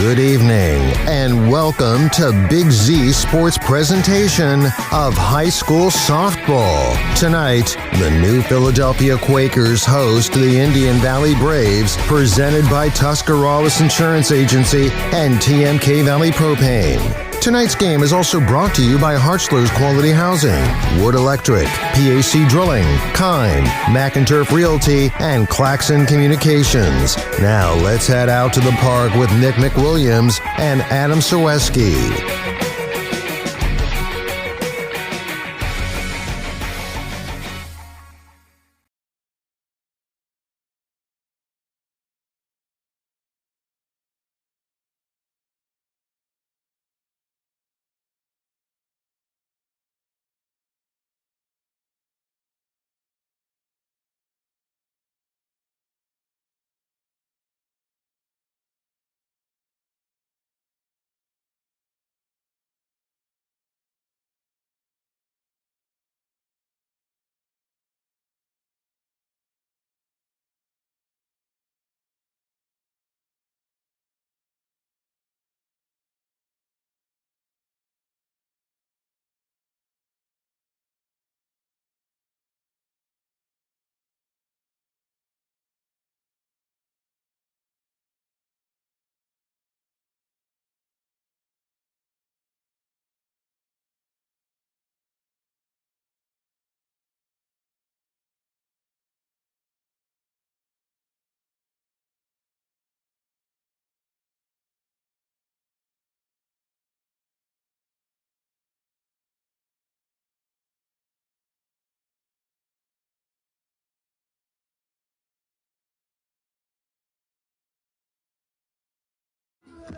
Good evening, and welcome to Big Z Sports presentation of high school softball. Tonight, the New Philadelphia Quakers host the Indian Valley Braves, presented by Tuscarawas Insurance Agency and TMK Valley Propane. Tonight's game is also brought to you by Hartzler's Quality Housing, Wood Electric, PAC Drilling, Kime, McInturf Realty, and Claxon Communications. Now let's head out to the park with Nick McWilliams and Adam Saweski.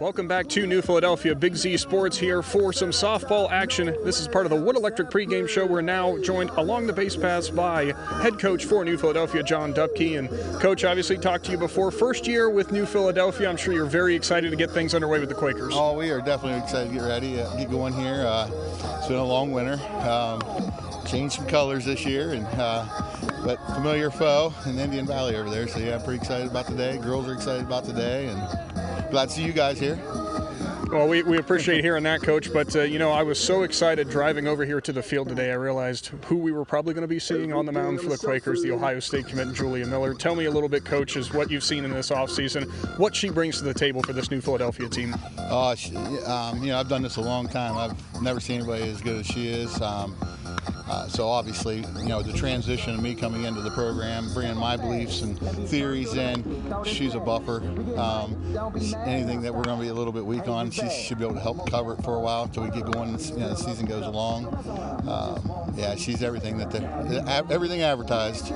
Welcome back to New Philadelphia. Big Z Sports here for some softball action. This is part of the Wood Electric pregame show. We're now joined along the base paths by head coach for New Philadelphia, John Dupke. And Coach, obviously talked to you before. First year with New Philadelphia. I'm sure you're very excited to get things underway with the Quakers. Oh, we are definitely excited to get ready, get going here. It's been a long winter. Changed some colors this year, and but familiar foe in Indian Valley over there. So yeah, I'm pretty excited about today. Girls are excited about today, and glad to see you guys here. Well, we appreciate hearing that, Coach, but, I was so excited driving over here to the field today. I realized who we were probably going to be seeing on the mound for the Quakers, the Ohio State commit, Julia Miller. Tell me a little bit, Coach, is what you've seen in this offseason, what she brings to the table for this New Philadelphia team. I've done this a long time. I've never seen anybody as good as she is. So obviously, the transition of me coming into the program, bringing my beliefs and theories in, she's a buffer. Anything that we're going to be a little bit weak on, she should be able to help cover it for a while until we get going. The season goes along. She's everything everything advertised.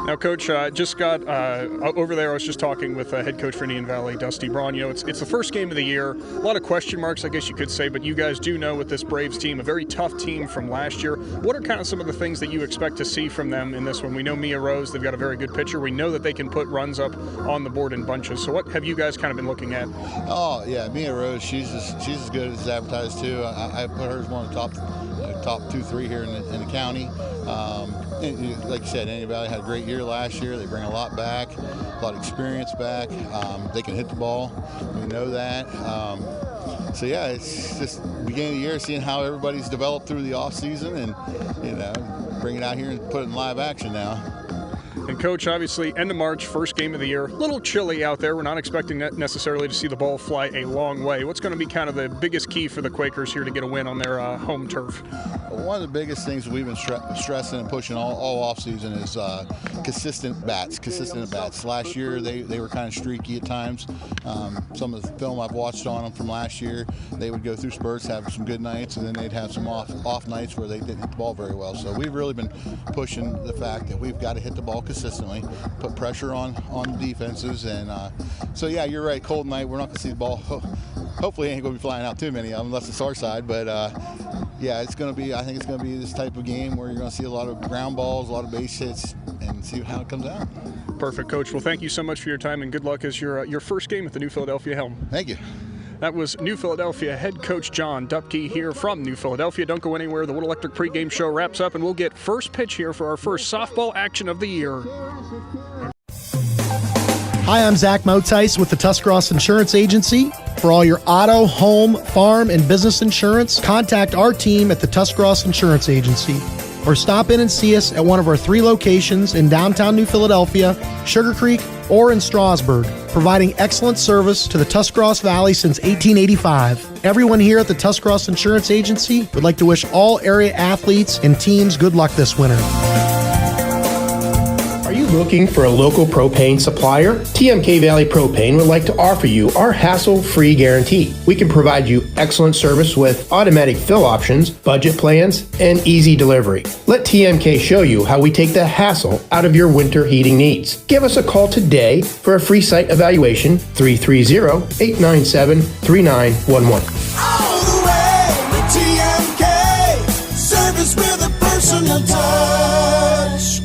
Now, Coach, just got over there. I was just talking with head coach for Indian Valley, Dusty Braun. It's the first game of the year. A lot of question marks, I guess you could say, but you guys do know with this Braves team, a very tough team from last year. What are kind of some of the things that you expect to see from them in this one? We know Mia Rose, they've got a very good pitcher. We know that they can put runs up on the board in bunches. So what have you guys kind of been looking at? Oh, yeah, Mia Rose, she's as good as advertised, too. I put her as one of the top 2-3 here in the county. Like you said, Indian Valley had a great year last year. They bring a lot back, a lot of experience back. They can hit the ball. We know that. It's just beginning of the year, seeing how everybody's developed through the off season, and bring it out here and put it in live action now. And Coach, obviously, end of March, first game of the year. A little chilly out there. We're not expecting necessarily to see the ball fly a long way. What's going to be kind of the biggest key for the Quakers here to get a win on their home turf? One of the biggest things we've been stressing and pushing all off season is consistent bats. Last year they were kind of streaky at times. Some of the film I've watched on them from last year, they would go through spurts, have some good nights, and then they'd have some off nights where they didn't hit the ball very well. So we've really been pushing the fact that we've got to hit the ball consistently, put pressure on defenses, and you're right. Cold night, we're not going to see the ball. Hopefully, it ain't going to be flying out too many of them, unless it's our side. But it's going to be. I think it's going to be this type of game where you're going to see a lot of ground balls, a lot of base hits, and see how it comes out. Perfect, Coach. Well, thank you so much for your time, and good luck as your first game at the New Philadelphia helm. Thank you. That was New Philadelphia head coach John Dupke here from New Philadelphia. Don't go anywhere. The Wood Electric pregame show wraps up, and we'll get first pitch here for our first softball action of the year. Hi, I'm Zach Motice with the Tuscarawas Insurance Agency. For all your auto, home, farm, and business insurance, contact our team at the Tuscarawas Insurance Agency. Or stop in and see us at one of our 3 locations in downtown New Philadelphia, Sugar Creek, or in Strasburg, providing excellent service to the Tuscarawas Valley since 1885. Everyone here at the Tuscarawas Insurance Agency would like to wish all area athletes and teams good luck this winter. Are you looking for a local propane supplier? TMK Valley Propane would like to offer you our hassle-free guarantee. We can provide you excellent service with automatic fill options, budget plans, and easy delivery. Let TMK show you how we take the hassle out of your winter heating needs. Give us a call today for a free site evaluation, 330-897-3911. All the way with TMK, service with a personal touch.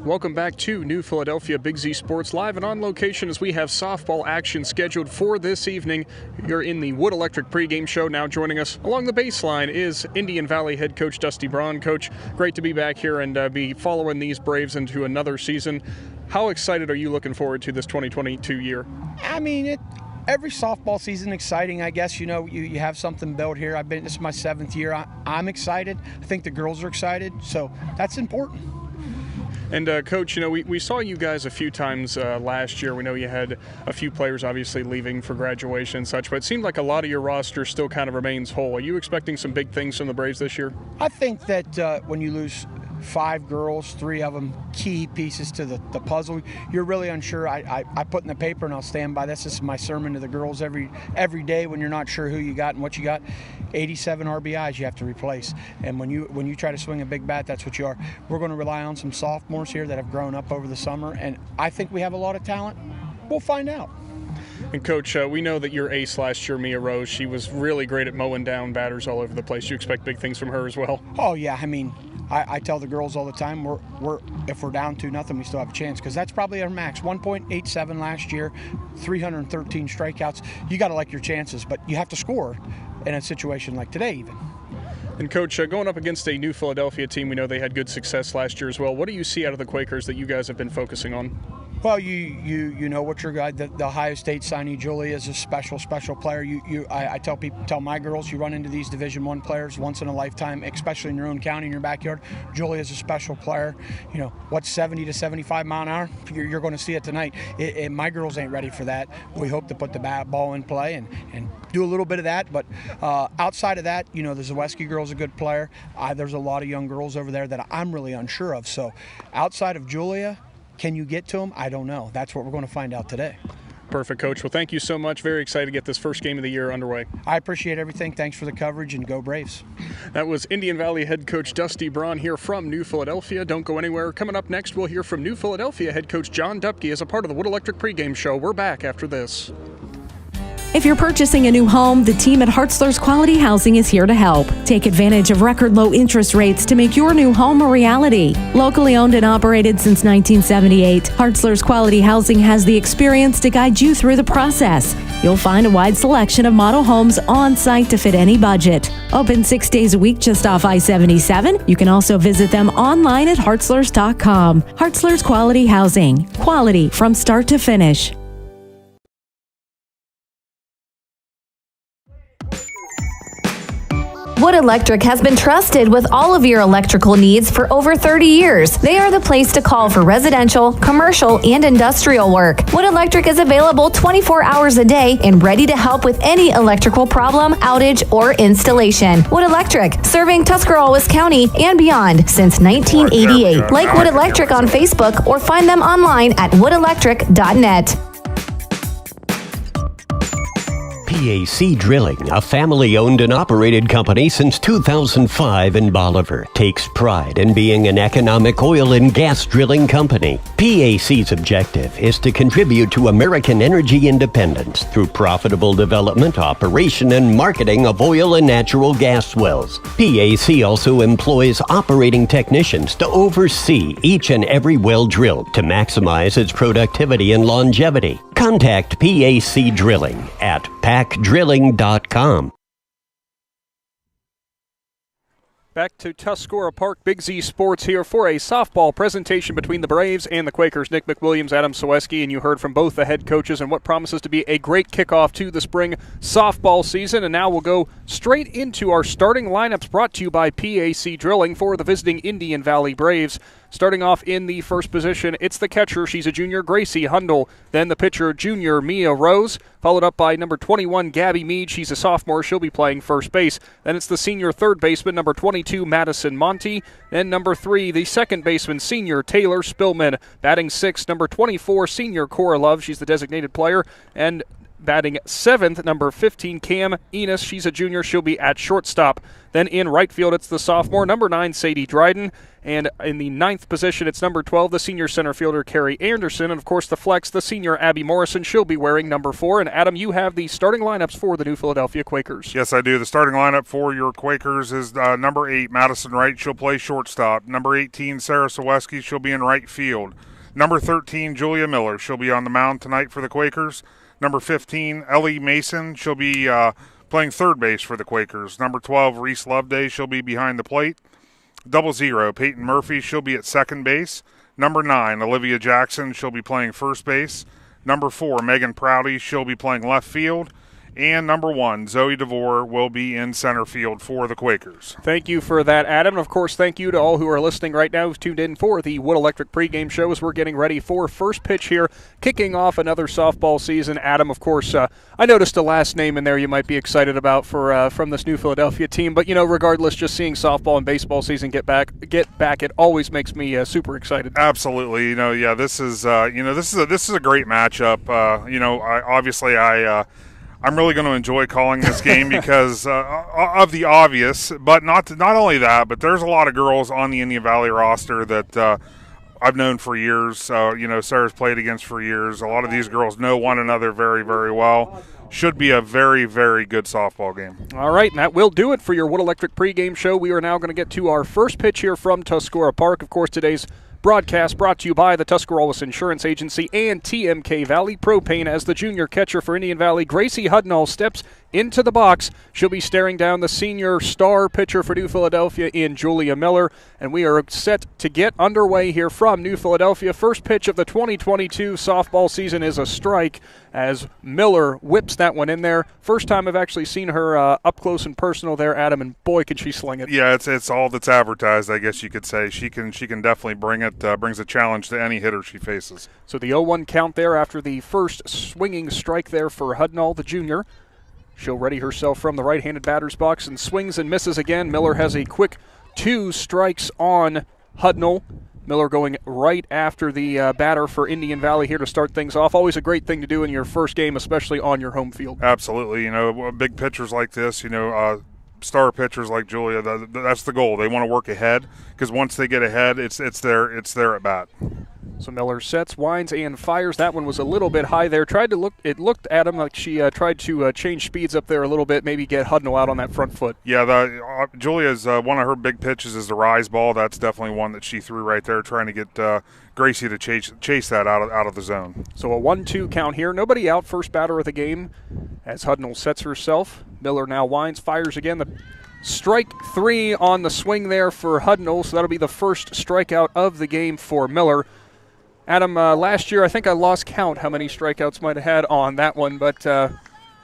Welcome back to New Philadelphia Big Z Sports Live and on location as we have softball action scheduled for this evening. You're in the Wood Electric pregame show. Now joining us along the baseline is Indian Valley head coach Dusty Braun. Coach, great to be back here and be following these Braves into another season. How excited are you looking forward to this 2022 year? I mean, every softball season exciting, I guess. You know, you have something built here. This is my 7th year. I'm excited. I think the girls are excited, so that's important. And, Coach, you know, we saw you guys a few times last year. We know you had a few players obviously leaving for graduation and such, but it seemed like a lot of your roster still kind of remains whole. Are you expecting some big things from the Braves this year? I think that when you lose 5 girls, 3 of them key pieces to the puzzle, you're really unsure. I put in the paper, and I'll stand by this. This is my sermon to the girls every day when you're not sure who you got and what you got. 87 RBIs you have to replace, and when you try to swing a big bat, that's what you are. We're going to rely on some sophomores here that have grown up over the summer, and I think we have a lot of talent. We'll find out. And, Coach, we know that your ace last year, Mia Rose, she was really great at mowing down batters all over the place. You expect big things from her as well? Oh, yeah. I mean, I tell the girls all the time, if we're down 2-0, we still have a chance, because that's probably our max. 1.87 last year, 313 strikeouts. You got to like your chances, but you have to score in a situation like today even. And, Coach, going up against a New Philadelphia team, we know they had good success last year as well. What do you see out of the Quakers that you guys have been focusing on? Well, you know what your guy, the Ohio State signee Julia is a special player. I tell my girls, you run into these Division I players once in a lifetime, especially in your own county, in your backyard. Julia is a special player. You know, what's 70 to 75 mile an hour? You're going to see it tonight. My girls ain't ready for that. We hope to put the ball in play and do a little bit of that. But outside of that, you know, the Zaweski girl's a good player. There's a lot of young girls over there that I'm really unsure of. So outside of Julia, can you get to them? I don't know. That's what we're going to find out today. Perfect, Coach. Well, thank you so much. Very excited to get this first game of the year underway. I appreciate everything. Thanks for the coverage, and go Braves. That was Indian Valley head coach Dusty Braun here from New Philadelphia. Don't go anywhere. Coming up next, we'll hear from New Philadelphia head coach John Dupke as a part of the Wood Electric pregame show. We're back after this. If you're purchasing a new home, the team at Hartzler's Quality Housing is here to help. Take advantage of record low interest rates to make your new home a reality. Locally owned and operated since 1978, Hartzler's Quality Housing has the experience to guide you through the process. You'll find a wide selection of model homes on site to fit any budget. Open 6 days a week just off I-77. You can also visit them online at hartzlers.com. Hartzler's Quality Housing. Quality from start to finish. Wood Electric has been trusted with all of your electrical needs for over 30 years. They are the place to call for residential, commercial, and industrial work. Wood Electric is available 24 hours a day and ready to help with any electrical problem, outage, or installation. Wood Electric, serving Tuscarawas County and beyond since 1988. Like Wood Electric on Facebook or find them online at woodelectric.net. PAC Drilling, a family-owned and operated company since 2005 in Bolivar, takes pride in being an economic oil and gas drilling company. PAC's objective is to contribute to American energy independence through profitable development, operation, and marketing of oil and natural gas wells. PAC also employs operating technicians to oversee each and every well drilled to maximize its productivity and longevity. Contact PAC Drilling at pacdrilling.com. Back to Tuscarora Park, Big Z Sports here for a softball presentation between the Braves and the Quakers. Nick McWilliams, Adam Soweski, and you heard from both the head coaches and what promises to be a great kickoff to the spring softball season. And now we'll go straight into our starting lineups brought to you by PAC Drilling for the visiting Indian Valley Braves. Starting off in the first position, it's the catcher. She's a junior, Gracie Hundle. Then the pitcher, junior Mia Rose, followed up by number 21, Gabby Mead. She's a sophomore. She'll be playing first base. Then it's the senior third baseman, number 22, Madison Monty. Then number 3, the second baseman, senior Taylor Spillman. Batting sixth, number 24, senior Cora Love. She's the designated player. And batting seventh, number 15, Cam Enos. She's a junior. She'll be at shortstop. Then in right field, it's the sophomore, number 9, Sadie Dryden. And in the ninth position, it's number 12, the senior center fielder, Carrie Anderson. And, of course, the flex, the senior Abby Morrison. She'll be wearing number 4. And, Adam, you have the starting lineups for the New Philadelphia Quakers. Yes, I do. The starting lineup for your Quakers is number 8, Madison Wright. She'll play shortstop. Number 18, Sarah Soweski. She'll be in right field. Number 13, Julia Miller. She'll be on the mound tonight for the Quakers. Number 15, Ellie Mason. She'll be playing third base for the Quakers. Number 12, Reese Loveday. She'll be behind the plate. 00, Peyton Murphy. She'll be at second base. Number 9, Olivia Jackson. She'll be playing first base. Number 4, Megan Prouty. She'll be playing left field. And number 1, Zoe DeVore, will be in center field for the Quakers. Thank you for that, Adam. And, of course, thank you to all who are listening right now who've tuned in for the Wood Electric pregame show as we're getting ready for first pitch here, kicking off another softball season. Adam, of course, I noticed a last name in there you might be excited about for from this New Philadelphia team. But, regardless, just seeing softball and baseball season get back, it always makes me super excited. Absolutely. This is this is a great matchup. I'm really going to enjoy calling this game because of the obvious, but not only that, but there's a lot of girls on the Indian Valley roster that I've known for years. Sarah's played against for years. A lot of these girls know one another very, very well. Should be a very, very good softball game. All right, and that will do it for your Wood Electric pregame show. We are now going to get to our first pitch here from Tuscarora Park. Of course, today's broadcast brought to you by the Tuscarawas Insurance Agency and TMK Valley Propane. As the junior catcher for Indian Valley, Gracie Hudnall, steps into the box. She'll be staring down the senior star pitcher for New Philadelphia in Julia Miller. And we are set to get underway here from New Philadelphia. First pitch of the 2022 softball season is a strike as Miller whips that one in there. First time I've actually seen her up close and personal there, Adam, and boy, can she sling it. Yeah, it's all that's advertised, I guess you could say. She can definitely bring it, brings a challenge to any hitter she faces. So the 0-1 count there after the first swinging strike there for Hudnall, the junior. She'll ready herself from the right-handed batter's box and swings and misses again. Miller has a quick 2 strikes on Hudnall. Miller going right after the batter for Indian Valley here to start things off. Always a great thing to do in your first game, especially on your home field. Absolutely. Big pitchers like this, star pitchers like Julia, that's the goal. They want to work ahead because once they get ahead, it's their at bat. So Miller sets, winds, and fires. That one was a little bit high there. It looked at him like she tried to change speeds up there a little bit, maybe get Hudnall out on that front foot. Yeah, Julia's one of her big pitches is the rise ball. That's definitely one that she threw right there, trying to get Gracie to chase that out of the zone. So a 1-2 count here. Nobody out, first batter of the game as Hudnall sets herself. Miller now winds, fires again. The strike 3 on the swing there for Hudnall, so that'll be the first strikeout of the game for Miller. Adam, last year I think I lost count how many strikeouts might have had on that one, but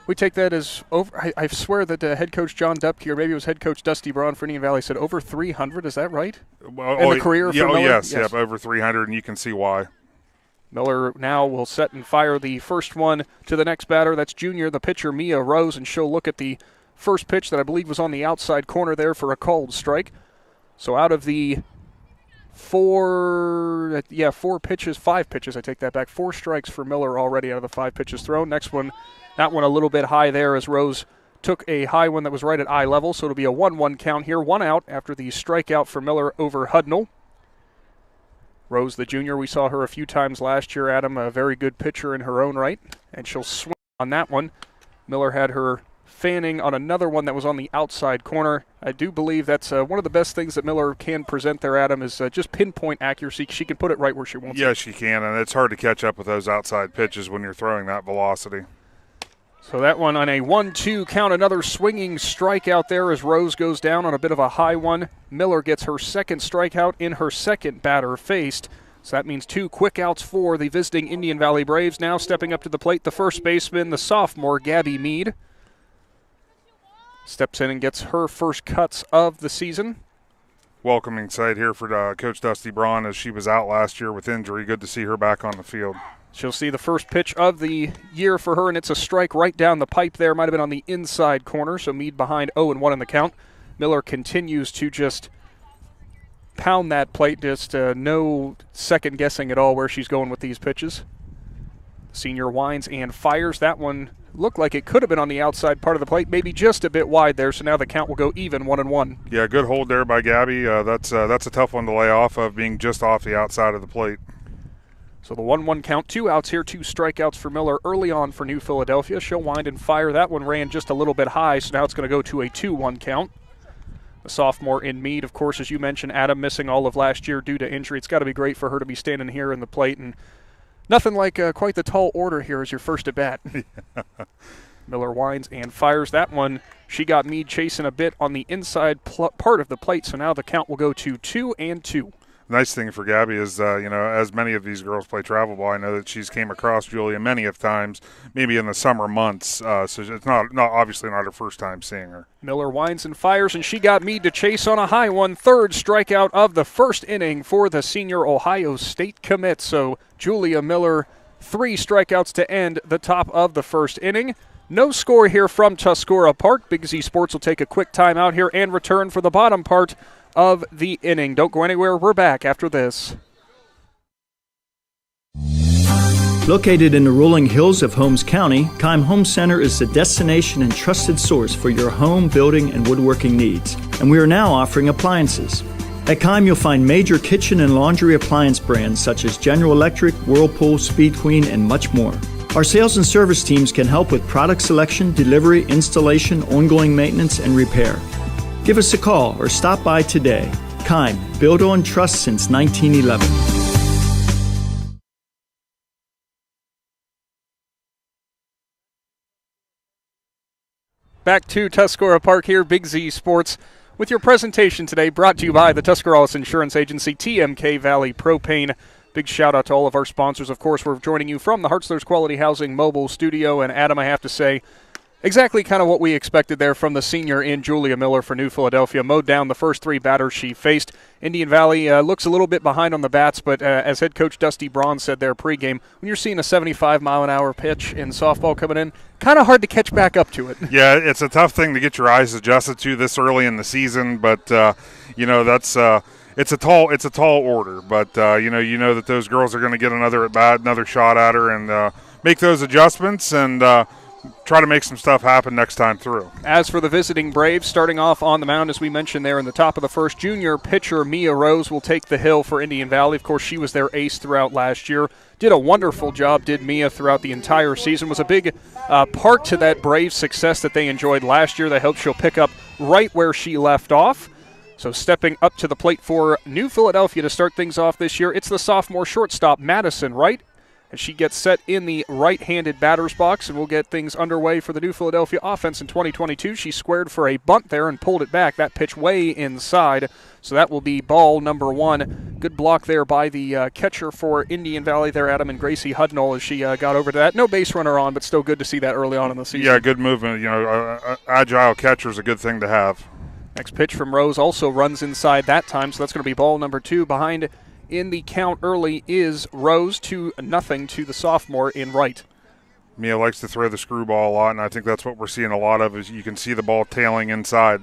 we take that as over. I swear that head coach John Dupke, or maybe it was head coach Dusty Braun for Indian Valley, said over 300. Is that right? In the career for Miller? Yes, over 300, and you can see why. Miller now will set and fire the first one to the next batter. That's junior, the pitcher, Mia Rose, and she'll look at the first pitch that I believe was on the outside corner there for a called strike. So out of the 5 pitches, I take that back. 4 strikes for Miller already out of the 5 pitches thrown. Next one, that one a little bit high there as Rose took a high one that was right at eye level. So it'll be a 1-1 count here. 1 out after the strikeout for Miller over Hudnall. Rose, the junior, we saw her a few times last year, Adam, a very good pitcher in her own right, and she'll swing on that one. Miller had her fanning on another one that was on the outside corner. I do believe that's one of the best things that Miller can present there, Adam, is just pinpoint accuracy. She can put it right where she wants it. Yes, she can, and it's hard to catch up with those outside pitches when you're throwing that velocity. So that one on a 1-2 count, another swinging strikeout there as Rose goes down on a bit of a high one. Miller gets her second strikeout in her second batter faced. So that means 2 quick outs for the visiting Indian Valley Braves. Now stepping up to the plate, the first baseman, the sophomore, Gabby Mead. Steps in and gets her first cuts of the season. Welcoming sight here for Coach Dusty Braun as she was out last year with injury. Good to see her back on the field. She'll see the first pitch of the year for her, and it's a strike right down the pipe there. Might have been on the inside corner, so Mead behind 0-1 in the count. Miller continues to just pound that plate, just no second guessing at all where she's going with these pitches. Senior winds and fires. That one looked like it could have been on the outside part of the plate, maybe just a bit wide there, so now the count will go even 1-1. Yeah, good hold there by Gabby. That's a tough one to lay off of, being just off the outside of the plate. So the 1-1 count, 2 outs here, 2 strikeouts for Miller early on for New Philadelphia. She'll wind and fire. That one ran just a little bit high, so now it's going to go to a 2-1 count. The sophomore in Mead, of course, as you mentioned, Adam missing all of last year due to injury. It's got to be great for her to be standing here in the plate, and nothing like quite the tall order here as your first at bat. Miller winds and fires. That one, she got Mead chasing a bit on the inside part of the plate, so now the count will go to 2-2. Nice thing for Gabby is, as many of these girls play travel ball, I know that she's came across Julia many of times, maybe in the summer months, so it's not obviously not her first time seeing her. Miller winds and fires, and she got Mead to chase on a high one. Third strikeout of the first inning for the senior Ohio State commit. So Julia Miller, 3 strikeouts to end the top of the first inning. No score here from Tuscarora Park. Big Z Sports will take a quick timeout here and return for the bottom part of the inning. Don't go anywhere. We're back after this. Located in the rolling hills of Holmes County, Keim Home Center is the destination and trusted source for your home, building, and woodworking needs. And we are now offering appliances. At Keim, you'll find major kitchen and laundry appliance brands such as General Electric, Whirlpool, Speed Queen, and much more. Our sales and service teams can help with product selection, delivery, installation, ongoing maintenance, and repair. Give us a call or stop by today. Keim, built on trust since 1911. Back to Tuscarora Park here, Big Z Sports, with your presentation today brought to you by the Tuscarawas Insurance Agency, TMK Valley Propane. Big shout out to all of our sponsors. Of course, we're joining you from the Hartzler's Quality Housing mobile studio. And Adam, I have to say, exactly kind of what we expected there from the senior in Julia Miller for New Philadelphia. Mowed down the first 3 batters she faced. Indian Valley looks a little bit behind on the bats, but as head coach Dusty Braun said there pregame, when you're seeing a 75-mile-an-hour pitch in softball coming in, kind of hard to catch back up to it. Yeah, it's a tough thing to get your eyes adjusted to this early in the season, but that's it's a tall order. But you know that those girls are going to get another at bat, another shot at her, and make those adjustments and try to make some stuff happen next time through. As for the visiting Braves, starting off on the mound, as we mentioned there in the top of the first, junior pitcher Mia Rose will take the hill for Indian Valley. Of course, she was their ace throughout last year. Did a wonderful job, did Mia, throughout the entire season. Was a big part to that Braves success that they enjoyed last year. They hope she'll pick up right where she left off. So stepping up to the plate for New Philadelphia to start things off this year, it's the sophomore shortstop, Madison Wright. As she gets set in the right-handed batter's box, and we'll get things underway for the New Philadelphia offense in 2022. She squared for a bunt there and pulled it back. That pitch way inside, so that will be ball number 1. Good block there by the catcher for Indian Valley there, Adam, and Gracie Hudnall as she got over to that. No base runner on, but still good to see that early on in the season. Yeah, good movement. Agile catcher is a good thing to have. Next pitch from Rose also runs inside that time, so that's going to be ball number 2. Behind in the count early is Rose, 2-0 to the sophomore in Wright. Mia likes to throw the screwball a lot, and I think that's what we're seeing a lot of, is you can see the ball tailing inside.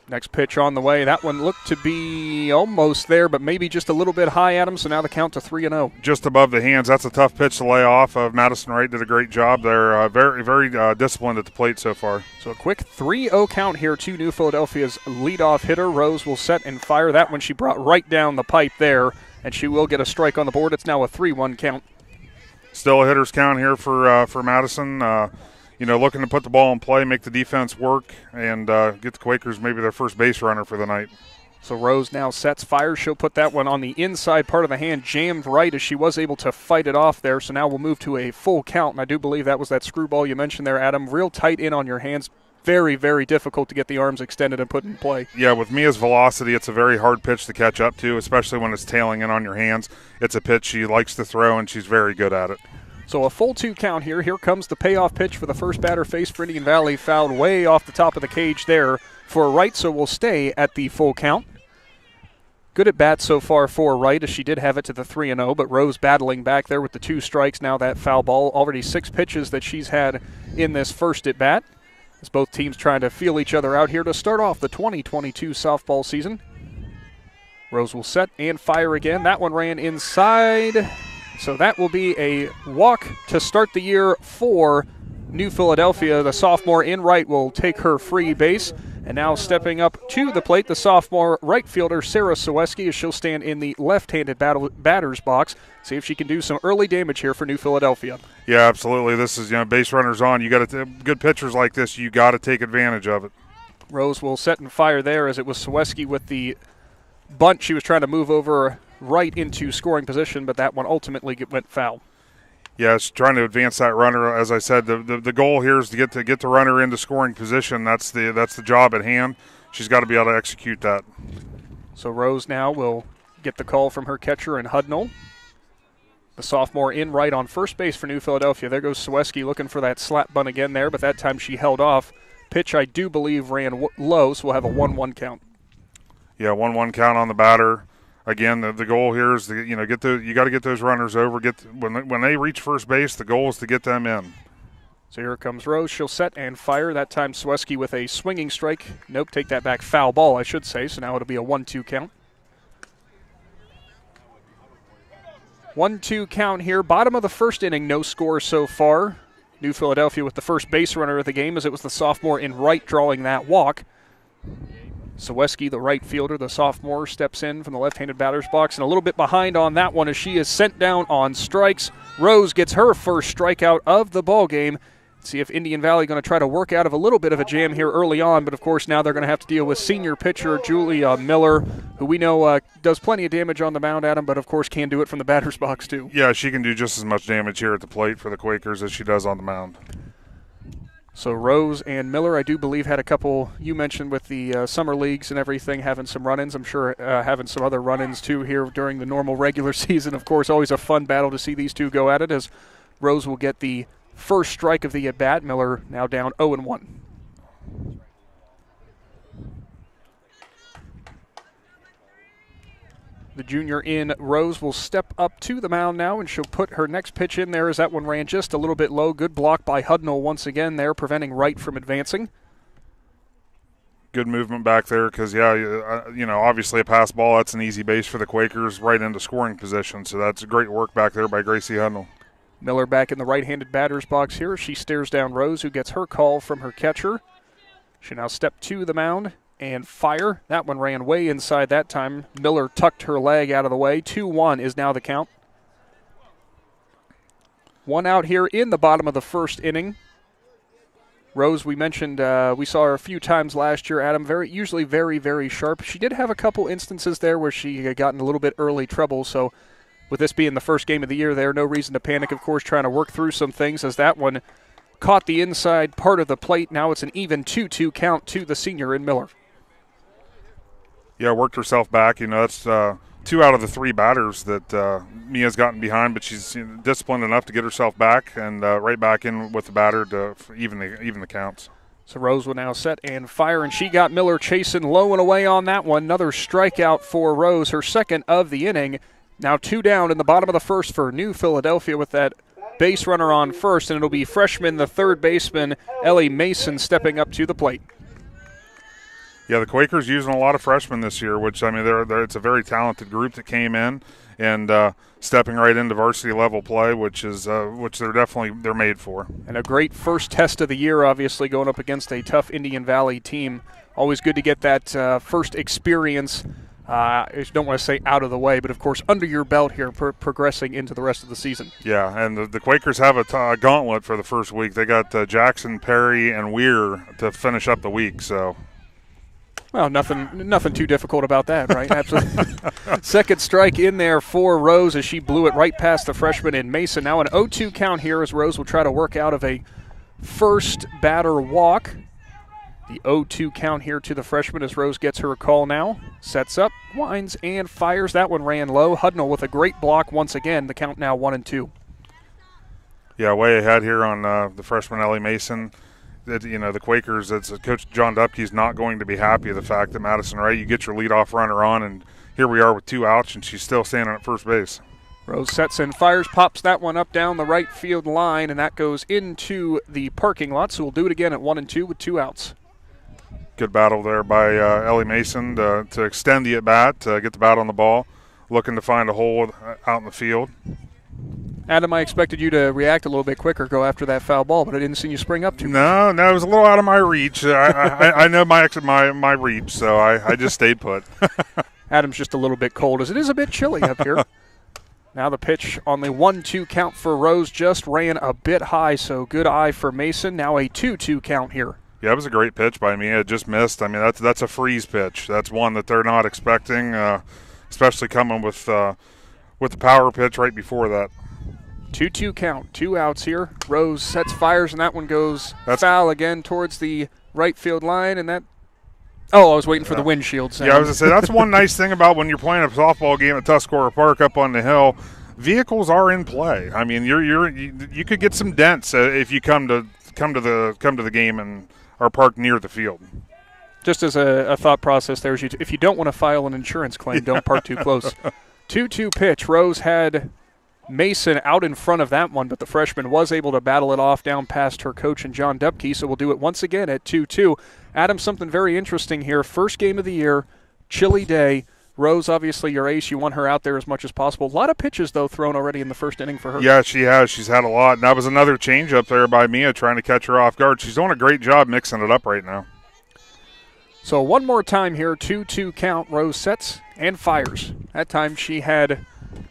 Next pitch on the way. That one looked to be almost there, but maybe just a little bit high, Adam, so now the count to 3-0. Just above the hands. That's a tough pitch to lay off of. Madison Wright did a great job there. Very, very disciplined at the plate so far. So a quick 3-0 count here to New Philadelphia's leadoff hitter. Rose will set and fire. That one she brought right down the pipe there, and she will get a strike on the board. It's now a 3-1 count. Still a hitter's count here for Madison. Looking to put the ball in play, make the defense work, and get the Quakers maybe their first base runner for the night. So Rose now sets, fires. She'll put that one on the inside part of the hand, jammed right as she was able to fight it off there. So now we'll move to a full count, and I do believe that was that screwball you mentioned there, Adam. Real tight in on your hands. Very, very difficult to get the arms extended and put in play. Yeah, with Mia's velocity, it's a very hard pitch to catch up to, especially when it's tailing in on your hands. It's a pitch she likes to throw, and she's very good at it. So a full 2 count here. Here comes the payoff pitch for the first batter faced for Indian Valley. Fouled way off the top of the cage there for Wright, so we'll stay at the full count. Good at bat so far for Wright, as she did have it to the 3-0, but Rose battling back there with the 2 strikes. Now that foul ball, already 6 pitches that she's had in this first at bat. As both teams trying to feel each other out here to start off the 2022 softball season. Rose will set and fire again. That one ran inside. So that will be a walk to start the year for New Philadelphia. The sophomore in right will take her free base. And now stepping up to the plate, the sophomore right fielder, Sarah Saweski, as she'll stand in the left-handed batter's box. See if she can do some early damage here for New Philadelphia. Yeah, absolutely. This is, base runners on. You got to good pitchers like this. You got to take advantage of it. Rose will set and fire there, as it was Saweski with the bunt. She was trying to move over right into scoring position, but that one ultimately went foul. Yes, trying to advance that runner. As I said, the goal here is to get the runner into scoring position. That's the job at hand. She's got to be able to execute that. So Rose now will get the call from her catcher in Hudnall. The sophomore in right on first base for New Philadelphia. There goes Saweski looking for that slap bunt again there, but that time she held off. Pitch, I do believe, ran low, so we'll have a 1-1 count. Yeah, 1-1 count on the batter. Again, the goal here is to you got to get those runners over. When they reach first base, the goal is to get them in. So here comes Rose. She'll set and fire. That time Saweski with a swinging strike. Nope, take that back. Foul ball, I should say. So now it'll be a 1-2 count. 1-2 count here. Bottom of the first inning, no score so far. New Philadelphia with the first base runner of the game, as it was the sophomore in right drawing that walk. Saweski, the right fielder, the sophomore, steps in from the left-handed batter's box, and a little bit behind on that one as she is sent down on strikes. Rose gets her first strikeout of the ball game. See if Indian Valley going to try to work out of a little bit of a jam here early on, but of course now they're going to have to deal with senior pitcher Julia Miller, who we know does plenty of damage on the mound, Adam, but of course can do it from the batter's box too. Yeah, she can do just as much damage here at the plate for the Quakers as she does on the mound. So Rose and Miller, I do believe, had a couple, you mentioned with the summer leagues and everything, having some run-ins. I'm sure having some other run-ins too here during the normal regular season. Of course, always a fun battle to see these two go at it, as Rose will get the first strike of the at-bat. Miller now down 0-1. The junior in Rose will step up to the mound now, and she'll put her next pitch in there as that one ran just a little bit low. Good block by Hudnall once again there, preventing Wright from advancing. Good movement back there because, obviously a pass ball, that's an easy base for the Quakers right into scoring position. So that's great work back there by Gracie Hudnall. Miller back in the right-handed batter's box here. She stares down Rose, who gets her call from her catcher. She now step to the mound and fire. That one ran way inside that time. Miller tucked her leg out of the way. 2-1 is now the count. 1 out here in the bottom of the first inning. Rose, we mentioned, we saw her a few times last year, Adam, usually very, very sharp. She did have a couple instances there where she had gotten a little bit early trouble, so with this being the first game of the year there, no reason to panic, of course, trying to work through some things as that one caught the inside part of the plate. Now it's an even 2-2 count to the senior in Miller. Yeah, worked herself back. That's 2 out of the 3 batters that Mia's gotten behind, but she's disciplined enough to get herself back and right back in with the batter to even the counts. So Rose will now set and fire, and she got Miller chasing low and away on that one. Another strikeout for Rose, her second of the inning. Now 2 down in the bottom of the first for New Philadelphia with that base runner on first, and it'll be freshman, the third baseman, Ellie Mason, stepping up to the plate. Yeah, the Quakers using a lot of freshmen this year, which, it's a very talented group that came in and stepping right into varsity level play, which they're made for. And a great first test of the year, obviously, going up against a tough Indian Valley team. Always good to get that first experience. I don't want to say out of the way, but of course under your belt here, progressing into the rest of the season. Yeah, and the Quakers have a gauntlet for the first week. They got Jackson, Perry, and Weir to finish up the week, so. Well, nothing too difficult about that, right? Absolutely. Second strike in there for Rose as she blew it right past the freshman in Mason. Now an 0-2 count here as Rose will try to work out of a first batter walk. The 0-2 count here to the freshman as Rose gets her call now. Sets up, winds, and fires. That one ran low. Hudnall with a great block once again. The count now 1-2. Yeah, way ahead here on the freshman Ellie Mason. The Quakers, Coach John Dupke's not going to be happy with the fact that Madison Wright, you get your leadoff runner on, and here we are with 2 outs, and she's still standing at first base. Rose sets and fires, pops that one up down the right field line, and that goes into the parking lot. So we'll do it again at 1-2 with 2 outs. Good battle there by Ellie Mason to extend the at-bat, get the bat on the ball, looking to find a hole out in the field. Adam, I expected you to react a little bit quicker, go after that foul ball, but I didn't see you spring up too much. No, it was a little out of my reach. I know my reach, so I just stayed put. Adam's just a little bit cold, as it is a bit chilly up here. Now the pitch on the 1-2 count for Rose just ran a bit high, so good eye for Mason. Now a 2-2 count here. Yeah, it was a great pitch by me. It just missed. I mean, that's a freeze pitch. That's one that they're not expecting, especially coming with the power pitch right before that. 2-2 count, 2 outs here. Rose sets, fires, and that one goes foul again towards the right field line, and that. Oh, I was waiting for the windshield sound. Yeah, I was going to say, that's one nice thing about when you're playing a softball game at Tuscarora Park up on the hill. Vehicles are in play. I mean, you could get some dents if you come to the game and are parked near the field. Just as a thought process there, if you don't want to file an insurance claim, don't park too close. 2-2 pitch. Rose had Mason out in front of that one, but the freshman was able to battle it off down past her coach and John Dupke, so we'll do it once again at 2-2. Adam, something very interesting here. First game of the year, chilly day. Rose, obviously your ace. You want her out there as much as possible. A lot of pitches, though, thrown already in the first inning for her. Yeah, she has. She's had a lot. And that was another change up there by Mia trying to catch her off guard. She's doing a great job mixing it up right now. So one more time here, 2-2 count. Rose sets and fires. That time she had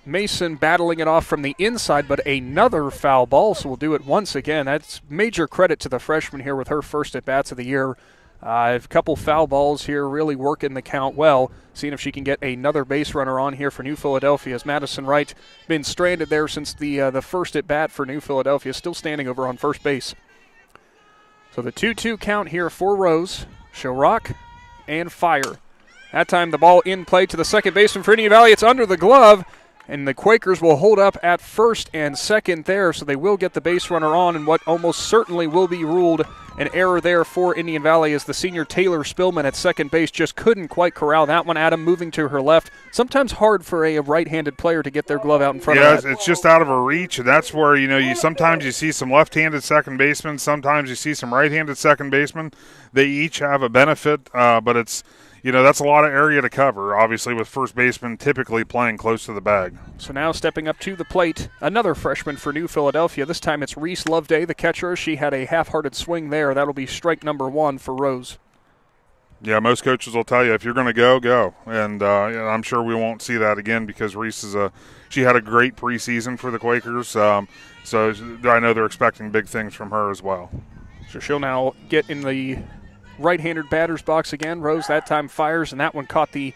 Mason battling it off from the inside, but another foul ball, so we'll do it once again. That's major credit to the freshman here with her first at-bats of the year. A couple foul balls here really working the count well, seeing if she can get another base runner on here for New Philadelphia, as Madison Wright been stranded there since the first at-bat for New Philadelphia, still standing over on first base. So the 2-2 count here for Rose. She'll rock and fire. That time the ball in play to the second baseman for Indian Valley. It's under the glove. And the Quakers will hold up at first and second there, so they will get the base runner on, and what almost certainly will be ruled an error there for Indian Valley as the senior Taylor Spillman at second base just couldn't quite corral that one. Adam moving to her left. Sometimes hard for a right-handed player to get their glove out in front of that. Yeah, it's just out of her reach, and that's where, you sometimes you see some left-handed second basemen, sometimes you see some right-handed second basemen. They each have a benefit, but it's, that's a lot of area to cover, obviously, with first baseman typically playing close to the bag. So now stepping up to the plate, another freshman for New Philadelphia. This time it's Reese Loveday, the catcher. She had a half-hearted swing there. That'll be strike number 1 for Rose. Yeah, most coaches will tell you, if you're going to go, go. And I'm sure we won't see that again because Reese she had a great preseason for the Quakers. So I know they're expecting big things from her as well. So she'll now get in the right-handed batter's box again. Rose that time fires, and that one caught the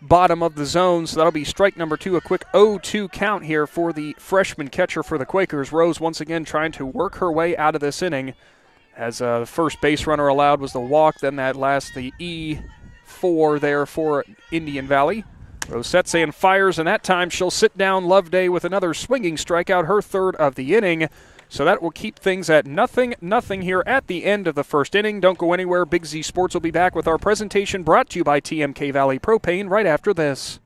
bottom of the zone, so that'll be strike number 2. A quick 0-2 count here for the freshman catcher for the Quakers. Rose once again trying to work her way out of this inning, as the first base runner allowed was the walk, then that last, the E4 there for Indian Valley. Rose sets and fires, and that time she'll sit down Loveday with another swinging strikeout, her third of the inning. So that will keep things at 0-0 here at the end of the first inning. Don't go anywhere. Big Z Sports will be back with our presentation brought to you by TMK Valley Propane right after this.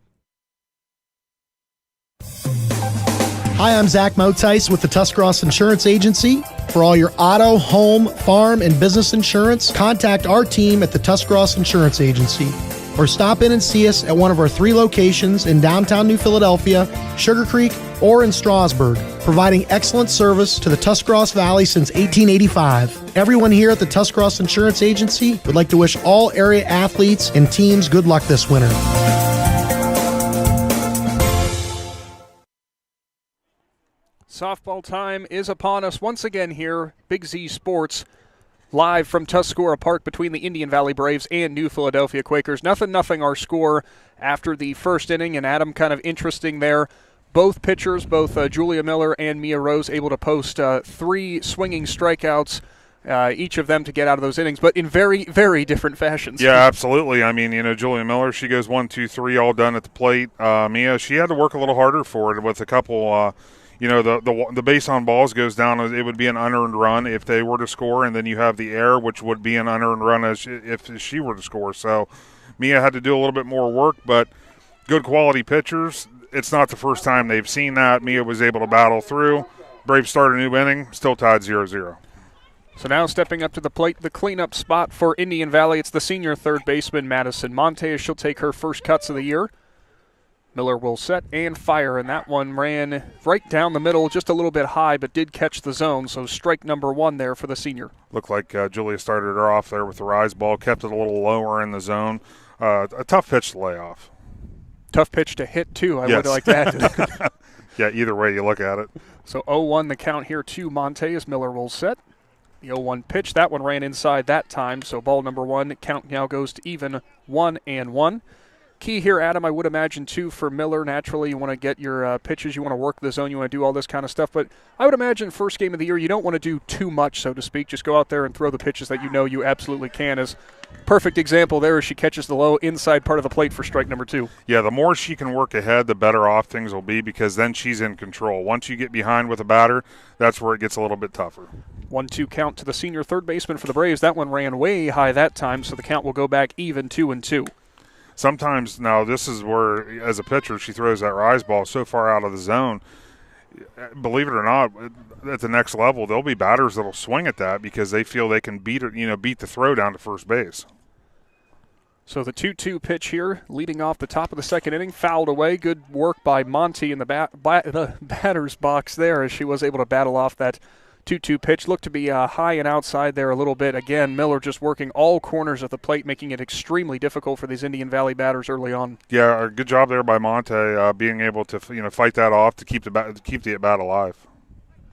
Hi, I'm Zach Motice with the Tuscarawas Insurance Agency. For all your auto, home, farm, and business insurance, contact our team at the Tuscarawas Insurance Agency. Or stop in and see us at one of our 3 locations in downtown New Philadelphia, Sugar Creek, or in Strasburg, providing excellent service to the Tuscarawas Valley since 1885. Everyone here at the Tuscarawas Insurance Agency would like to wish all area athletes and teams good luck this winter. Softball time is upon us once again here. Big Z Sports. Live from Tuscarora Park between the Indian Valley Braves and New Philadelphia Quakers. 0-0 our score after the first inning, and Adam, kind of interesting there. Both pitchers, both Julia Miller and Mia Rose, able to post 3 swinging strikeouts, each of them to get out of those innings, but in very, very different fashions. Yeah, absolutely. I mean, Julia Miller, she goes 1, 2, 3, all done at the plate. Mia, she had to work a little harder for it with a couple. The base on balls goes down. It would be an unearned run if they were to score, and then you have the air, which would be an unearned run if she were to score. So Mia had to do a little bit more work, but good quality pitchers. It's not the first time they've seen that. Mia was able to battle through. Braves start a new inning, still tied 0-0. So now stepping up to the plate, the cleanup spot for Indian Valley. It's the senior third baseman, Madison Monte, as she'll take her first cuts of the year. Miller will set and fire, and that one ran right down the middle, just a little bit high, but did catch the zone, so strike number 1 there for the senior. Looked like Julia started her off there with the rise ball, kept it a little lower in the zone. A tough pitch to lay off. Tough pitch to hit, too, I would like that. Yeah, either way you look at it. So 0-1 the count here to Monte as Miller will set. The 0-1 pitch, that one ran inside that time, so ball number 1. Count now goes to even 1-1. Key here, Adam, I would imagine, too, for Miller. Naturally, you want to get your pitches. You want to work the zone. You want to do all this kind of stuff. But I would imagine first game of the year, you don't want to do too much, so to speak. Just go out there and throw the pitches that you know you absolutely can. As perfect example there as she catches the low inside part of the plate for strike number 2. Yeah, the more she can work ahead, the better off things will be, because then she's in control. Once you get behind with a batter, that's where it gets a little bit tougher. 1-2 count to the senior third baseman for the Braves. That one ran way high that time, so the count will go back even 2-2. Sometimes, now this is where, as a pitcher, she throws that rise ball so far out of the zone. Believe it or not, at the next level, there'll be batters that'll swing at that because they feel they can beat the throw down to first base. So the 2-2 pitch here, leading off the top of the second inning, fouled away. Good work by Monty in the batter's box there, as she was able to battle off that 2-2 pitch. Looked to be high and outside there a little bit. Again, Miller just working all corners of the plate, making it extremely difficult for these Indian Valley batters early on. Yeah, good job there by Monte, being able to fight that off to keep the at-bat alive.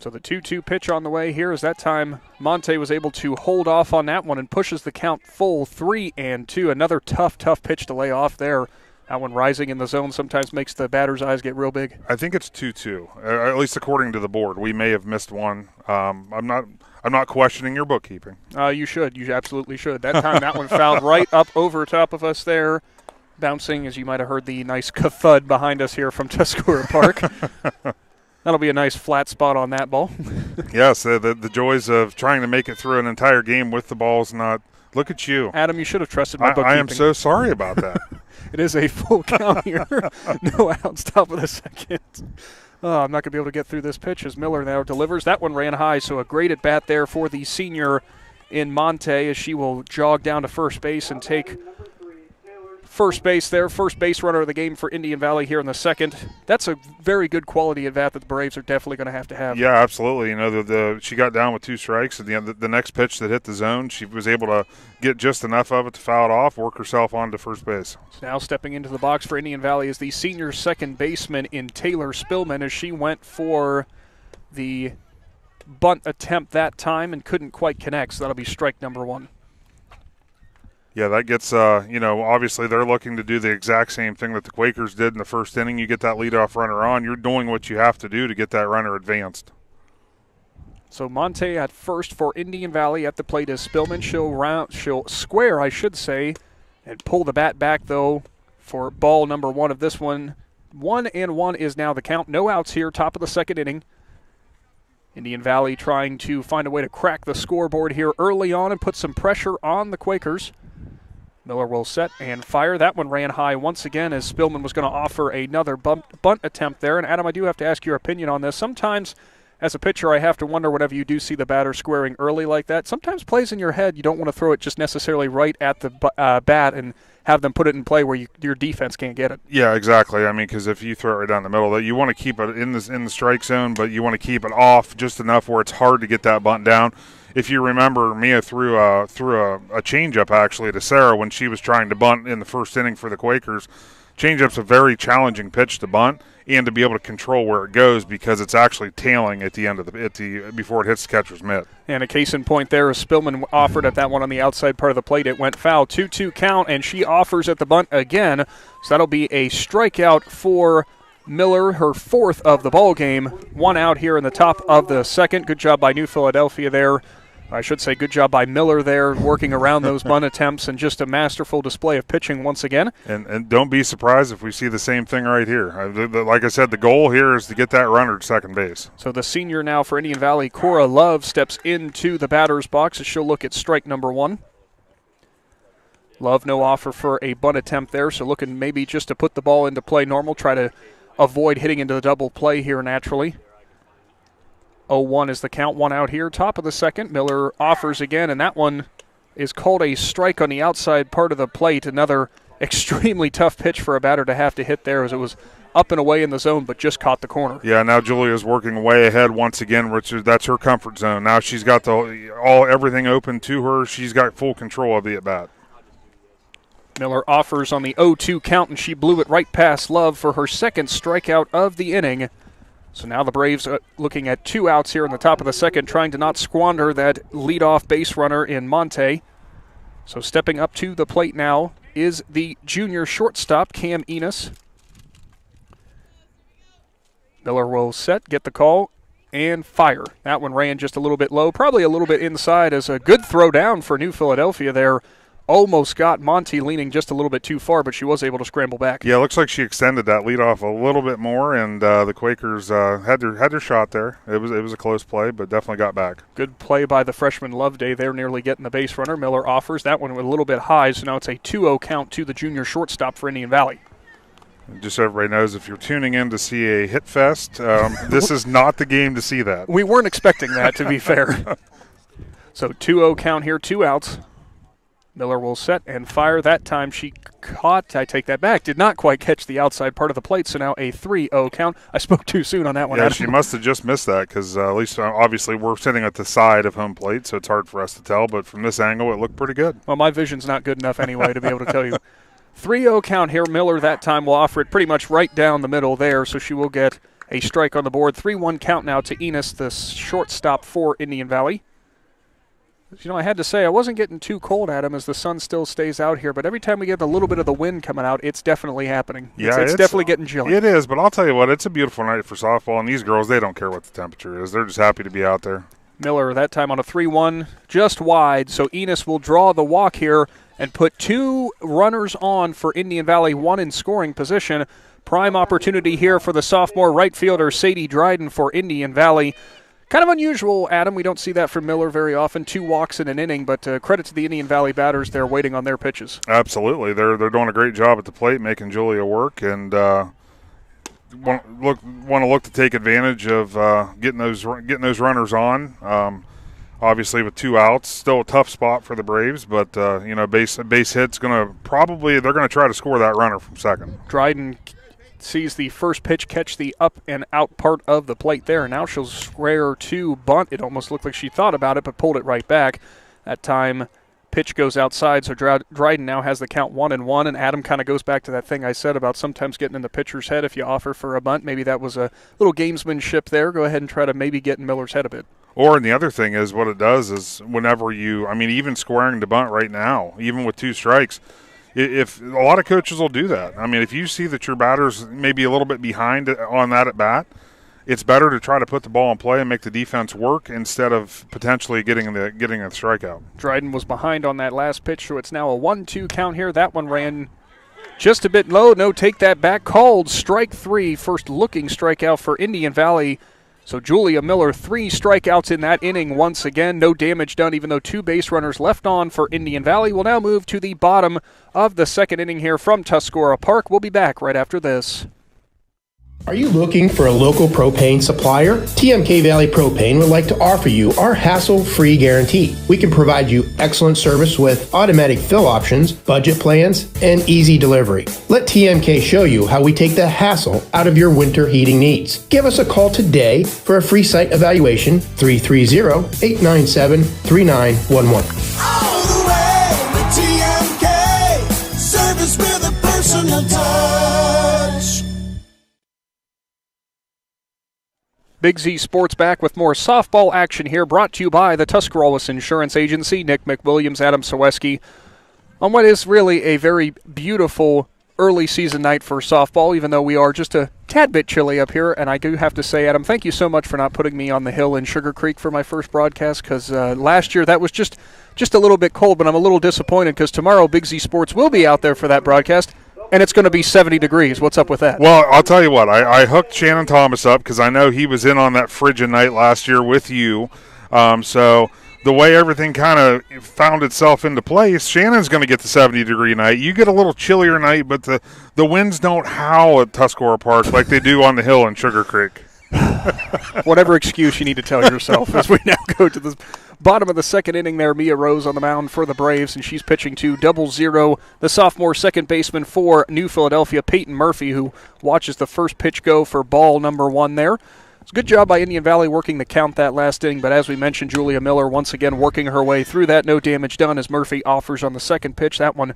So the 2-2 pitch on the way here, as that time Monte was able to hold off on that one and pushes the count full 3-2. Another tough pitch to lay off there. That one rising in the zone sometimes makes the batter's eyes get real big. I think it's 2-2, at least according to the board. We may have missed one. I'm not questioning your bookkeeping. You should. You absolutely should. That time that one fouled right up over top of us there, bouncing, as you might have heard the nice thud behind us here from Tuscarora Park. That'll be a nice flat spot on that ball. Yes, the joys of trying to make it through an entire game with the balls not. Look at you. Adam, you should have trusted my bookkeeping. I am so sorry about that. It is a full count here. No outs, top of the second. Oh, I'm not going to be able to get through this pitch as Miller now delivers. That one ran high, so a great at-bat there for the senior in Monte, as she will jog down to first base and take first base there. First base runner of the game for Indian Valley here in the second. That's a very good quality at-bat that the Braves are definitely going to have. Yeah, absolutely. She got down with 2 strikes. At the next pitch that hit the zone, she was able to get just enough of it to foul it off, work herself onto first base. Now stepping into the box for Indian Valley is the senior second baseman in Taylor Spillman, as she went for the bunt attempt that time and couldn't quite connect, so that'll be strike number 1. Yeah, that gets, obviously they're looking to do the exact same thing that the Quakers did in the first inning. You get that leadoff runner on, you're doing what you have to do to get that runner advanced. So Monte at first for Indian Valley. At the plate is Spillman. She'll square, I should say, and pull the bat back, though, for ball number 1 of this one. 1-1 is now the count. No outs here, top of the second inning. Indian Valley trying to find a way to crack the scoreboard here early on and put some pressure on the Quakers. Miller will set and fire. That one ran high once again, as Spillman was going to offer another bunt attempt there. And Adam, I do have to ask your opinion on this. Sometimes as a pitcher, I have to wonder, whenever you do see the batter squaring early like that, sometimes plays in your head. You don't want to throw it just necessarily right at the bat and have them put it in play where your defense can't get it. Yeah, exactly. I mean, because if you throw it right down the middle, you want to keep it in the strike zone, but you want to keep it off just enough where it's hard to get that bunt down. If you remember, Mia threw a changeup actually to Sarah when she was trying to bunt in the first inning for the Quakers. Changeup's a very challenging pitch to bunt and to be able to control where it goes because it's actually tailing at the end of before it hits the catcher's mitt. And a case in point there is Spillman offered at that one on the outside part of the plate. It went foul. 2-2 count, and she offers at the bunt again. So that'll be a strikeout for Miller, her 4th of the ball game. 1 out here in the top of the 2nd. Good job by New Philadelphia there. I should say good job by Miller there, working around those bunt attempts, and just a masterful display of pitching once again. And don't be surprised if we see the same thing right here. Like I said, the goal here is to get that runner to second base. So the senior now for Indian Valley, Cora Love, steps into the batter's box as she'll look at strike number 1. Love, no offer for a bunt attempt there, so looking maybe just to put the ball into play normal, try to avoid hitting into the double play here naturally. 0-1 is the count, 1 out here. Top of the 2nd, Miller offers again, and that one is called a strike on the outside part of the plate. Another extremely tough pitch for a batter to have to hit there as it was up and away in the zone but just caught the corner. Yeah, now Julia's working way ahead once again, Richard. That's her comfort zone. Now she's got everything open to her. She's got full control of the at-bat. Miller offers on the 0-2 count, and she blew it right past Love for her 2nd strikeout of the inning. So now the Braves are looking at 2 outs here in the top of the 2nd, trying to not squander that leadoff base runner in Monte. So stepping up to the plate now is the junior shortstop, Cam Enos. Miller will set, get the call, and fire. That one ran just a little bit low, probably a little bit inside as a good throw down for New Philadelphia there. Almost got Monty leaning just a little bit too far, but she was able to scramble back. Yeah, it looks like she extended that leadoff a little bit more, and the Quakers had their shot there. It was a close play, but definitely got back. Good play by the freshman Loveday there, nearly getting the base runner. Miller offers. That one a little bit high, so now it's a 2-0 count to the junior shortstop for Indian Valley. Just so everybody knows, if you're tuning in to see a hit fest, this is not the game to see that. We weren't expecting that, to be fair. So 2-0 count here, 2 outs. Miller will set and fire. That time she caught, I take that back, did not quite catch the outside part of the plate, so now a 3-0 count. I spoke too soon on that one. Yeah, she must have just missed that because at least obviously we're sitting at the side of home plate, so it's hard for us to tell, but from this angle it looked pretty good. Well, my vision's not good enough anyway to be able to tell you. 3-0 count here. Miller that time will offer it pretty much right down the middle there, so she will get a strike on the board. 3-1 count now to Enos, the shortstop for Indian Valley. You know, I had to say, I wasn't getting too cold at him as the sun still stays out here, but every time we get a little bit of the wind coming out, it's definitely happening. Yeah, it's definitely getting chilly. It is, but I'll tell you what, it's a beautiful night for softball, and these girls, they don't care what the temperature is. They're just happy to be out there. Miller that time on a 3-1, just wide, so Enos will draw the walk here and put 2 runners on for Indian Valley, 1 in scoring position. Prime opportunity here for the sophomore right fielder, Sadie Dryden for Indian Valley. Kind of unusual, Adam. We don't see that from Miller very often. 2 walks in an inning, but credit to the Indian Valley batters. They're waiting on their pitches. Absolutely. They're doing a great job at the plate, making Julia work, and want to look to take advantage of getting those runners on. Obviously, with 2 outs, still a tough spot for the Braves, but base hit's they're going to try to score that runner from second. Dryden sees the first pitch catch the up and out part of the plate there. Now she'll square to bunt. It almost looked like she thought about it, but pulled it right back. That time, pitch goes outside, so Dryden now has the count 1-1, and Adam kind of goes back to that thing I said about sometimes getting in the pitcher's head if you offer for a bunt. Maybe that was a little gamesmanship there. Go ahead and try to maybe get in Miller's head a bit. And the other thing is what it does is whenever even squaring to bunt right now, even with 2 strikes, if a lot of coaches will do that. I mean, if you see that your batter's maybe a little bit behind on that at bat, it's better to try to put the ball in play and make the defense work instead of potentially getting a strikeout. Dryden was behind on that last pitch, so it's now a 1-2 count here. That one ran just a bit low. No, take that back. Called strike 3, first looking strikeout for Indian Valley. So Julia Miller, 3 strikeouts in that inning once again. No damage done, even though 2 base runners left on for Indian Valley. We'll now move to the bottom of the 2nd inning here from Tuscarora Park. We'll be back right after this. Are you looking for a local propane supplier? TMK Valley Propane would like to offer you our hassle-free guarantee. We can provide you excellent service with automatic fill options, budget plans, and easy delivery. Let TMK show you how we take the hassle out of your winter heating needs. Give us a call today for a free site evaluation, 330-897-3911. All the way with TMK, service with a personal touch. Big Z Sports back with more softball action here, brought to you by the Tuscarawas Insurance Agency, Nick McWilliams, Adam Saweski, on what is really a very beautiful early season night for softball, even though we are just a tad bit chilly up here. And I do have to say, Adam, thank you so much for not putting me on the hill in Sugar Creek for my first broadcast, because last year that was just a little bit cold, but I'm a little disappointed because tomorrow Big Z Sports will be out there for that broadcast. And it's going to be 70 degrees. What's up with that? Well, I'll tell you what. I hooked Shannon Thomas up because I know he was in on that frigid night last year with you. So the way everything kind of found itself into place, Shannon's going to get the 70-degree night. You get a little chillier night, but the winds don't howl at Tuscarora Park like they do on the hill in Sugar Creek. Whatever excuse you need to tell yourself as we now go to the bottom of the second inning there. Mia Rose on the mound for the Braves, and she's pitching to 0-0, the sophomore second baseman for New Philadelphia, Peyton Murphy, who watches the first pitch go for ball number 1 there. It's a good job by Indian Valley working the count that last inning, but as we mentioned, Julia Miller once again working her way through that. No damage done as Murphy offers on the second pitch. That one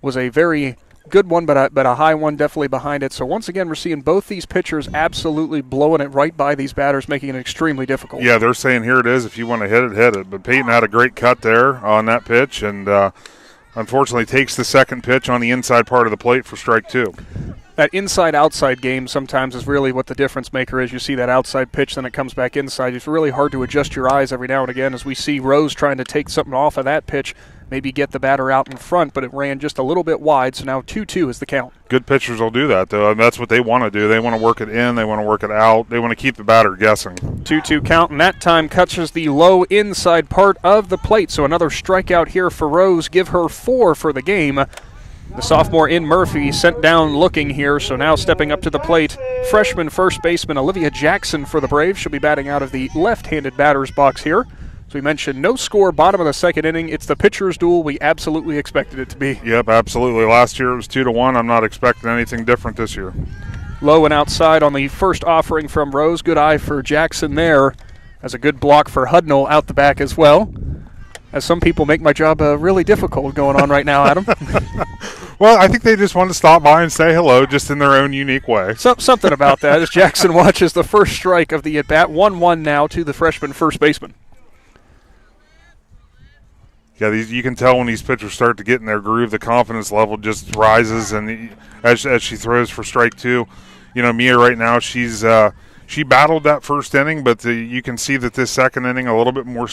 was a very good one, but a high one definitely behind it. So once again, we're seeing both these pitchers absolutely blowing it right by these batters, making it extremely difficult. Yeah, they're saying here it is. If you want to hit it, hit it. But Peyton had a great cut there on that pitch, and unfortunately takes the second pitch on the inside part of the plate for strike 2. That inside-outside game sometimes is really what the difference maker is. You see that outside pitch, then it comes back inside. It's really hard to adjust your eyes every now and again as we see Rose trying to take something off of that pitch, maybe get the batter out in front, but it ran just a little bit wide, so now 2-2 is the count. Good pitchers will do that, though, and that's what they want to do. They want to work it in. They want to work it out. They want to keep the batter guessing. 2-2 count, and that time catches the low inside part of the plate, so another strikeout here for Rose. Give her 4 for the game. The sophomore in Murphy sent down looking here, so now stepping up to the plate, freshman first baseman Olivia Jackson for the Braves. She'll be batting out of the left-handed batter's box here. As we mentioned, no score, bottom of the second inning. It's the pitcher's duel we absolutely expected it to be. Yep, absolutely. Last year it was 2-1. I'm not expecting anything different this year. Low and outside on the first offering from Rose. Good eye for Jackson there. As a good block for Hudnall out the back as well. As some people make my job really difficult going on right now, Adam. Well, I think they just want to stop by and say hello just in their own unique way. Something about that as Jackson watches the first strike of the at-bat. 1-1 now to the freshman first baseman. Yeah, you can tell when these pitchers start to get in their groove, the confidence level just rises, and as she throws for strike 2, you know, Mia right now, she battled that first inning, but you can see that this second inning a little bit more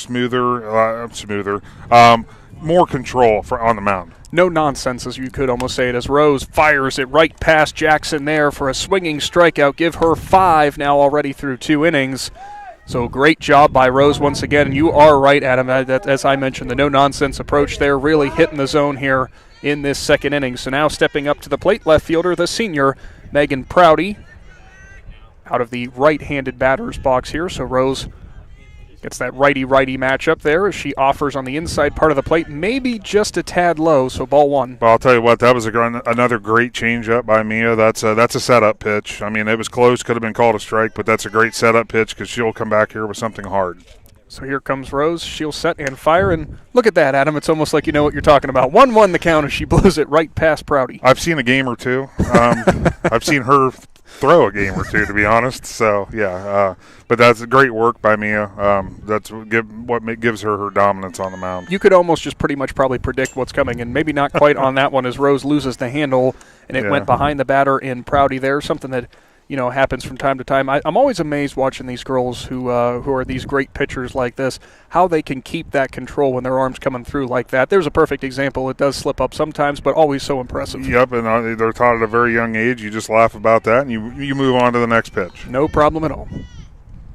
more control on the mound. No nonsense, as you could almost say it, as Rose fires it right past Jackson there for a swinging strikeout. Give her 5 now already through 2 innings. So great job by Rose once again. And you are right, Adam, as I mentioned, the no-nonsense approach there really hitting the zone here in this second inning. So now stepping up to the plate, left fielder, the senior, Megan Prouty, out of the right-handed batter's box here. So Rose gets that righty-righty matchup there as she offers on the inside part of the plate, maybe just a tad low, so ball 1. Well, I'll tell you what, that was another great changeup by Mia. That's a setup pitch. I mean, it was close, could have been called a strike, but that's a great setup pitch because she'll come back here with something hard. So here comes Rose. She'll set and fire, and look at that, Adam. It's almost like you know what you're talking about. 1-1 the count as she blows it right past Prouty. I've seen a game or two. I've seen her throw a game or two, to be honest. So, yeah. But that's great work by Mia. That's what gives her dominance on the mound. You could almost just pretty much probably predict what's coming, and maybe not quite on that one as Rose loses the handle, and it went behind the batter in Prouty there, something that happens from time to time. I'm always amazed watching these girls who are these great pitchers like this, how they can keep that control when their arm's coming through like that. There's a perfect example. It does slip up sometimes, but always so impressive. Yep, and they're taught at a very young age. You just laugh about that, and you move on to the next pitch. No problem at all.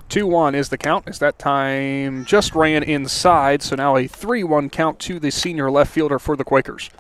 2-1 is the count, as that time just ran inside, so now a 3-1 count to the senior left fielder for the Quakers.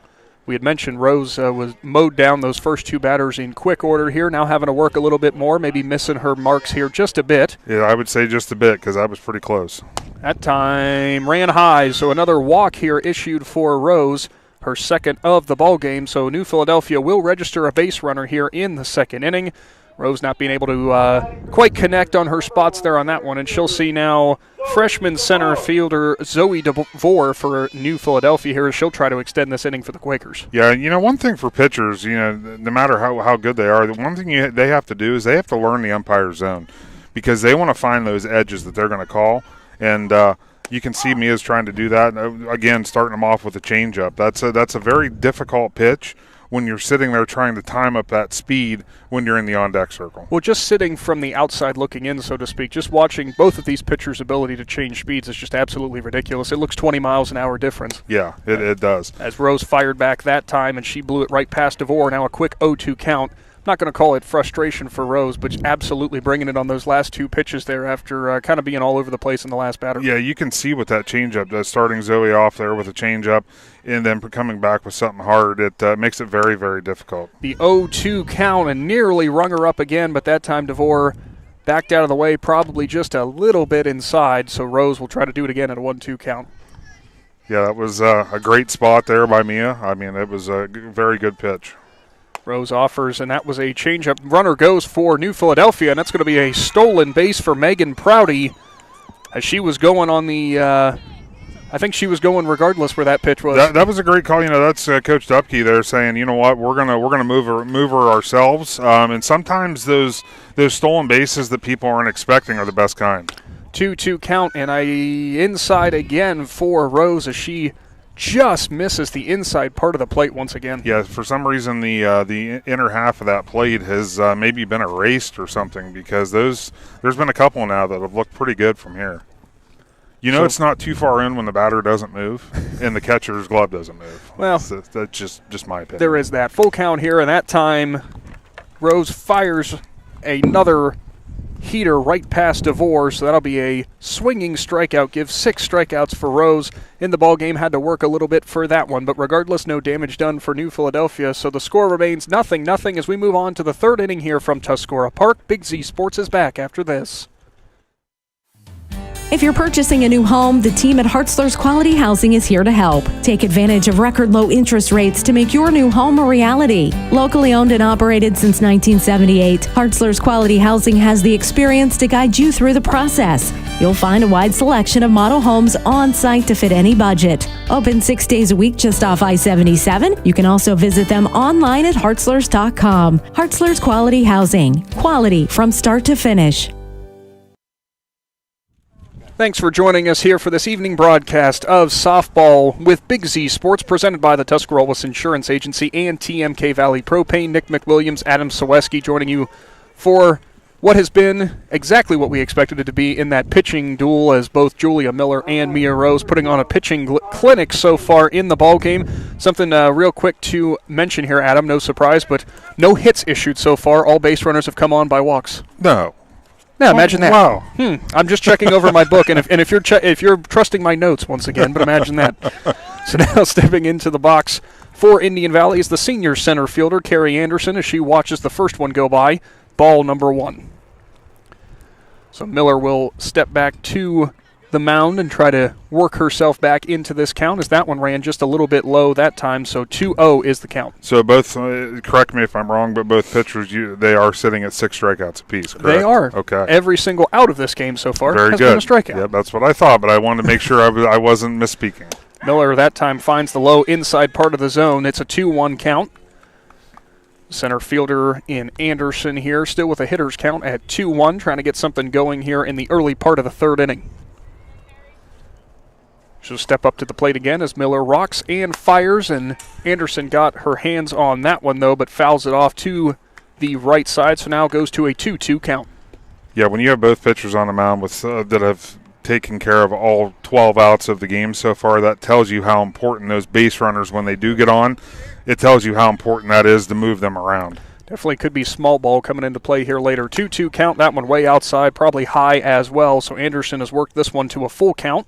We had mentioned Rose was mowed down those first 2 batters in quick order here, now having to work a little bit more, maybe missing her marks here just a bit. Yeah, I would say just a bit because I was pretty close. That time ran high, so another walk here issued for Rose, her second of the ball game. So New Philadelphia will register a base runner here in the second inning. Rose not being able to quite connect on her spots there on that one, and she'll see now freshman center fielder Zoe DeVore for New Philadelphia here. She'll try to extend this inning for the Quakers. Yeah, one thing for pitchers, no matter how good they are, the one thing they have to do is they have to learn the umpire zone. because they want to find those edges that they're going to call. And you can see Mia's trying to do that. Again, starting them off with a changeup. That's a very difficult pitch when you're sitting there trying to time up that speed when you're in the on-deck circle. Well, just sitting from the outside looking in, so to speak, just watching both of these pitchers' ability to change speeds is just absolutely ridiculous. It looks 20 miles an hour difference. Yeah, it does. As Rose fired back that time, and she blew it right past DeVore. Now a quick 0-2 count. Not going to call it frustration for Rose, but absolutely bringing it on those last two pitches there after kind of being all over the place in the last batter. Yeah, you can see what that changeup does, starting Zoe off there with a changeup and then coming back with something hard. It makes it very, very difficult. The 0-2 count and nearly rung her up again, but that time DeVore backed out of the way, probably just a little bit inside, so Rose will try to do it again at a 1-2 count. Yeah, that was a great spot there by Mia. I mean, it was a very good pitch. Rose offers, and that was a changeup. Runner goes for New Philadelphia, and that's going to be a stolen base for Megan Prouty, as she was going on the I think she was going regardless where that pitch was. That was a great call. You know, that's Coach Dupke there saying, you know what, we're gonna move her ourselves. And sometimes those stolen bases that people aren't expecting are the best kind. 2-2 count, and inside again for Rose as she just misses the inside part of the plate once again. Yeah, for some reason the inner half of that plate has maybe been erased or something, because there's been a couple now that have looked pretty good from here. You know, it's not too far in when the batter doesn't move and the catcher's glove doesn't move. Well, that's just my opinion. There is that. Full count here, and that time Rose fires another heater right past DeVore, so that'll be a swinging strikeout. Gives 6 strikeouts for Rose in the ball game. Had to work a little bit for that one, but regardless, no damage done for New Philadelphia, so the score remains 0-0 as we move on to the third inning here from Tuscarora Park. Big Z Sports is back after this. If you're purchasing a new home, the team at Hartzler's Quality Housing is here to help. Take advantage of record low interest rates to make your new home a reality. Locally owned and operated since 1978, Hartzler's Quality Housing has the experience to guide you through the process. You'll find a wide selection of model homes on site to fit any budget. Open 6 days a week just off I-77. You can also visit them online at hartzlers.com. Hartzler's Quality Housing. Quality from start to finish. Thanks for joining us here for this evening broadcast of softball with Big Z Sports, presented by the Tuscarora Insurance Agency and TMK Valley Propane. Nick McWilliams, Adam Saweski joining you for what has been exactly what we expected it to be in that pitching duel, as both Julia Miller and Mia Rose putting on a pitching clinic so far in the ball game. Something real quick to mention here, Adam, no surprise, but no hits issued so far. All base runners have come on by walks. No. Yeah, imagine that. Wow. I'm just checking over my book, and if you're trusting my notes once again, but imagine that. So now stepping into the box for Indian Valley is the senior center fielder, Carrie Anderson, as she watches the first one go by. Ball number 1. So Miller will step back to the mound and try to work herself back into this count, as that one ran just a little bit low that time, so 2-0 is the count. So both, correct me if I'm wrong, but both pitchers, they are sitting at 6 strikeouts apiece, correct? They are. Okay. Every single out of this game so far Very has good. been a strikeout. Yeah, that's what I thought, but I wanted to make sure I wasn't misspeaking. Miller that time finds the low inside part of the zone. It's a 2-1 count. Center fielder in Anderson here, still with a hitter's count at 2-1, trying to get something going here in the early part of the third inning. She'll step up to the plate again as Miller rocks and fires, and Anderson got her hands on that one, though, but fouls it off to the right side, so now goes to a 2-2 count. Yeah, when you have both pitchers on the mound with that have taken care of all 12 outs of the game so far, that tells you how important those base runners, when they do get on, it tells you how important that is to move them around. Definitely could be small ball coming into play here later. 2-2 count, that one way outside, probably high as well, so Anderson has worked this one to a full count.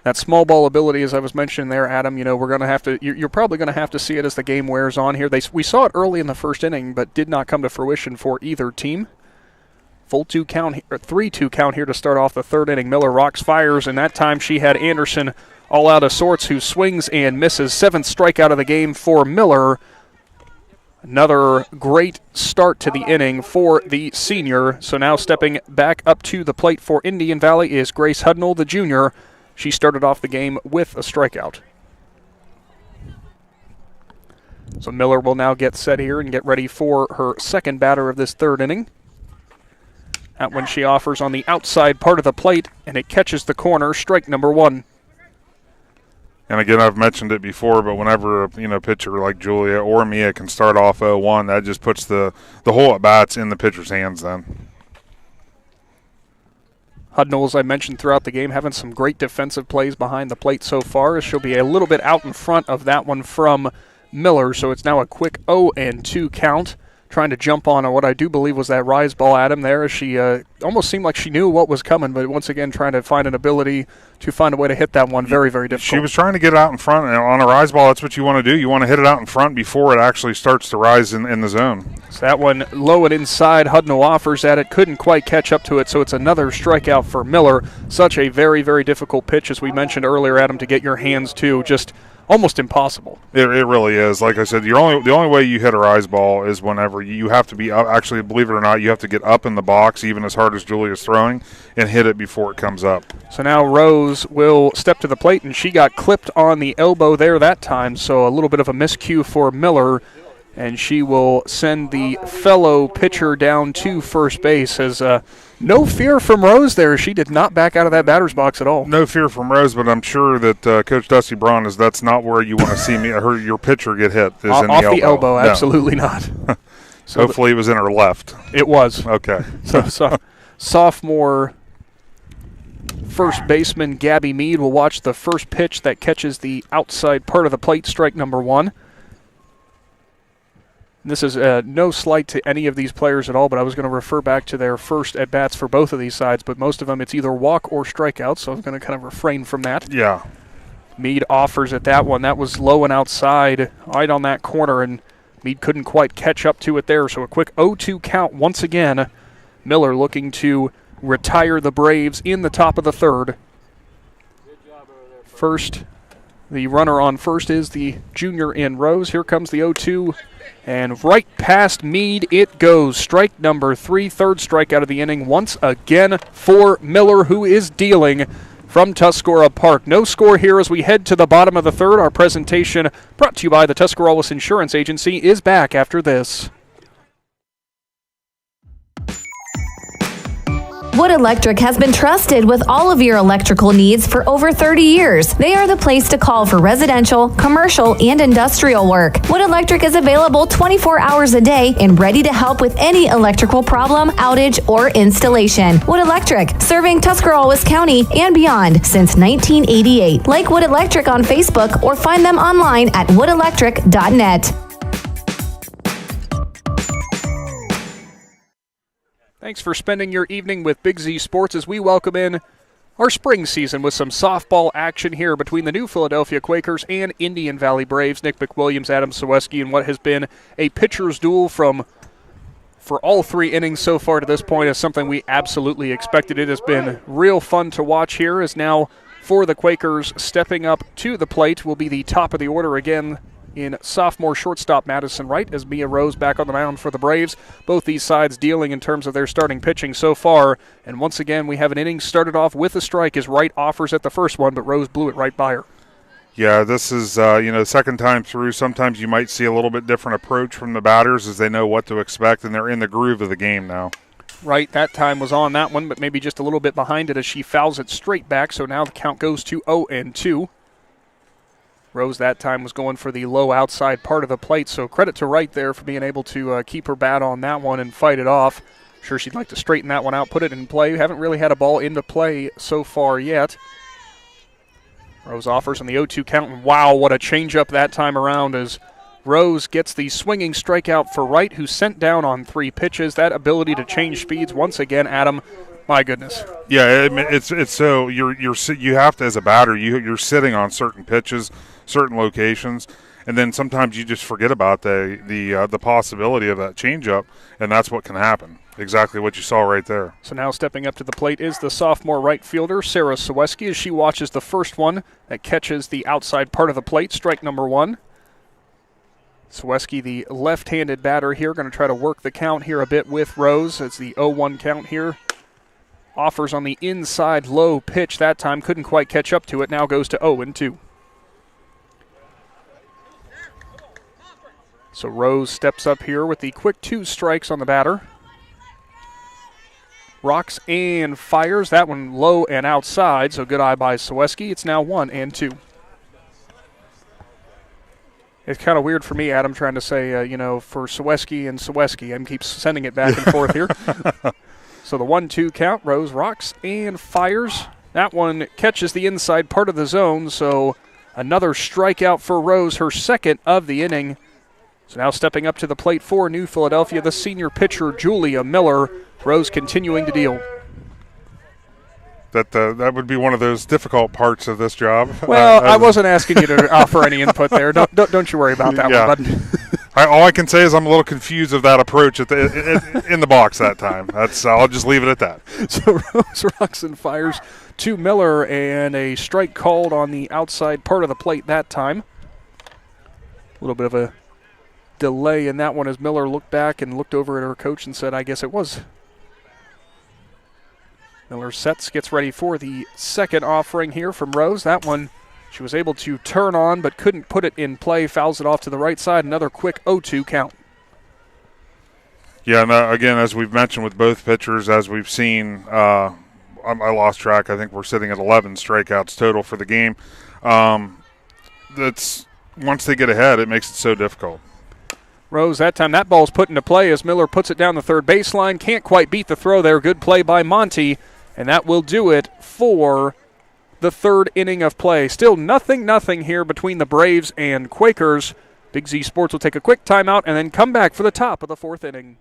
That small ball ability, as I was mentioning there, Adam, we're going to have to. You're probably going to have to see it as the game wears on here. We saw it early in the first inning, but did not come to fruition for either team. Full 3-2 count here to start off the third inning. Miller rocks, fires, and that time she had Anderson all out of sorts, who swings and misses. 7th strikeout of the game for Miller. Another great start to the inning for the senior. So now stepping back up to the plate for Indian Valley is Grace Hudnall, the junior. She started off the game with a strikeout. So Miller will now get set here and get ready for her second batter of this third inning. That one she offers on the outside part of the plate, and it catches the corner, strike number 1. And again, I've mentioned it before, but whenever a pitcher like Julia or Mia can start off 0-1, that just puts the whole at bats in the pitcher's hands then. Hudnall, as I mentioned throughout the game, having some great defensive plays behind the plate so far. She'll be a little bit out in front of that one from Miller, so it's now a quick 0-2 count. Trying to jump on what I do believe was that rise ball at him there, as she almost seemed like she knew what was coming, but once again trying to find an ability to find a way to hit that one. Very, very difficult. She was trying to get it out in front, and on a rise ball, that's what you want to do. You want to hit it out in front before it actually starts to rise in the zone. So that one low and inside, Hudnall offers at it, couldn't quite catch up to it, so it's another strikeout for Miller. Such a very, very difficult pitch, as we mentioned earlier, Adam, to get your hands to. Just almost impossible. It really is. Like I said, the only way you hit a rise ball is whenever you have to be up. Actually, believe it or not, you have to get up in the box, even as hard as Julia's throwing, and hit it before it comes up. So now Rose will step to the plate, and she got clipped on the elbow there that time, so a little bit of a miscue for Miller, and she will send the fellow pitcher down to first base. As no fear from Rose there. She did not back out of that batter's box at all. No fear from Rose, but I'm sure that Coach Dusty Braun that's not where you want to see your pitcher get hit. Is off in the elbow. The elbow, no. Absolutely not. So hopefully it was in her left. It was. Okay. So sophomore first baseman Gabby Mead will watch the first pitch that catches the outside part of the plate, strike number 1. This is no slight to any of these players at all, but I was going to refer back to their first at-bats for both of these sides, but most of them it's either walk or strikeout, so I'm going to kind of refrain from that. Yeah. Mead offers at that one. That was low and outside, right on that corner, and Mead couldn't quite catch up to it there, so a quick 0-2 count once again. Miller looking to retire the Braves in the top of the third. First, the runner on first is the junior in Rose. Here comes the 0-2. And right past Mead it goes. Strike number 3, third strikeout of the inning once again for Miller, who is dealing from Tuscarora Park. No score here as we head to the bottom of the third. Our presentation, brought to you by the Tuscarawas Insurance Agency, is back after this. Wood Electric has been trusted with all of your electrical needs for over 30 years. They are the place to call for residential, commercial, and industrial work. Wood Electric is available 24 hours a day and ready to help with any electrical problem, outage, or installation. Wood Electric, serving Tuscarawas County and beyond since 1988. Like Wood Electric on Facebook or find them online at woodelectric.net. Thanks for spending your evening with Big Z Sports as we welcome in our spring season with some softball action here between the New Philadelphia Quakers and Indian Valley Braves. Nick McWilliams, Adam Saweski, and what has been a pitcher's duel for all 3 innings so far to this point is something we absolutely expected. It has been real fun to watch here, as now for the Quakers stepping up to the plate will be the top of the order again in sophomore shortstop Madison Wright, as Mia Rose back on the mound for the Braves. Both these sides dealing in terms of their starting pitching so far. And once again, we have an inning started off with a strike as Wright offers at the first one, but Rose blew it right by her. Yeah, this is, the second time through, sometimes you might see a little bit different approach from the batters as they know what to expect, and they're in the groove of the game now. Wright that time was on that one, but maybe just a little bit behind it as she fouls it straight back, so now the count goes to 0-2. Rose that time was going for the low outside part of the plate, so credit to Wright there for being able to keep her bat on that one and fight it off. I'm sure she'd like to straighten that one out, put it in play. Haven't really had a ball into play so far yet. Rose offers on the 0-2 count, and wow, what a changeup that time around as Rose gets the swinging strikeout for Wright, who's sent down on 3 pitches. That ability to change speeds once again, Adam. My goodness. Yeah, it's so you have to, as a batter, you're sitting on certain pitches, certain locations, and then sometimes you just forget about the possibility of that changeup, and that's what can happen. Exactly what you saw right there. So now stepping up to the plate is the sophomore right fielder, Sarah Saweski, as she watches the first one that catches the outside part of the plate, strike number 1. Saweski, the left-handed batter here, going to try to work the count here a bit with Rose. It's the 0-1 count here. Offers on the inside low pitch that time. Couldn't quite catch up to it. Now goes to 0-2. So Rose steps up here with the quick 2 strikes on the batter. Rocks and fires. That one low and outside, so good eye by Saweski. It's now 1-2. It's kind of weird for me, Adam, trying to say, for Saweski and Saweski. I keep sending it back and forth here. So the 1-2 count. Rose rocks and fires. That one catches the inside part of the zone, so another strikeout for Rose, her second of the inning. So now stepping up to the plate for New Philadelphia, the senior pitcher, Julia Miller. Rose continuing to deal. That would be one of those difficult parts of this job. Well, I wasn't asking you to offer any input there. Don't you worry about that one, bud. All I can say is I'm a little confused of that approach in the box that time. I'll just leave it at that. So Rose rocks and fires to Miller, and a strike called on the outside part of the plate that time. A little bit of a delay in that one as Miller looked back and looked over at her coach and said, I guess it was. Miller sets, gets ready for the second offering here from Rose. That one she was able to turn on but couldn't put it in play. Fouls it off to the right side. Another quick 0-2 count. Yeah, and again, as we've mentioned with both pitchers, as we've seen, I lost track. I think we're sitting at 11 strikeouts total for the game. That's once they get ahead, it makes it so difficult. Rose, that time that ball's put into play as Miller puts it down the third baseline. Can't quite beat the throw there. Good play by Monty, and that will do it for the third inning of play. Still nothing here between the Braves and Quakers. Big Z Sports will take a quick timeout and then come back for the top of the fourth inning.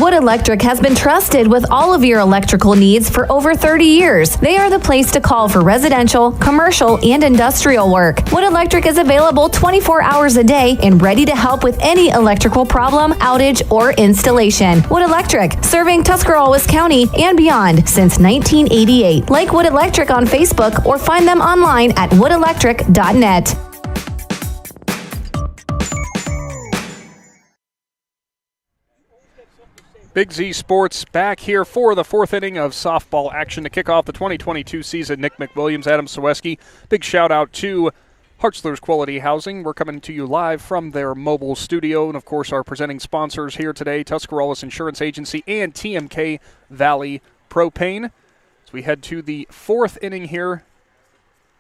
Wood Electric has been trusted with all of your electrical needs for over 30 years. They are the place to call for residential, commercial, and industrial work. Wood Electric is available 24 hours a day and ready to help with any electrical problem, outage, or installation. Wood Electric, serving Tuscarawas County and beyond since 1988. Like Wood Electric on Facebook or find them online at woodelectric.net. Big Z Sports back here for the fourth inning of softball action to kick off the 2022 season. Nick McWilliams, Adam Saweski. Big shout out to Hartzler's Quality Housing. We're coming to you live from their mobile studio. And, of course, our presenting sponsors here today, Tuscarawas Insurance Agency and TMK Valley Propane. As we head to the fourth inning here,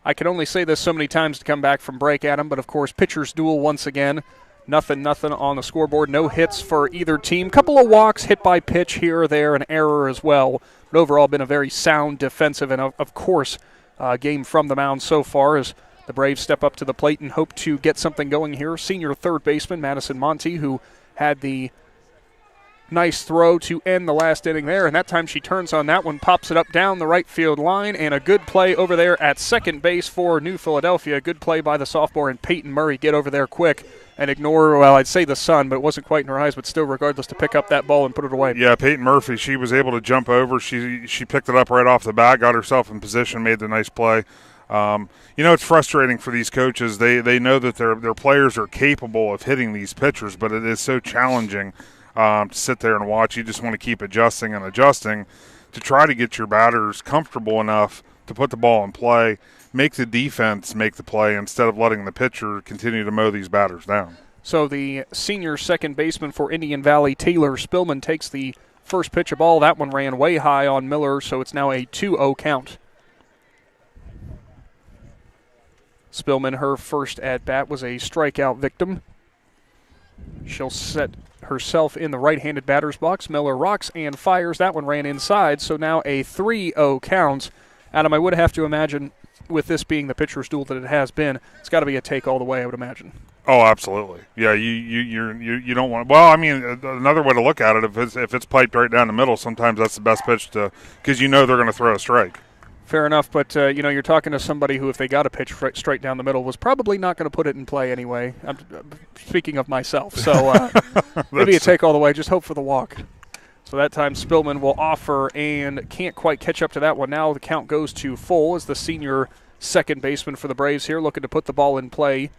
I can only say this so many times to come back from break, Adam, but, of course, pitchers duel once again. Nothing on the scoreboard. No hits for either team. Couple of walks, hit by pitch here or there, an error as well. But overall, been a very sound defensive and, of course, game from the mound so far as the Braves step up to the plate and hope to get something going here. Senior third baseman Madison Monty, who had the nice throw to end the last inning there, and that time she turns on that one, pops it up down the right field line, and a good play over there at second base for New Philadelphia. Good play by the sophomore and Peyton Murray. Get over there quick and ignore, well, I'd say the sun, but it wasn't quite in her eyes, but still regardless to pick up that ball and put it away. Yeah, Peyton Murphy, she was able to jump over. She picked it up right off the bat, got herself in position, made the nice play. It's frustrating for these coaches. They know that their players are capable of hitting these pitchers, but it is so challenging to sit there and watch. You just want to keep adjusting to try to get your batters comfortable enough to put the ball in play, make the defense make the play instead of letting the pitcher continue to mow these batters down. So the senior second baseman for Indian Valley, Taylor Spillman, takes the first pitch of ball. That one ran way high on Miller, so it's now a 2-0 count. Spillman, her first at-bat was a strikeout victim. She'll set herself in the right-handed batter's box. Miller rocks and fires. That one ran inside, so now a 3-0 count. Adam, I would have to imagine, with this being the pitcher's duel that it has been, it's got to be a take all the way, I would imagine. Oh, absolutely. Yeah, you don't want. Well, I mean, another way to look at it, if it's piped right down the middle, sometimes that's the best pitch to, because they're going to throw a strike. Fair enough, but you're talking to somebody who, if they got a pitch straight down the middle, was probably not going to put it in play anyway. I'm speaking of myself, so maybe a take all the way. Just hope for the walk. So that time Spillman will offer and can't quite catch up to that one. Now the count goes to full as the senior second baseman for the Braves here looking to put the ball in play.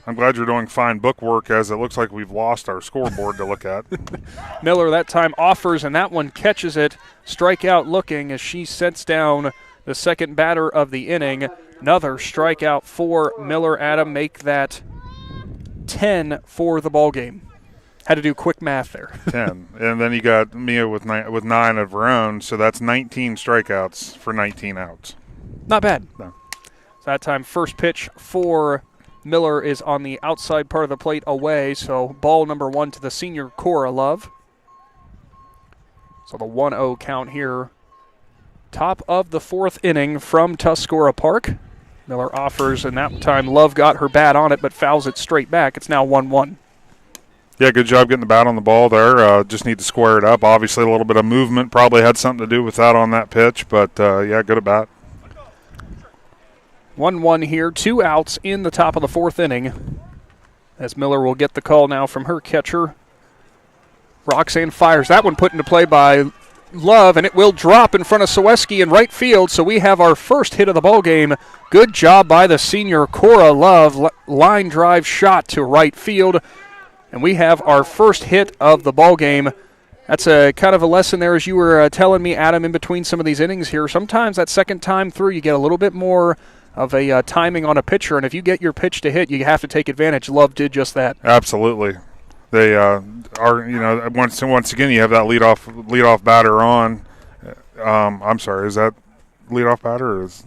I'm glad you're doing fine book work, as it looks like we've lost our scoreboard to look at. Miller that time offers, and that one catches it. Strikeout looking as she sets down the second batter of the inning. Another strikeout for Miller. Adam, make that 10 for the ball game. Had to do quick math there. 10. And then you got Mia with 9 of her own, so that's 19 strikeouts for 19 outs. Not bad. No. So that time, first pitch for Miller is on the outside part of the plate away, so ball number 1 to the senior Cora Love. So the 1-0 count here. Top of the 4th inning from Tuscarora Park. Miller offers, and that time Love got her bat on it but fouls it straight back. It's now 1-1. Yeah, good job getting the bat on the ball there. Just need to square it up. Obviously, a little bit of movement probably had something to do with that on that pitch, but yeah, good at bat. 1-1 here, 2 outs in the top of the 4th inning. As Miller will get the call now from her catcher. Roxanne fires. That one put into play by Love, and it will drop in front of Saweski in right field, so we have our first hit of the ball game. Good job by the senior Cora Love. Line drive shot to right field. And we have our first hit of the ball game. That's a kind of a lesson there, as you were telling me, Adam, in between some of these innings here. Sometimes that second time through, you get a little bit more of a timing on a pitcher, and if you get your pitch to hit, you have to take advantage. Love did just that. Absolutely. They are, once again, you have that leadoff batter on. I'm sorry, is that leadoff batter? Or is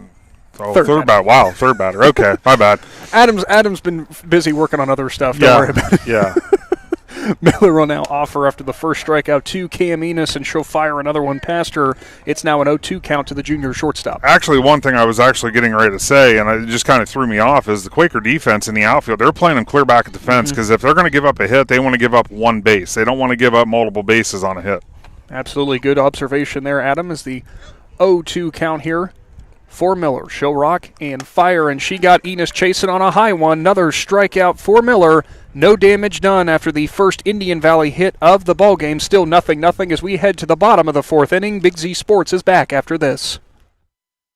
third batter. Wow, third batter. Okay, my bad. Adam's been busy working on other stuff. Don't worry about it. Yeah. Miller will now offer after the first strikeout to Cam Enos, and she'll fire another one past her. It's now an 0-2 count to the junior shortstop. Actually, one thing I was actually getting ready to say, and it just kind of threw me off, is the Quaker defense in the outfield, they're playing them clear back at the fence, because if they're going to give up a hit, they want to give up one base. They don't want to give up multiple bases on a hit. Absolutely good observation there, Adam, is the 0-2 count here for Miller. She'll rock and fire, and she got Enos chasing on a high one. Another strikeout for Miller. No damage done after the first Indian Valley hit of the ballgame. Still 0-0 as we head to the bottom of the 4th inning. Big Z Sports is back after this.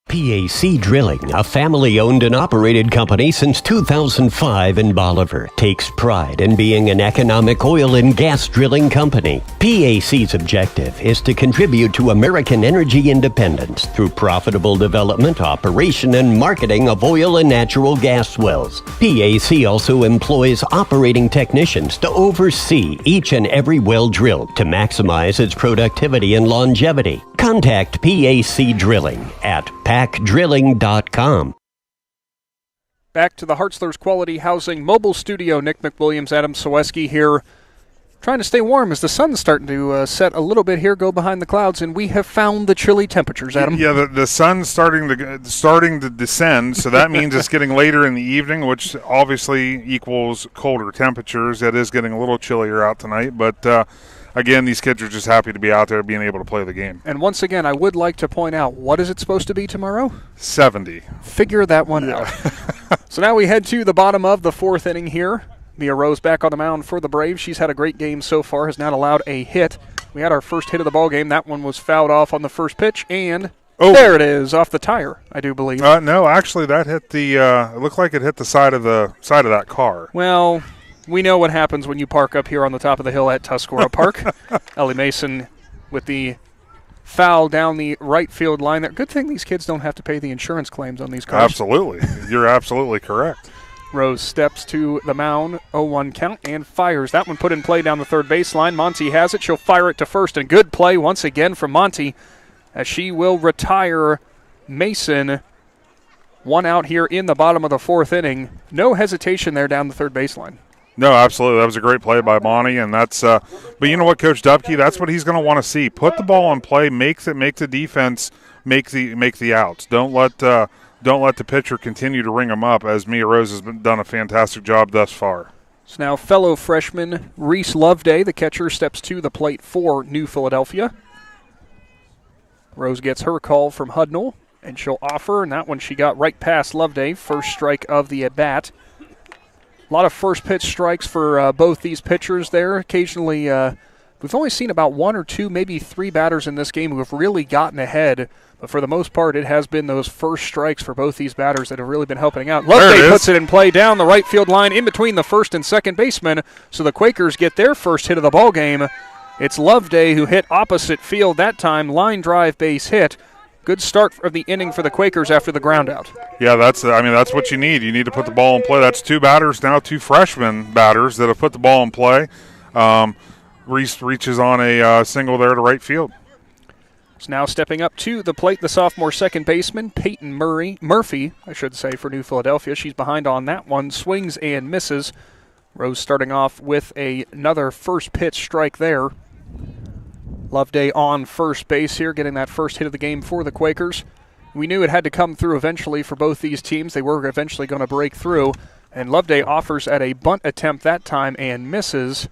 PAC Drilling, a family-owned and operated company since 2005 in Bolivar, takes pride in being an economic oil and gas drilling company. PAC's objective is to contribute to American energy independence through profitable development, operation, and marketing of oil and natural gas wells. PAC also employs operating technicians to oversee each and every well drilled to maximize its productivity and longevity. Contact PAC Drilling at pacdrilling.com. Back to the Hartzler's Quality Housing Mobile Studio. Nick McWilliams, Adam Saweski here. Trying to stay warm as the sun's starting to set a little bit here, go behind the clouds, and we have found the chilly temperatures, Adam. Yeah, the sun's starting to descend, so that means it's getting later in the evening, which obviously equals colder temperatures. It is getting a little chillier out tonight, but again, these kids are just happy to be out there being able to play the game. And once again, I would like to point out, what is it supposed to be tomorrow? 70. Figure that one out. So now we head to the bottom of the 4th inning here. Mia Rose back on the mound for the Braves. She's had a great game so far, has not allowed a hit. We had our first hit of the ball game. That one was fouled off on the first pitch, and there it is, off the tire, I do believe. No, actually, that hit the. It looked like it hit the side of that car. Well, we know what happens when you park up here on the top of the hill at Tuscarora Park. Ellie Mason with the foul down the right field line there. Good thing these kids don't have to pay the insurance claims on these cars. Absolutely. You're absolutely correct. Rose steps to the mound, 0-1 count, and fires. That one put in play down the third baseline. Monty has it. She'll fire it to first, and good play once again from Monty as she will retire Mason. 1 out here in the bottom of the 4th inning. No hesitation there down the third baseline. No, absolutely. That was a great play by Bonnie, and that's. But you know what, Coach Dubke? That's what he's going to want to see. Put the ball in play. Make the defense make the outs. Don't let the pitcher continue to ring them up, as Mia Rose has done a fantastic job thus far. So now fellow freshman Reese Loveday, the catcher, steps to the plate for New Philadelphia. Rose gets her call from Hudnall, and she'll offer, and that one she got right past Loveday. First strike of the at-bat. A lot of first pitch strikes for both these pitchers there. Occasionally, we've only seen about 1 or 2, maybe 3 batters in this game who have really gotten ahead. But for the most part, it has been those first strikes for both these batters that have really been helping out. Loveday puts it in play down the right field line in between the first and second baseman. So the Quakers get their first hit of the ball game. It's Loveday who hit opposite field that time. Line drive base hit. good start of the inning for the Quakers after the ground out. Yeah, that's what you need. You need to put the ball in play. That's two batters now, two freshman batters that have put the ball in play. Reese reaches on a single there to right field. It's now stepping up to the plate, the sophomore second baseman, Peyton Murphy, for New Philadelphia. She's behind on that one, swings and misses. Rose starting off with another first pitch strike there. Loveday on first base here, getting that first hit of the game for the Quakers. We knew it had to come through eventually for both these teams. They were eventually going to break through, and Loveday offers at a bunt attempt that time and misses.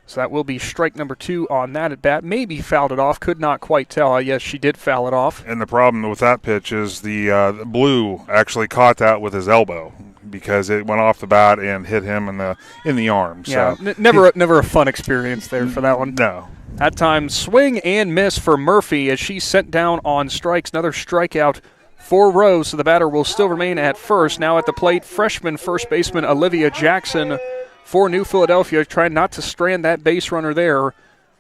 So that will be strike number 2 on that at bat. Maybe fouled it off. Could not quite tell. Yes, she did foul it off. And the problem with that pitch is the Blue actually caught that with his elbow because it went off the bat and hit him in the arm. Yeah, so never a fun experience there for that one. No. That time, swing and miss for Murphy as she's sent down on strikes. Another strikeout for Rose, so the batter will still remain at first. Now at the plate, freshman first baseman Olivia Jackson for New Philadelphia, trying not to strand that base runner there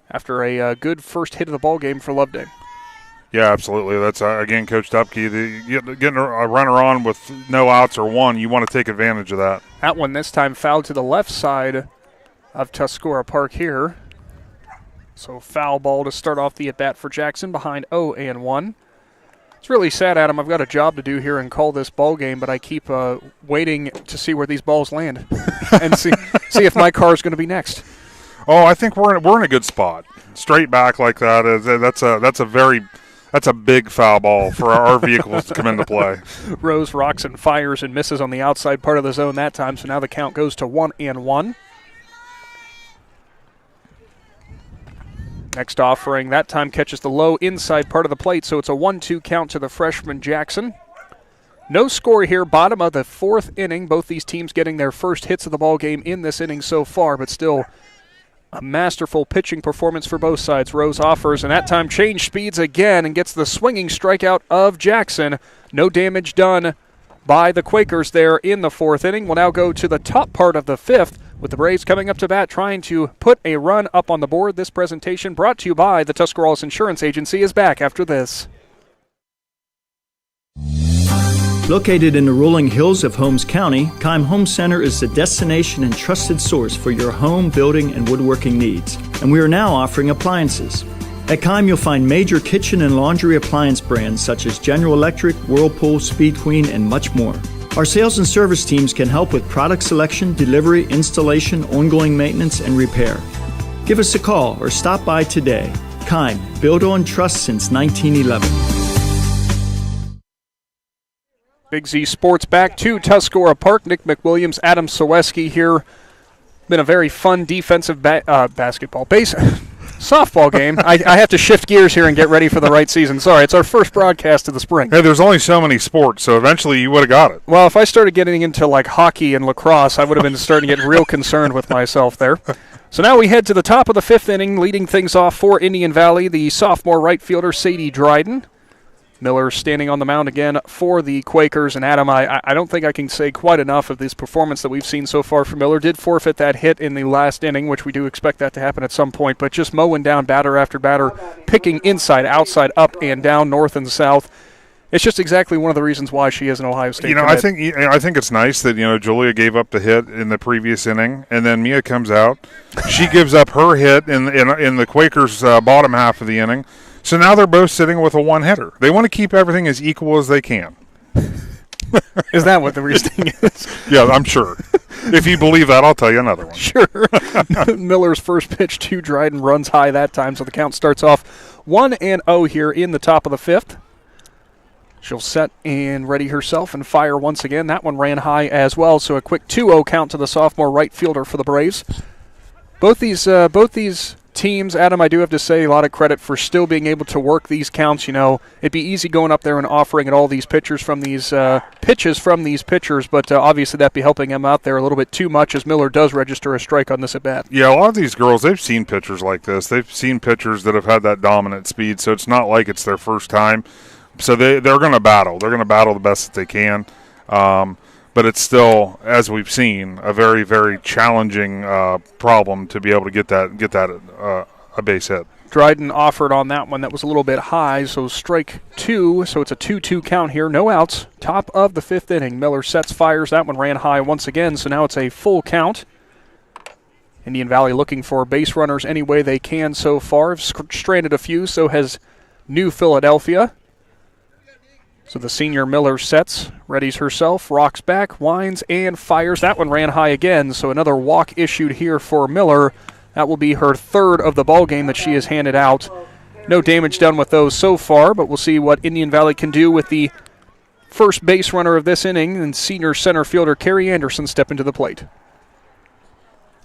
after a good first hit of the ball game for Loveday. Yeah, absolutely. That's, again, Coach Dupke, getting a runner on with no outs or one, you want to take advantage of that. That one this time fouled to the left side of Tuscarora Park here. So foul ball to start off the at-bat for Jackson behind 0-1. It's really sad, Adam. I've got a job to do here and call this ball game, but I keep waiting to see where these balls land and see if my car is going to be next. Oh, I think we're in a good spot. Straight back like that that's a big foul ball for our vehicles to come into play. Rose rocks and fires and misses on the outside part of the zone that time, so now the count goes to 1-1. Next offering, that time catches the low inside part of the plate, so it's a 1-2 count to the freshman Jackson. No score here, bottom of the 4th inning. Both these teams getting their first hits of the ball game in this inning so far, but still a masterful pitching performance for both sides. Rose offers, and that time change speeds again and gets the swinging strikeout of Jackson. No damage done by the Quakers there in the 4th inning. We'll now go to the top part of the 5th, with the Braves coming up to bat, trying to put a run up on the board. This presentation brought to you by the Tuscarawas Insurance Agency is back after this. Located in the rolling hills of Holmes County, Keim Home Center is the destination and trusted source for your home, building, and woodworking needs. And we are now offering appliances. At Keim, you'll find major kitchen and laundry appliance brands such as General Electric, Whirlpool, Speed Queen, and much more. Our sales and service teams can help with product selection, delivery, installation, ongoing maintenance, and repair. Give us a call or stop by today. Keim, built on trust since 1911. Big Z Sports back to Tuscarora Park. Nick McWilliams, Adam Soweski here. Been a very fun defensive softball game. I have to shift gears here and get ready for the right season. Sorry, it's our first broadcast of the spring. Hey, there's only so many sports, so eventually you would have got it. Well, if I started getting into like hockey and lacrosse, I would have been starting to get real concerned with myself there. So now we head to the top of the 5th inning, leading things off for Indian Valley, the sophomore right fielder, Sadie Dryden. Miller standing on the mound again for the Quakers. And Adam, I don't think I can say quite enough of this performance that we've seen so far from Miller. Did forfeit that hit in the last inning, which we do expect that to happen at some point, but just mowing down batter after batter, picking inside, outside, up and down, north and south. It's just exactly one of the reasons why she is an Ohio State commit. I think it's nice that Julia gave up the hit in the previous inning, and then Mia comes out. She gives up her hit in the Quakers' bottom half of the inning. So now they're both sitting with a one-hitter. They want to keep everything as equal as they can. Is that what the reasoning is? Yeah, I'm sure. If you believe that, I'll tell you another one. Sure. Miller's first pitch to Dryden runs high that time, so the count starts off 1-0 here in the top of the 5th. She'll set and ready herself and fire once again. That one ran high as well, so a quick 2-0 count to the sophomore right fielder for the Braves. Both these teams, Adam, I do have to say a lot of credit for still being able to work these counts. It'd be easy going up there and offering at all these pitches from these pitchers, but obviously that'd be helping them out there a little bit too much as Miller does register a strike on this at bat. Yeah, a lot of these girls, they've seen pitchers like this. They've seen pitchers that have had that dominant speed, so it's not like it's their first time. So they're going to battle. They're going to battle the best that they can. But it's still, as we've seen, a very, very challenging problem to be able to get that a base hit. Dryden offered on that one. That was a little bit high, so strike 2. So it's a 2-2 count here. No outs. Top of the 5th inning. Miller sets, fires. That one ran high once again, so now it's a full count. Indian Valley looking for base runners any way they can so far. Have stranded a few, so has New Philadelphia. So the senior Miller sets, readies herself, rocks back, winds, and fires. That one ran high again, so another walk issued here for Miller. That will be her 3rd of the ball game that she has handed out. No damage done with those so far, but we'll see what Indian Valley can do with the first base runner of this inning, and senior center fielder Carrie Anderson stepping to the plate.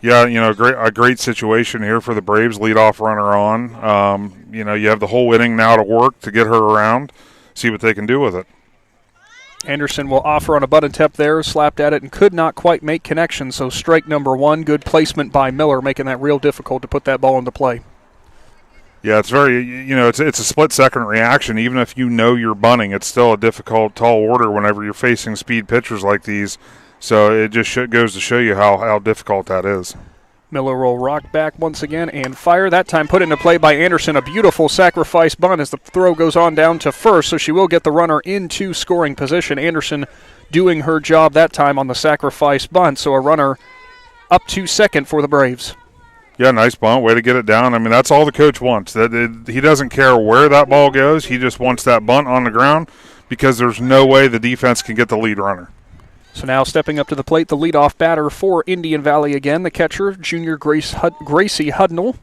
Yeah, a great situation here for the Braves. Leadoff runner on. You have the whole inning now to work to get her around, see what they can do with it. Anderson will offer on a bunt attempt there, slapped at it and could not quite make connection, so strike number 1. Good placement by Miller, making that real difficult to put that ball into play. Yeah, it's very, it's a split-second reaction. Even if you know you're bunting, it's still a difficult, tall order whenever you're facing speed pitchers like these. So it just goes to show you how difficult that is. Miller will rock back once again and fire. That time put into play by Anderson. A beautiful sacrifice bunt as the throw goes on down to first, so she will get the runner into scoring position. Anderson doing her job that time on the sacrifice bunt, so a runner up to second for the Braves. Yeah, nice bunt. Way to get it down. I mean, that's all the coach wants. He doesn't care where that ball goes. He just wants that bunt on the ground because there's no way the defense can get the lead runner. So now stepping up to the plate, the leadoff batter for Indian Valley again, the catcher, junior Gracie Hudnall.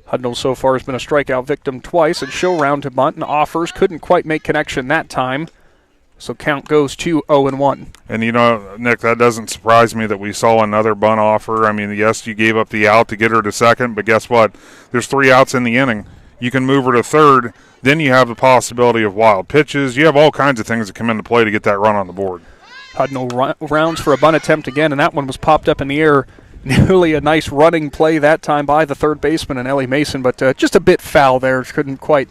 Hudnall so far has been a strikeout victim twice, and she'll round to bunt and offers. Couldn't quite make connection that time. So count goes to 0-1. And, Nick, that doesn't surprise me that we saw another bunt offer. I mean, yes, you gave up the out to get her to second, but guess what? There's 3 outs in the inning. You can move her to third. Then you have the possibility of wild pitches. You have all kinds of things that come into play to get that run on the board. Hudnall rounds for a bunt attempt again, and that one was popped up in the air. Nearly a nice running play that time by the third baseman and Ellie Mason, but just a bit foul there. Couldn't quite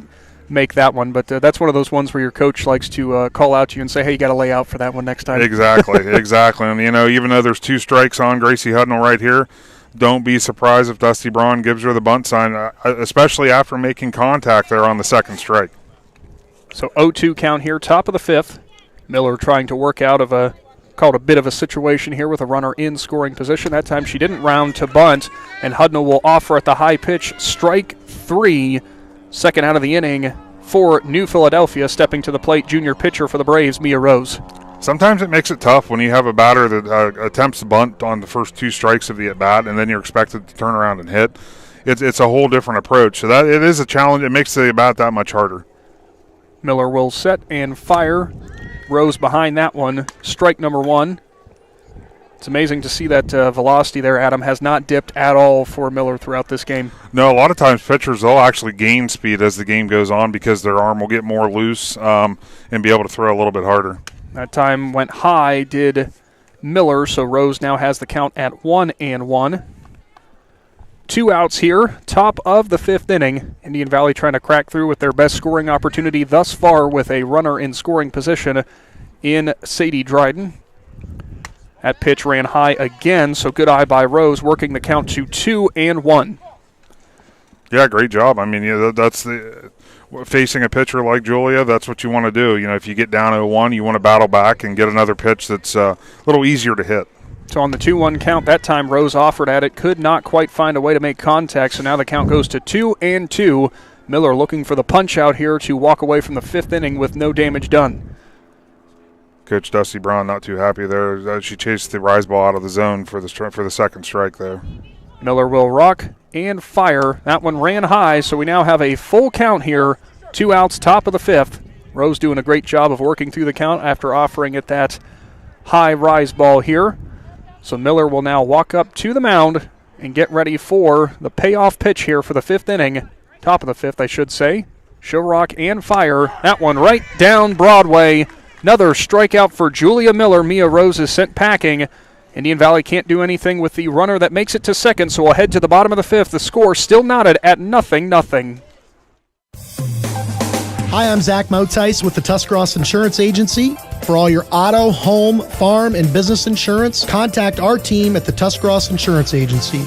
make that one, but that's one of those ones where your coach likes to call out to you and say, hey, you got to lay out for that one next time. Exactly. And, even though there's 2 strikes on Gracie Hudnall right here, don't be surprised if Dusty Braun gives her the bunt sign, especially after making contact there on the second strike. So 0-2 count here, top of the 5th. Miller trying to work out of a bit of a situation here with a runner in scoring position. That time she didn't round to bunt, and Hudnall will offer at the high pitch, strike 3. Second out of the inning for New Philadelphia. Stepping to the plate, junior pitcher for the Braves, Mia Rose. Sometimes it makes it tough when you have a batter that attempts to bunt on the first 2 strikes of the at-bat, and then you're expected to turn around and hit. It's a whole different approach. So that it is a challenge. It makes the at-bat that much harder. Miller will set and fire. Rose behind that one. Strike number 1. It's amazing to see that velocity there, Adam, has not dipped at all for Miller throughout this game. No, a lot of times pitchers, they'll actually gain speed as the game goes on because their arm will get more loose and be able to throw a little bit harder. That time went high, did Miller, so Rose now has the count at 1-1. 2 outs here, top of the 5th inning. Indian Valley trying to crack through with their best scoring opportunity thus far with a runner in scoring position in Sadie Dryden. That pitch ran high again, so good eye by Rose, working the count to 2-1. Yeah, great job. I mean, that's facing a pitcher like Julia, that's what you want to do. If you get down 0-1, you want to battle back and get another pitch that's a little easier to hit. So on the 2-1 count, that time Rose offered at it, could not quite find a way to make contact, so now the count goes to 2-2. Miller looking for the punch out here to walk away from the 5th inning with no damage done. Coach Dusty Braun not too happy there. She chased the rise ball out of the zone for the second strike there. Miller will rock and fire. That one ran high, so we now have a full count here. 2 outs, top of the 5th. Rose doing a great job of working through the count after offering it that high rise ball here. So Miller will now walk up to the mound and get ready for the payoff pitch here for the 5th inning. Top of the 5th, I should say. She'll rock and fire. That one right down Broadway. Another strikeout for Julia Miller. Mia Rose is sent packing. Indian Valley can't do anything with the runner that makes it to second, so we'll head to the bottom of the 5th. The score still knotted at 0-0. Hi, I'm Zach Motice with the Tuscarawas Insurance Agency. For all your auto, home, farm, and business insurance, contact our team at the Tuscarawas Insurance Agency.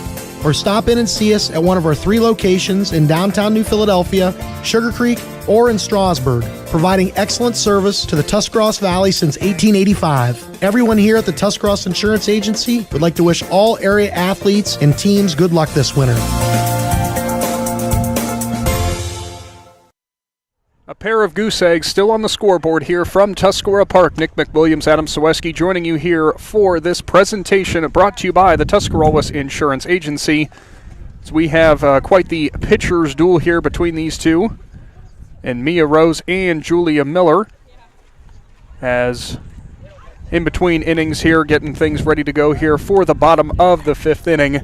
or stop in and see us at one of our 3 locations in downtown New Philadelphia, Sugar Creek, or in Strasburg, providing excellent service to the Tuscarawas Valley since 1885. Everyone here at the Tuscarawas Insurance Agency would like to wish all area athletes and teams good luck this winter. A pair of goose eggs still on the scoreboard here from Tuscarora Park. Nick McWilliams, Adam Saweski joining you here for this presentation brought to you by the Tuscarawas Insurance Agency. So we have quite the pitcher's duel here between these two, and Mia Rose and Julia Miller, as in between innings here, getting things ready to go here for the bottom of the 5th inning.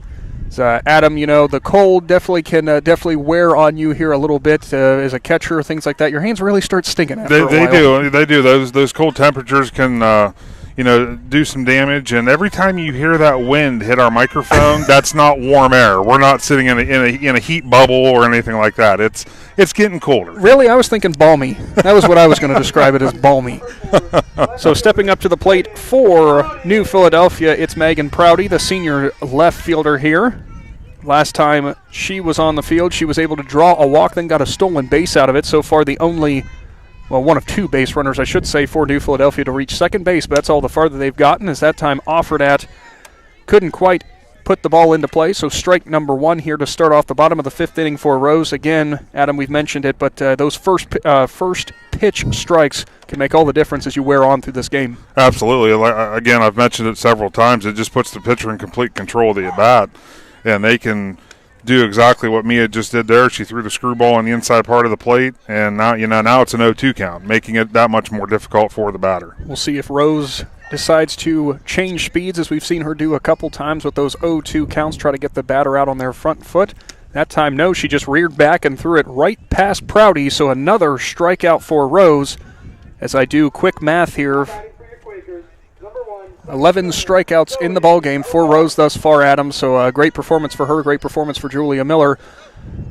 Adam, you know, the cold definitely can definitely wear on you here a little bit as a catcher, things like that. Your hands really start stinking after a while. They do. Those cold temperatures can, do some damage. And every time you hear that wind hit our microphone, that's not warm air. We're not sitting in a heat bubble or anything like that. It's getting colder. Really? I was thinking balmy. That was what I was going to describe it as, balmy. So stepping up to the plate for New Philadelphia, it's Megan Prouty, the senior left fielder here. Last time she was on the field, she was able to draw a walk, then got a stolen base out of it. So far the only, one of 2 base runners, I should say, for New Philadelphia to reach second base, but that's all the farther they've gotten, as that time offered at couldn't quite put the ball into play. So strike number 1 here to start off the bottom of the 5th inning for Rose. Again, Adam, we've mentioned it, but those first pitch strikes can make all the difference as you wear on through this game. Absolutely. Again, I've mentioned it several times. It just puts the pitcher in complete control of the at-bat, and they can do exactly what Mia just did there. She threw the screwball on the inside part of the plate, and now it's an 0-2 count, making it that much more difficult for the batter. We'll see if Rose decides to change speeds, as we've seen her do a couple times with those 0-2 counts, try to get the batter out on their front foot. That time, no, she just reared back and threw it right past Prouty, so another strikeout for Rose. As I do quick math here, 11 strikeouts in the ballgame for Rose thus far, Adam, so a great performance for her, great performance for Julia Miller.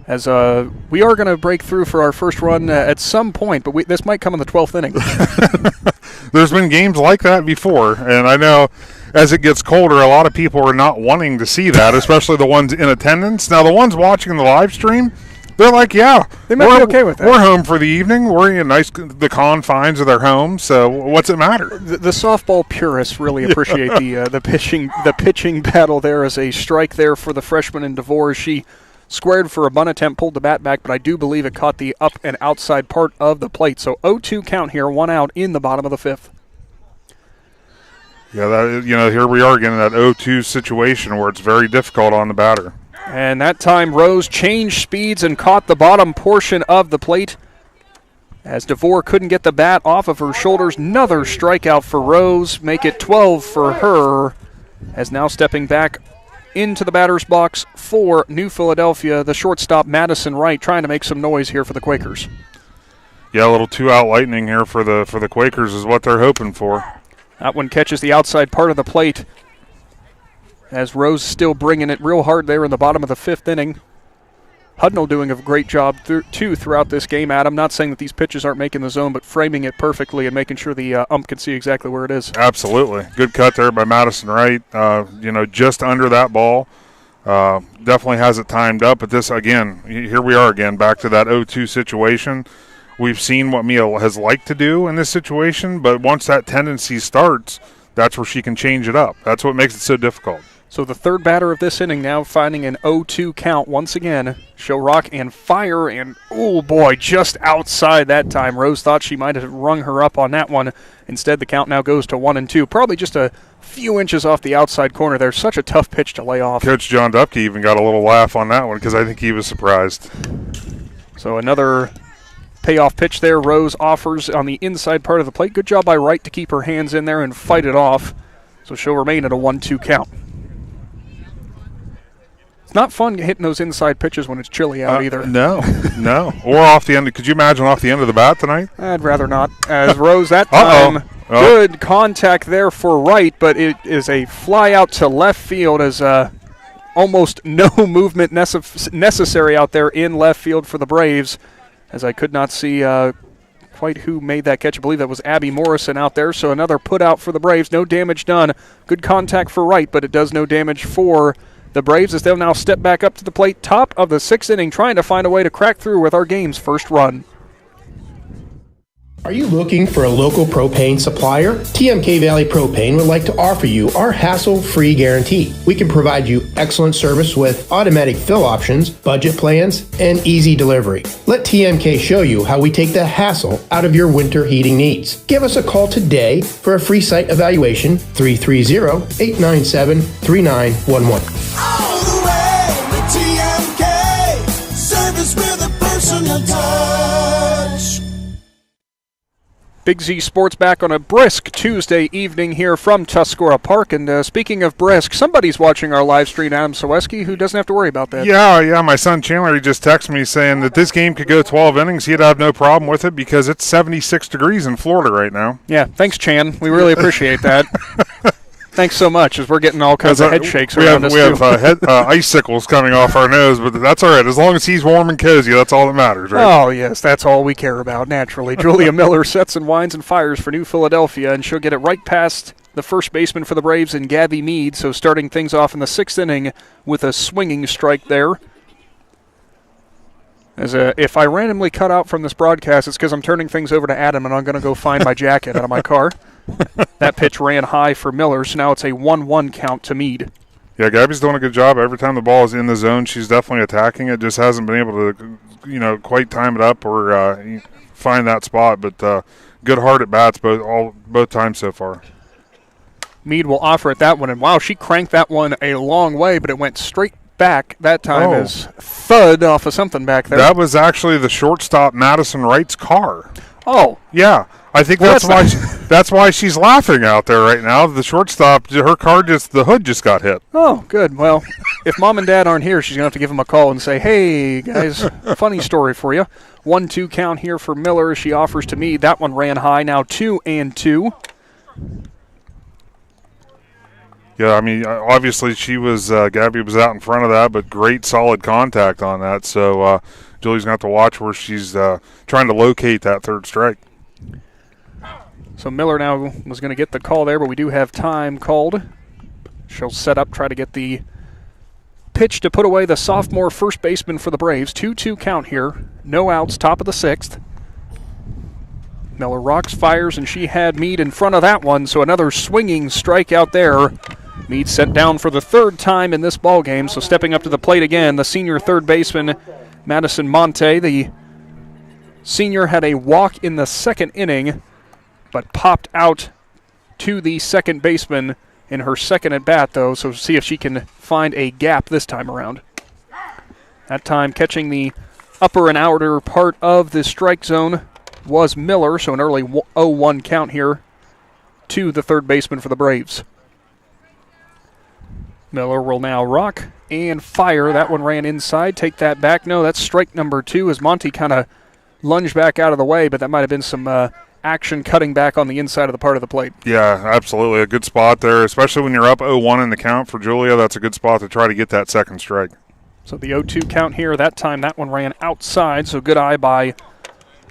As we are going to break through for our first run at some point, but this might come in the 12th inning. There's been games like that before, and I know as it gets colder, a lot of people are not wanting to see that, especially the ones in attendance. Now, the ones watching the live stream, they're like, yeah, they might be okay with that. We're home for the evening. We're in the confines of their home, so what's it matter? The softball purists really appreciate the pitching battle there, as a strike there for the freshman in DeVore. She squared for a bunt attempt, pulled the bat back, but I do believe it caught the up and outside part of the plate. So 0-2 count here, 1 out in the bottom of the 5th. Yeah, here we are again in that 0-2 situation where it's very difficult on the batter. And that time Rose changed speeds and caught the bottom portion of the plate, as DeVore couldn't get the bat off of her shoulders. Another strikeout for Rose, make it 12 for her, as now stepping back into the batter's box for New Philadelphia, the shortstop Madison Wright, trying to make some noise here for the Quakers. Yeah, a little 2-out lightning here for the Quakers is what they're hoping for. That one catches the outside part of the plate, as Rose still bringing it real hard there in the bottom of the 5th inning. Hudnall doing a great job too throughout this game, Adam. Not saying that these pitches aren't making the zone, but framing it perfectly and making sure the ump can see exactly where it is. Absolutely. Good cut there by Madison Wright. Just under that ball. Definitely has it timed up. But this, again, here we are again, back to that 0-2 situation. We've seen what Mia has liked to do in this situation, but once that tendency starts, that's where she can change it up. That's what makes it so difficult. So the third batter of this inning now finding an 0-2 count once again. Show rock and fire, and oh boy, just outside that time. Rose thought she might have rung her up on that one. Instead, the count now goes to 1-2. Probably just a few inches off the outside corner there. Such a tough pitch to lay off. Coach John Dupke even got a little laugh on that one because I think he was surprised. So another payoff pitch there. Rose offers on the inside part of the plate. Good job by Wright to keep her hands in there and fight it off. So she'll remain at a 1-2 count. It's not fun hitting those inside pitches when it's chilly out either. No. Or off the end. Could you imagine off the end of the bat tonight? I'd rather not. As Rose that time, good contact there for Wright, but it is a fly out to left field, as almost no movement necessary out there in left field for the Braves, as I could not see quite who made that catch. I believe that was Abby Morrison out there. So another put out for the Braves. No damage done. Good contact for Wright, but it does no damage for the Braves as they'll now step back up to the plate, top of the 6th inning, trying to find a way to crack through with our game's first run. Are you looking for a local propane supplier? TMK Valley Propane would like to offer you our hassle-free guarantee. We can provide you excellent service with automatic fill options, budget plans, and easy delivery. Let TMK show you how we take the hassle out of your winter heating needs. Give us a call today for a free site evaluation, 330-897-3911. All the way with TMK, service with a personal touch. Big Z Sports back on a brisk Tuesday evening here from Tuscarora Park. And speaking of brisk, somebody's watching our live stream, Adam Saweski, who doesn't have to worry about that. Yeah, my son Chandler, he just texted me saying that this game could go 12 innings. He'd have no problem with it because it's 76 degrees in Florida right now. Yeah, thanks, Chan. We really appreciate that. Thanks so much, as we're getting all kinds of head shakes around us. We have icicles coming off our nose, but that's all right. As long as he's warm and cozy, that's all that matters, right? Oh, yes, that's all we care about, naturally. Julia Miller sets and winds and fires for New Philadelphia, and she'll get it right past the first baseman for the Braves and Gabby Mead, so starting things off in the 6th inning with a swinging strike there. If I randomly cut out from this broadcast, it's because I'm turning things over to Adam, and I'm going to go find my jacket out of my car. That pitch ran high for Miller, so now it's a 1-1 count to Mead. Yeah, Gabby's doing a good job. Every time the ball is in the zone, she's definitely attacking it. Just hasn't been able to, quite time it up or find that spot. But good hard at bats both times so far. Mead will offer at that one, and wow, she cranked that one a long way, but it went straight back that time as thud off of something back there. That was actually the shortstop Madison Wright's car. Oh, yeah. I think that's why she's laughing out there right now. The shortstop, her car the hood just got hit. Oh, good. Well, if Mom and Dad aren't here, she's going to have to give them a call and say, hey, guys, funny story for you. 1-2 count here for Miller. She offers to Mead. That one ran high. Now 2-2. Yeah, I mean, obviously Gabby was out in front of that, but great solid contact on that. So Julie's going to have to watch where she's trying to locate that third strike. So Miller now was going to get the call there, but we do have time called. She'll set up, try to get the pitch to put away the sophomore first baseman for the Braves. 2-2 count here. No outs, top of the 6th. Miller rocks, fires, and she had Mead in front of that one, so another swinging strikeout there. Mead sent down for the 3rd time in this ballgame, so stepping up to the plate again, the senior third baseman, Madison Monte. The senior had a walk in the 2nd inning, but popped out to the second baseman in her 2nd at-bat, though, so see if she can find a gap this time around. That time catching the upper and outer part of the strike zone was Miller, so an early 0-1 count here to the third baseman for the Braves. Miller will now rock and fire. That one ran inside. Take that back. No, that's strike number 2 as Monty kind of lunged back out of the way, but that might have been some action cutting back on the inside of the part of the plate. Yeah, absolutely. A good spot there, especially when you're up 0-1 in the count for Julia. That's a good spot to try to get that second strike. So the 0-2 count here. That time that one ran outside, so good eye by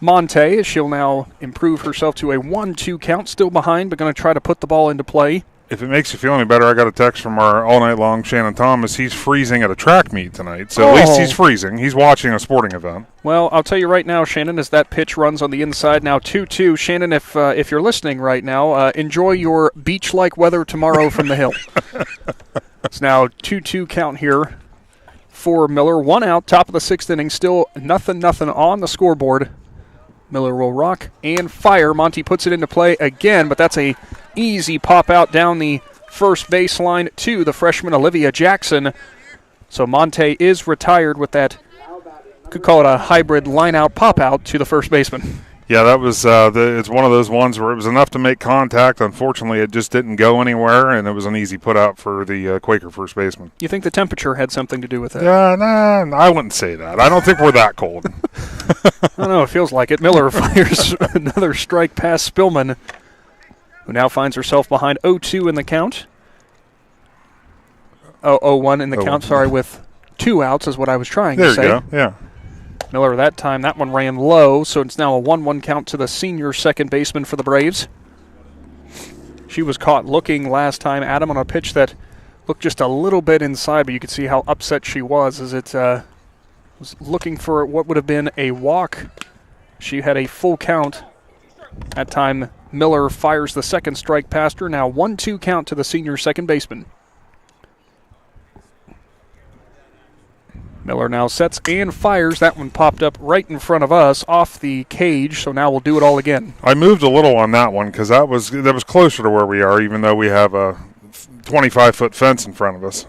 Monte. She'll now improve herself to a 1-2 count, still behind, but going to try to put the ball into play. If it makes you feel any better, I got a text from our all-night-long Shannon Thomas. He's freezing at a track meet tonight, so at least he's freezing. He's watching a sporting event. Well, I'll tell you right now, Shannon, as that pitch runs on the inside, now 2-2. Shannon, if you're listening right now, enjoy your beach-like weather tomorrow from the hill. It's now 2-2 count here for Miller. 1 out, top of the 6th inning, still nothing on the scoreboard. Miller will rock and fire. Monty puts it into play again, but that's a easy pop out down the first baseline to the freshman Olivia Jackson. So Monte is retired with that, could call it a hybrid line-out pop-out to the first baseman. Yeah, that was it's one of those ones where it was enough to make contact. Unfortunately, it just didn't go anywhere, and it was an easy put-out for the Quaker first baseman. You think the temperature had something to do with it? Yeah, nah, I wouldn't say that. I don't think we're that cold. I don't know, it feels like it. Miller fires another strike past Spillman, who now finds herself behind 0-2 in the count. 0-1 in the count, sorry, with 2 outs is what I was trying to say. There you go, yeah. Miller that time, that one ran low, so it's now a 1-1 count to the senior second baseman for the Braves. She was caught looking last time, Adam, on a pitch that looked just a little bit inside, but you could see how upset she was as it was looking for what would have been a walk. She had a full count. That time, Miller fires the second strike past her. Now 1-2 count to the senior second baseman. Miller now sets and fires. That one popped up right in front of us off the cage, so now we'll do it all again. I moved a little on that one because that was closer to where we are, even though we have a 25-foot fence in front of us.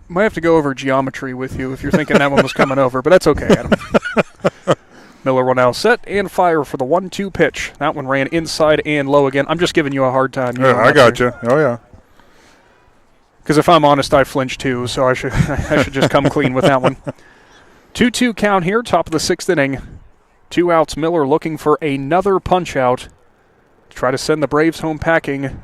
Might have to go over geometry with you if you're thinking that one was coming over, but that's okay, Adam. Miller will now set and fire for the 1-2 pitch. That one ran inside and low again. I'm just giving you a hard time. Yeah, I got you. Oh, yeah. Because if I'm honest, I flinch too, so I should just come clean with that one. 2-2 count here, top of the sixth inning. 2 outs, Miller looking for another punch-out to try to send the Braves home packing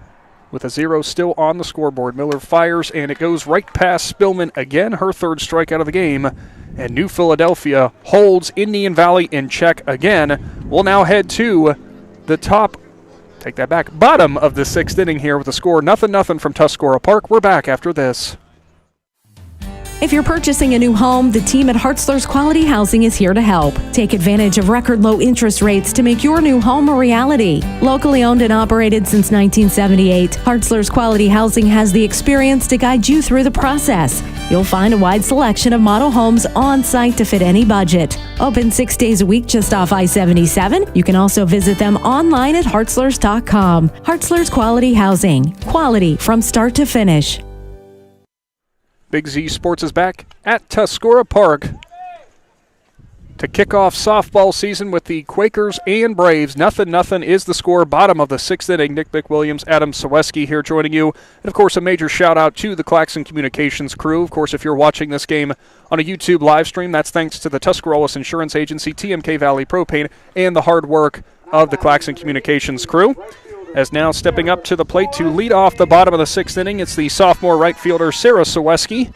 with a 0 still on the scoreboard. Miller fires, and it goes right past Spillman again, her third strikeout of the game. And New Philadelphia holds Indian Valley in check again. We'll now head to the bottom of the sixth inning here with a score 0-0 from Tuscarora Park. We're back after this. If you're purchasing a new home, the team at Hartzler's Quality Housing is here to help. Take advantage of record low interest rates to make your new home a reality. Locally owned and operated since 1978, Hartzler's Quality Housing has the experience to guide you through the process. You'll find a wide selection of model homes on site to fit any budget. Open 6 days a week just off I-77. You can also visit them online at hartzlers.com. Hartzler's Quality Housing. Quality from start to finish. Big Z Sports is back at Tuscarora Park to kick off softball season with the Quakers and Braves. 0-0 is the score. Bottom of the sixth inning. Nick Bick-Williams, Adam Saweski here joining you. And, of course, a major shout-out to the Claxon Communications crew. Of course, if you're watching this game on a YouTube live stream, that's thanks to the Tuscarawas Insurance Agency, TMK Valley Propane, and the hard work of the Claxon Communications crew. As now stepping up to the plate to lead off the bottom of the sixth inning, it's the sophomore right fielder, Sarah Saweski.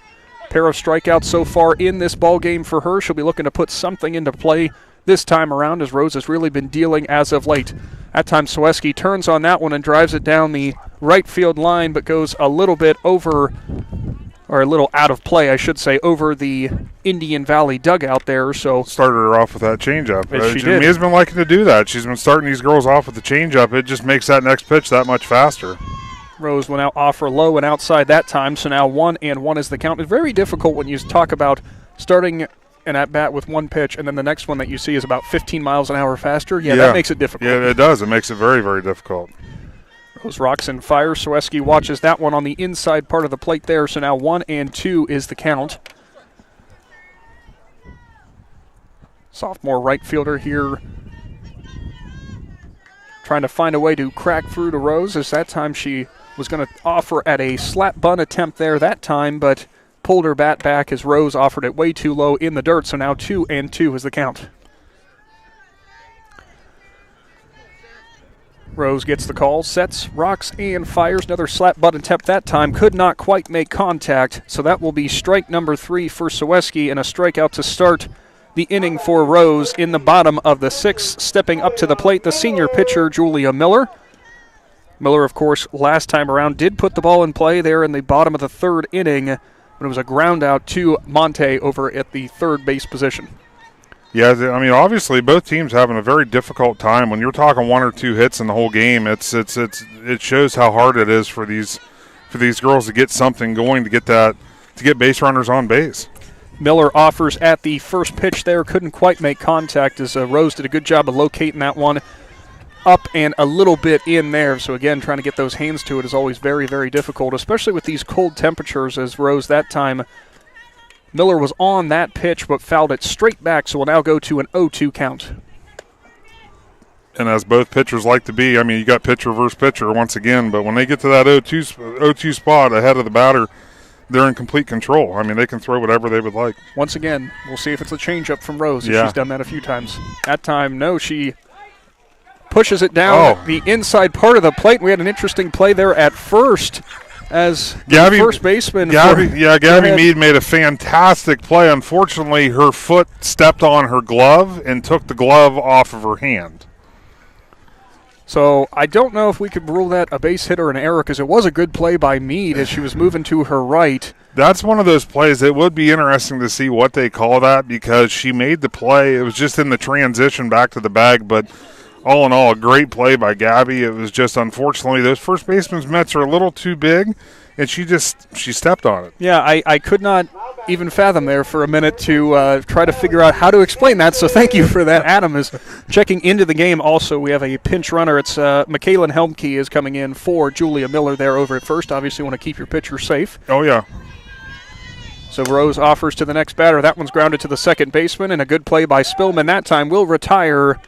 Pair of strikeouts so far in this ball game for her. She'll be looking to put something into play this time around, as Rose has really been dealing as of late. At times, Saweski turns on that one and drives it down the right field line, but goes a little bit over, or a little out of play, I should say, over the Indian Valley dugout there. So started her off with that changeup. She did. Mia's been liking to do that. She's been starting these girls off with the changeup. It just makes that next pitch that much faster. Rose will now offer low and outside that time, so now 1-1 is the count. It's very difficult when you talk about starting an at-bat with one pitch and then the next one that you see is about 15 miles an hour faster. Yeah, that makes it difficult. Yeah, it does. It makes it very, very difficult. Rose rocks and fires. Saweski watches that one on the inside part of the plate there, so now 1-2 is the count. Sophomore right fielder here trying to find a way to crack through to Rose, as that time she was going to offer at a slap bunt attempt there that time, but pulled her bat back as Rose offered it way too low in the dirt, so now 2-2 is the count. Rose gets the call, sets, rocks, and fires. Another slap bunt attempt that time. Could not quite make contact, so that will be strike number 3 for Saweski, and a strikeout to start the inning for Rose in the bottom of the sixth. Stepping up to the plate, the senior pitcher, Julia Miller. Miller, of course, last time around did put the ball in play there in the bottom of the third inning, but it was a ground out to Monte over at the third base position. Yeah, I mean, obviously both teams having a very difficult time. When you're talking 1 or 2 hits in the whole game, it shows how hard it is for these girls to get something going, to get base runners on base. Miller offers at the first pitch there, couldn't quite make contact, as Rose did a good job of locating that one up and a little bit in there. So again, trying to get those hands to it is always very, very difficult, especially with these cold temperatures, as Rose that time, Miller was on that pitch but fouled it straight back, so we'll now go to an 0-2 count. And as both pitchers like to be, I mean, you got pitcher versus pitcher once again, but when they get to that 0-2 spot ahead of the batter, they're in complete control. I mean, they can throw whatever they would like. Once again, we'll see if it's a changeup from Rose. She's done that a few times. That time, no, she pushes it down the inside part of the plate. We had an interesting play there at first as the first baseman. Gabby Mead made a fantastic play. Unfortunately, her foot stepped on her glove and took the glove off of her hand. So I don't know if we could rule that a base hit or an error, because it was a good play by Meade as she was moving to her right. That's one of those plays. It would be interesting to see what they call that, because she made the play. It was just in the transition back to the bag, but all in all, a great play by Gabby. It was just, unfortunately, those first baseman's mitts are a little too big, and she stepped on it. Yeah, I could not even fathom there for a minute to try to figure out how to explain that, so thank you for that. Adam is checking into the game. Also, we have a pinch runner. It's Michaela Helmke is coming in for Julia Miller there over at first. Obviously, want to keep your pitcher safe. Oh, yeah. So Rose offers to the next batter. That one's grounded to the second baseman, and a good play by Spillman that time will retire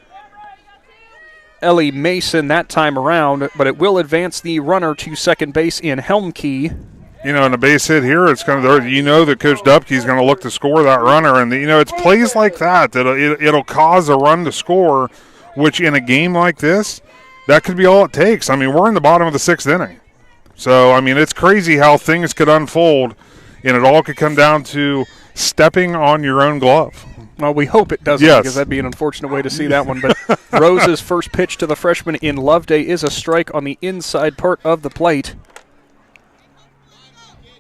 Ellie Mason that time around, but it will advance the runner to second base in Helmke. You know, in a base hit here, it's kind of, you know, that Coach Dupke's going to look to score that runner, and you know, it's plays like that it'll cause a run to score, which in a game like this, that could be all it takes. I mean, we're in the bottom of the sixth inning, so I mean, it's crazy how things could unfold, and it all could come down to stepping on your own glove. Well, we hope it doesn't, yes, because that'd be an unfortunate way to see that one. But Rose's first pitch to the freshman in Loveday is a strike on the inside part of the plate.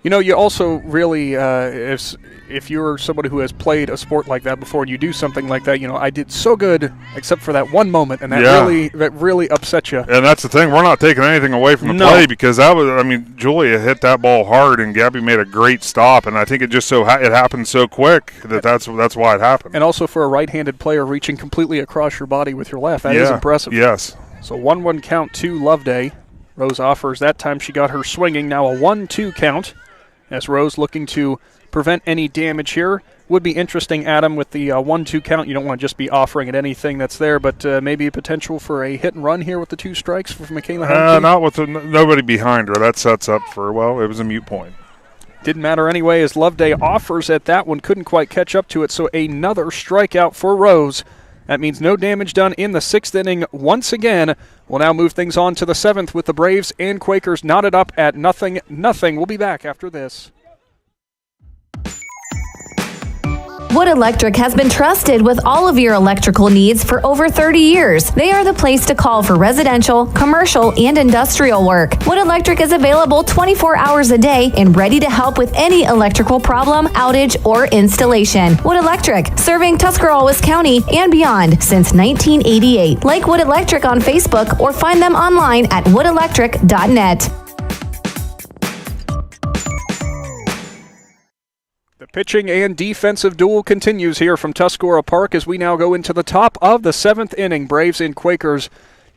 You know, you also really, if you're somebody who has played a sport like that before and you do something like that, you know, I did so good except for that one moment, and that really upset you. And that's the thing. We're not taking anything away from the play, because that was, I mean, Julia hit that ball hard, and Gabby made a great stop, and I think it just it happened so quick that's why it happened. And also for a right-handed player reaching completely across your body with your left, that is impressive. Yes. So 1-1 count to Loveday. Rose offers. That time she got her swinging. Now a 1-2 count. As Rose looking to prevent any damage here. Would be interesting, Adam, with the 1-2 count. You don't want to just be offering at anything that's there, but maybe a potential for a hit and run here with the 2 strikes for Michaela Helmke. Not with nobody behind her. That sets up for, well, it was a moot point. Didn't matter anyway, as Loveday offers at that one. Couldn't quite catch up to it, so another strikeout for Rose. That means no damage done in the 6th inning once again. We'll now move things on to the 7th with the Braves and Quakers knotted up at 0-0. We'll be back after this. Wood Electric has been trusted with all of your electrical needs for over 30 years. They are the place to call for residential, commercial, and industrial work. Wood Electric is available 24 hours a day and ready to help with any electrical problem, outage, or installation. Wood Electric, serving Tuscarawas County and beyond since 1988. Like Wood Electric on Facebook or find them online at woodelectric.net. The pitching and defensive duel continues here from Tuscarora Park as we now go into the top of the 7th inning. Braves and Quakers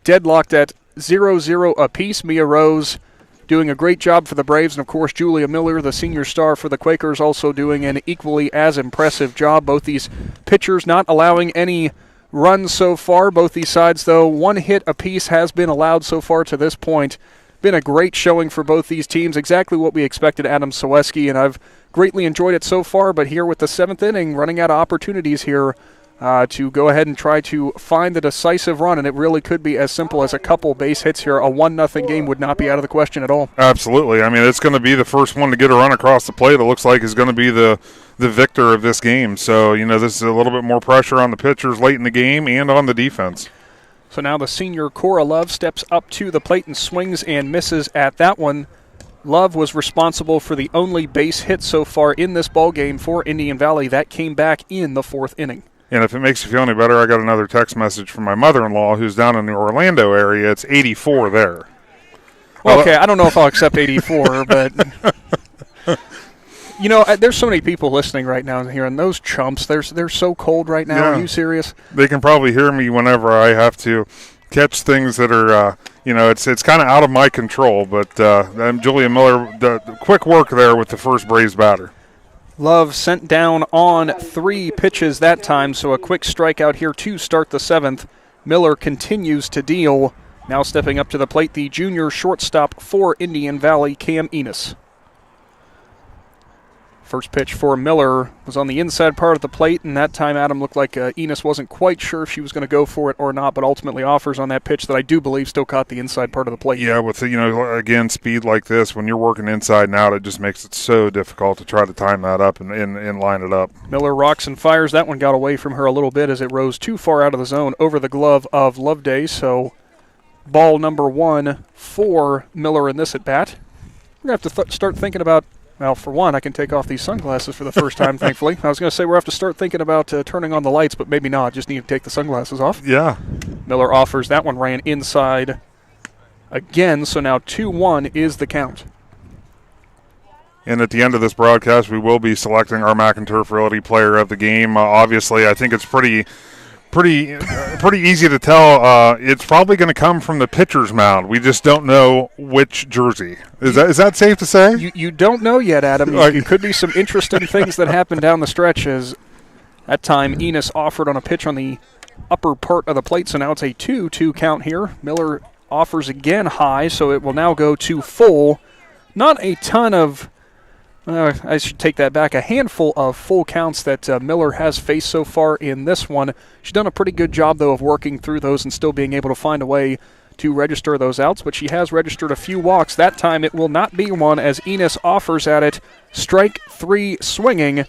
deadlocked at 0-0 apiece. Mia Rose doing a great job for the Braves, and of course Julia Miller, the senior star for the Quakers, also doing an equally as impressive job. Both these pitchers not allowing any runs so far. Both these sides, though, 1 hit apiece has been allowed so far to this point. Been a great showing for both these teams, exactly what we expected, Adam Soweski, and I've greatly enjoyed it so far, but here with the 7th inning, running out of opportunities here to go ahead and try to find the decisive run, and it really could be as simple as a couple base hits here. A 1-0 game would not be out of the question at all. Absolutely. I mean, it's going to be the first one to get a run across the plate. It looks like is going to be the victor of this game. So, you know, this is a little bit more pressure on the pitchers late in the game and on the defense. So now the senior Cora Love steps up to the plate and swings and misses at that one. Love was responsible for the only base hit so far in this ballgame for Indian Valley. That came back in the 4th inning. And if it makes you feel any better, I got another text message from my mother-in-law who's down in the Orlando area. It's 84 there. Well, okay, I don't know if I'll accept 84, but... You know, there's so many people listening right now here, and those chumps, they're so cold right now. Yeah. Are you serious? They can probably hear me whenever I have to catch things that are, you know, it's kind of out of my control. But Julia Miller, the quick work there with the first Braves batter. Love sent down on 3 pitches that time, so a quick strikeout here to start the 7th. Miller continues to deal. Now stepping up to the plate, the junior shortstop for Indian Valley, Cam Enos. First pitch for Miller was on the inside part of the plate, and that time Adam looked like Enos wasn't quite sure if she was going to go for it or not, but ultimately offers on that pitch that I do believe still caught the inside part of the plate. Yeah, with, you know, again, speed like this, when you're working inside and out, it just makes it so difficult to try to time that up and line it up. Miller rocks and fires. That one got away from her a little bit as it rose too far out of the zone over the glove of Loveday, so ball number 1 for Miller in this at-bat. We're going to have to start thinking about, well, for one, I can take off these sunglasses for the first time, thankfully. I was going to say we'll have to start thinking about turning on the lights, but maybe not. Just need to take the sunglasses off. Yeah. Miller offers. That one ran inside again, so now 2-1 is the count. And at the end of this broadcast, we will be selecting our McInturf Realty Player of the Game. Obviously, I think it's pretty easy to tell. It's probably going to come from the pitcher's mound. We just don't know which jersey. Is that safe to say? You don't know yet, Adam. It could be some interesting things that happen down the stretch. As that time, Enos offered on a pitch on the upper part of the plate, so now it's a 2-2 count here. Miller offers again high, so it will now go to full. Not a ton of... I should take that back. A handful of full counts that Miller has faced so far in this one. She's done a pretty good job, though, of working through those and still being able to find a way to register those outs, but she has registered a few walks. That time it will not be one as Enos offers at it. Strike 3 swinging.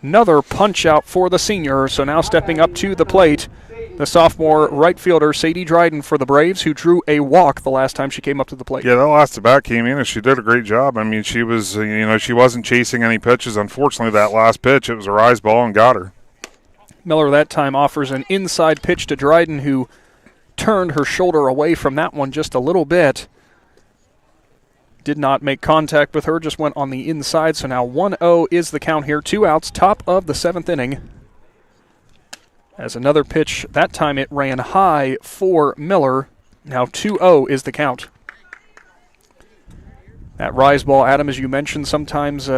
Another punch out for the senior, so now stepping up to the plate, the sophomore right fielder, Sadie Dryden for the Braves, who drew a walk the last time she came up to the plate. Yeah, that last at-bat came in, and she did a great job. I mean, she was, she wasn't chasing any pitches. Unfortunately, that last pitch, it was a rise ball and got her. Miller that time offers an inside pitch to Dryden, who turned her shoulder away from that one just a little bit. Did not make contact with her, just went on the inside. So now 1-0 is the count here. 2 outs, top of the 7th inning. As another pitch, that time it ran high for Miller. Now 2-0 is the count. That rise ball, Adam, as you mentioned, sometimes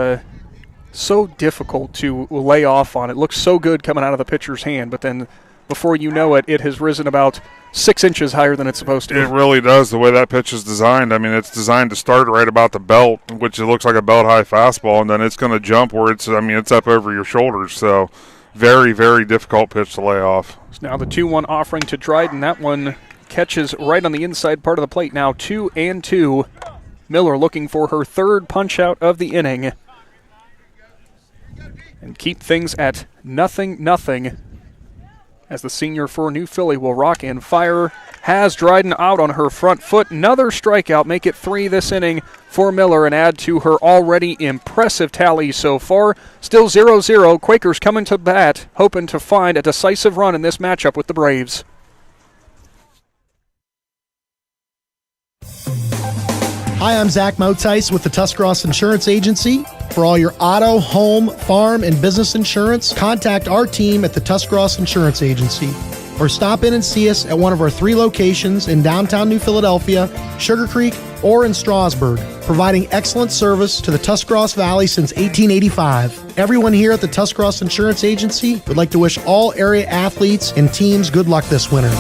so difficult to lay off on. It looks so good coming out of the pitcher's hand, but then before you know it, it has risen about 6 inches higher than it's supposed to. It really does, the way that pitch is designed. I mean, it's designed to start right about the belt, which it looks like a belt-high fastball, and then it's going to jump where it's up over your shoulders. So very, very difficult pitch to lay off. So now the 2-1 offering to Dryden. That one catches right on the inside part of the plate. Now 2-2. Miller looking for her 3rd punch-out of the inning. And keep things at 0-0. As the senior for New Philly will rock and fire. Has Dryden out on her front foot. Another strikeout. Make it 3 this inning for Miller and add to her already impressive tally so far. Still 0-0. Quakers coming to bat, hoping to find a decisive run in this matchup with the Braves. Hi, I'm Zach Motice with the Tuscarawas Insurance Agency. For all your auto, home, farm, and business insurance, contact our team at the Tuscarawas Insurance Agency. Or stop in and see us at one of our 3 locations in downtown New Philadelphia, Sugar Creek, or in Strasburg, providing excellent service to the Tuscarawas Valley since 1885. Everyone here at the Tuscarawas Insurance Agency would like to wish all area athletes and teams good luck this winter.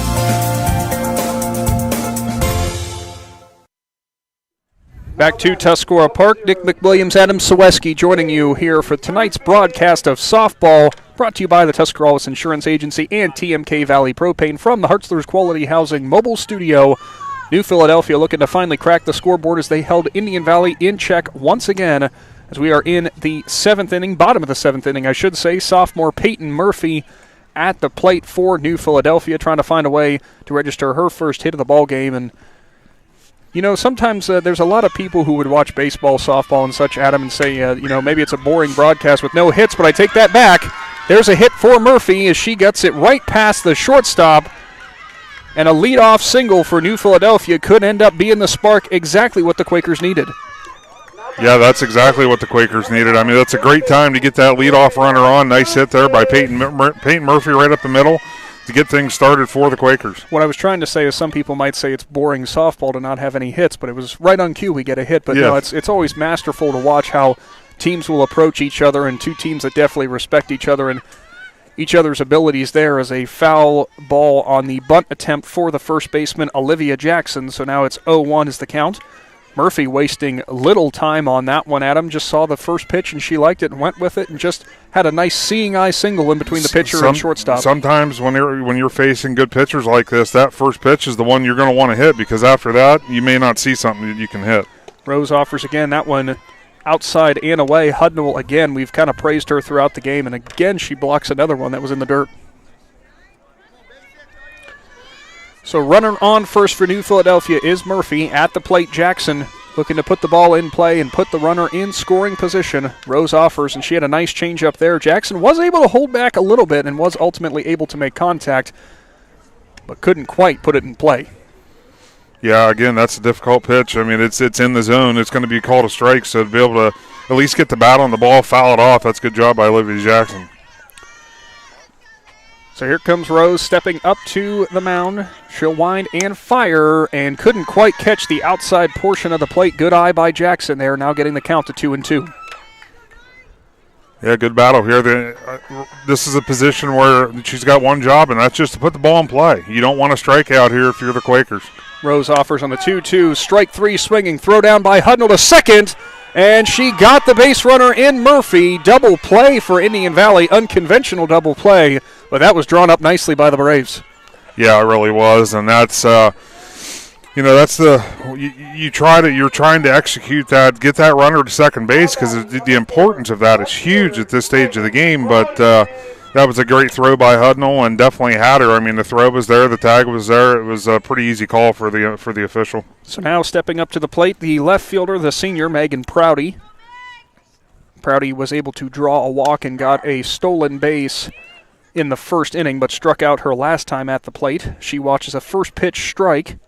Back to Tuscarora Park. Nick McWilliams, Adam Saweski joining you here for tonight's broadcast of softball, brought to you by the Tuscarawas Insurance Agency and TMK Valley Propane from the Hartzler's Quality Housing Mobile Studio. New Philadelphia looking to finally crack the scoreboard as they held Indian Valley in check once again as we are in the 7th inning, bottom of the 7th inning, I should say. Sophomore Peyton Murphy at the plate for New Philadelphia, trying to find a way to register her first hit of the ball game. And sometimes there's a lot of people who would watch baseball, softball, and such, Adam, and say, maybe it's a boring broadcast with no hits, but I take that back. There's a hit for Murphy as she gets it right past the shortstop, and a leadoff single for New Philadelphia could end up being the spark, exactly what the Quakers needed. Yeah, that's exactly what the Quakers needed. I mean, that's a great time to get that leadoff runner on. Nice hit there by Peyton Murphy right up the middle to get things started for the Quakers. What I was trying to say is some people might say it's boring softball to not have any hits, but it was right on cue we get a hit. But no, it's always masterful to watch how teams will approach each other, and 2 teams that definitely respect each other and each other's abilities there. As a foul ball on the bunt attempt for the first baseman, Olivia Jackson. So now it's 0-1 is the count. Murphy wasting little time on that one, Adam. Just saw the first pitch, and she liked it and went with it and just had a nice seeing-eye single in between the pitcher and shortstop. Sometimes when you're facing good pitchers like this, that first pitch is the one you're going to want to hit, because after that, you may not see something that you can hit. Rose offers again. That one outside and away. Hudnall, again, we've kind of praised her throughout the game, and again she blocks another one that was in the dirt. So runner on first for New Philadelphia is Murphy. At the plate, Jackson looking to put the ball in play and put the runner in scoring position. Rose offers, and she had a nice change up there. Jackson was able to hold back a little bit and was ultimately able to make contact, but couldn't quite put it in play. Yeah, again, that's a difficult pitch. I mean, it's in the zone. It's going to be called a strike, so to be able to at least get the bat on the ball, foul it off, that's a good job by Olivia Jackson. So here comes Rose stepping up to the mound. She'll wind and fire and couldn't quite catch the outside portion of the plate. Good eye by Jackson there, now getting the count to 2-2. Yeah, good battle here. This is a position where she's got one job, and that's just to put the ball in play. You don't want to strike out here if you're the Quakers. Rose offers on the 2-2. Strike three swinging. Throw down by Hudnall to second. And she got the base runner in Murphy. Double play for Indian Valley. Unconventional double play. But that was drawn up nicely by the Braves. Yeah, it really was. And that's, you're trying to execute that, get that runner to second base, because the importance of that is huge at this stage of the game. But that was a great throw by Hudnall and definitely had her. I mean, the throw was there, the tag was there. It was a pretty easy call for the official. So now stepping up to the plate, the left fielder, the senior, Megan Prouty. Prouty was able to draw a walk and got a stolen base in the first inning, but struck out her last time at the plate. She watches a first pitch strike.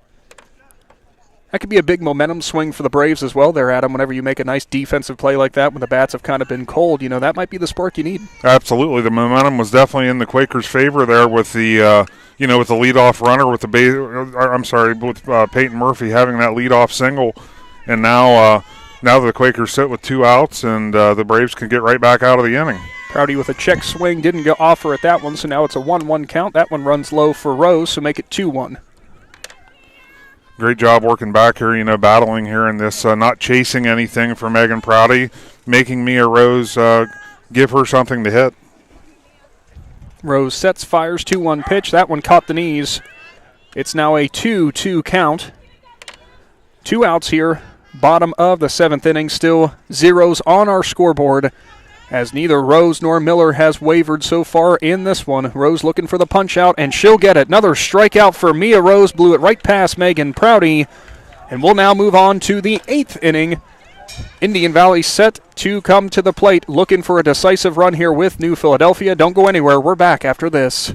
That could be a big momentum swing for the Braves as well there, Adam. Whenever you make a nice defensive play like that when the bats have kind of been cold, that might be the spark you need. Absolutely. The momentum was definitely in the Quakers' favor there with the, with the leadoff runner with with Peyton Murphy having that leadoff single. And now the Quakers sit with 2 outs, and the Braves can get right back out of the inning. Prouty with a check swing, didn't go offer at that one, so now it's a 1-1 count. That one runs low for Rose, so make it 2-1. Great job working back here, battling here in this, not chasing anything for Megan Prouty, making Mia Rose give her something to hit. Rose sets, fires, 2-1 pitch. That one caught the knees. It's now a 2-2 count. 2 outs here, bottom of the 7th inning, still zeros on our scoreboard, as neither Rose nor Miller has wavered so far in this one. Rose looking for the punch out, and she'll get it. Another strikeout for Mia Rose, blew it right past Megan Prouty, and we'll now move on to the 8th inning. Indian Valley set to come to the plate, looking for a decisive run here with New Philadelphia. Don't go anywhere. We're back after this.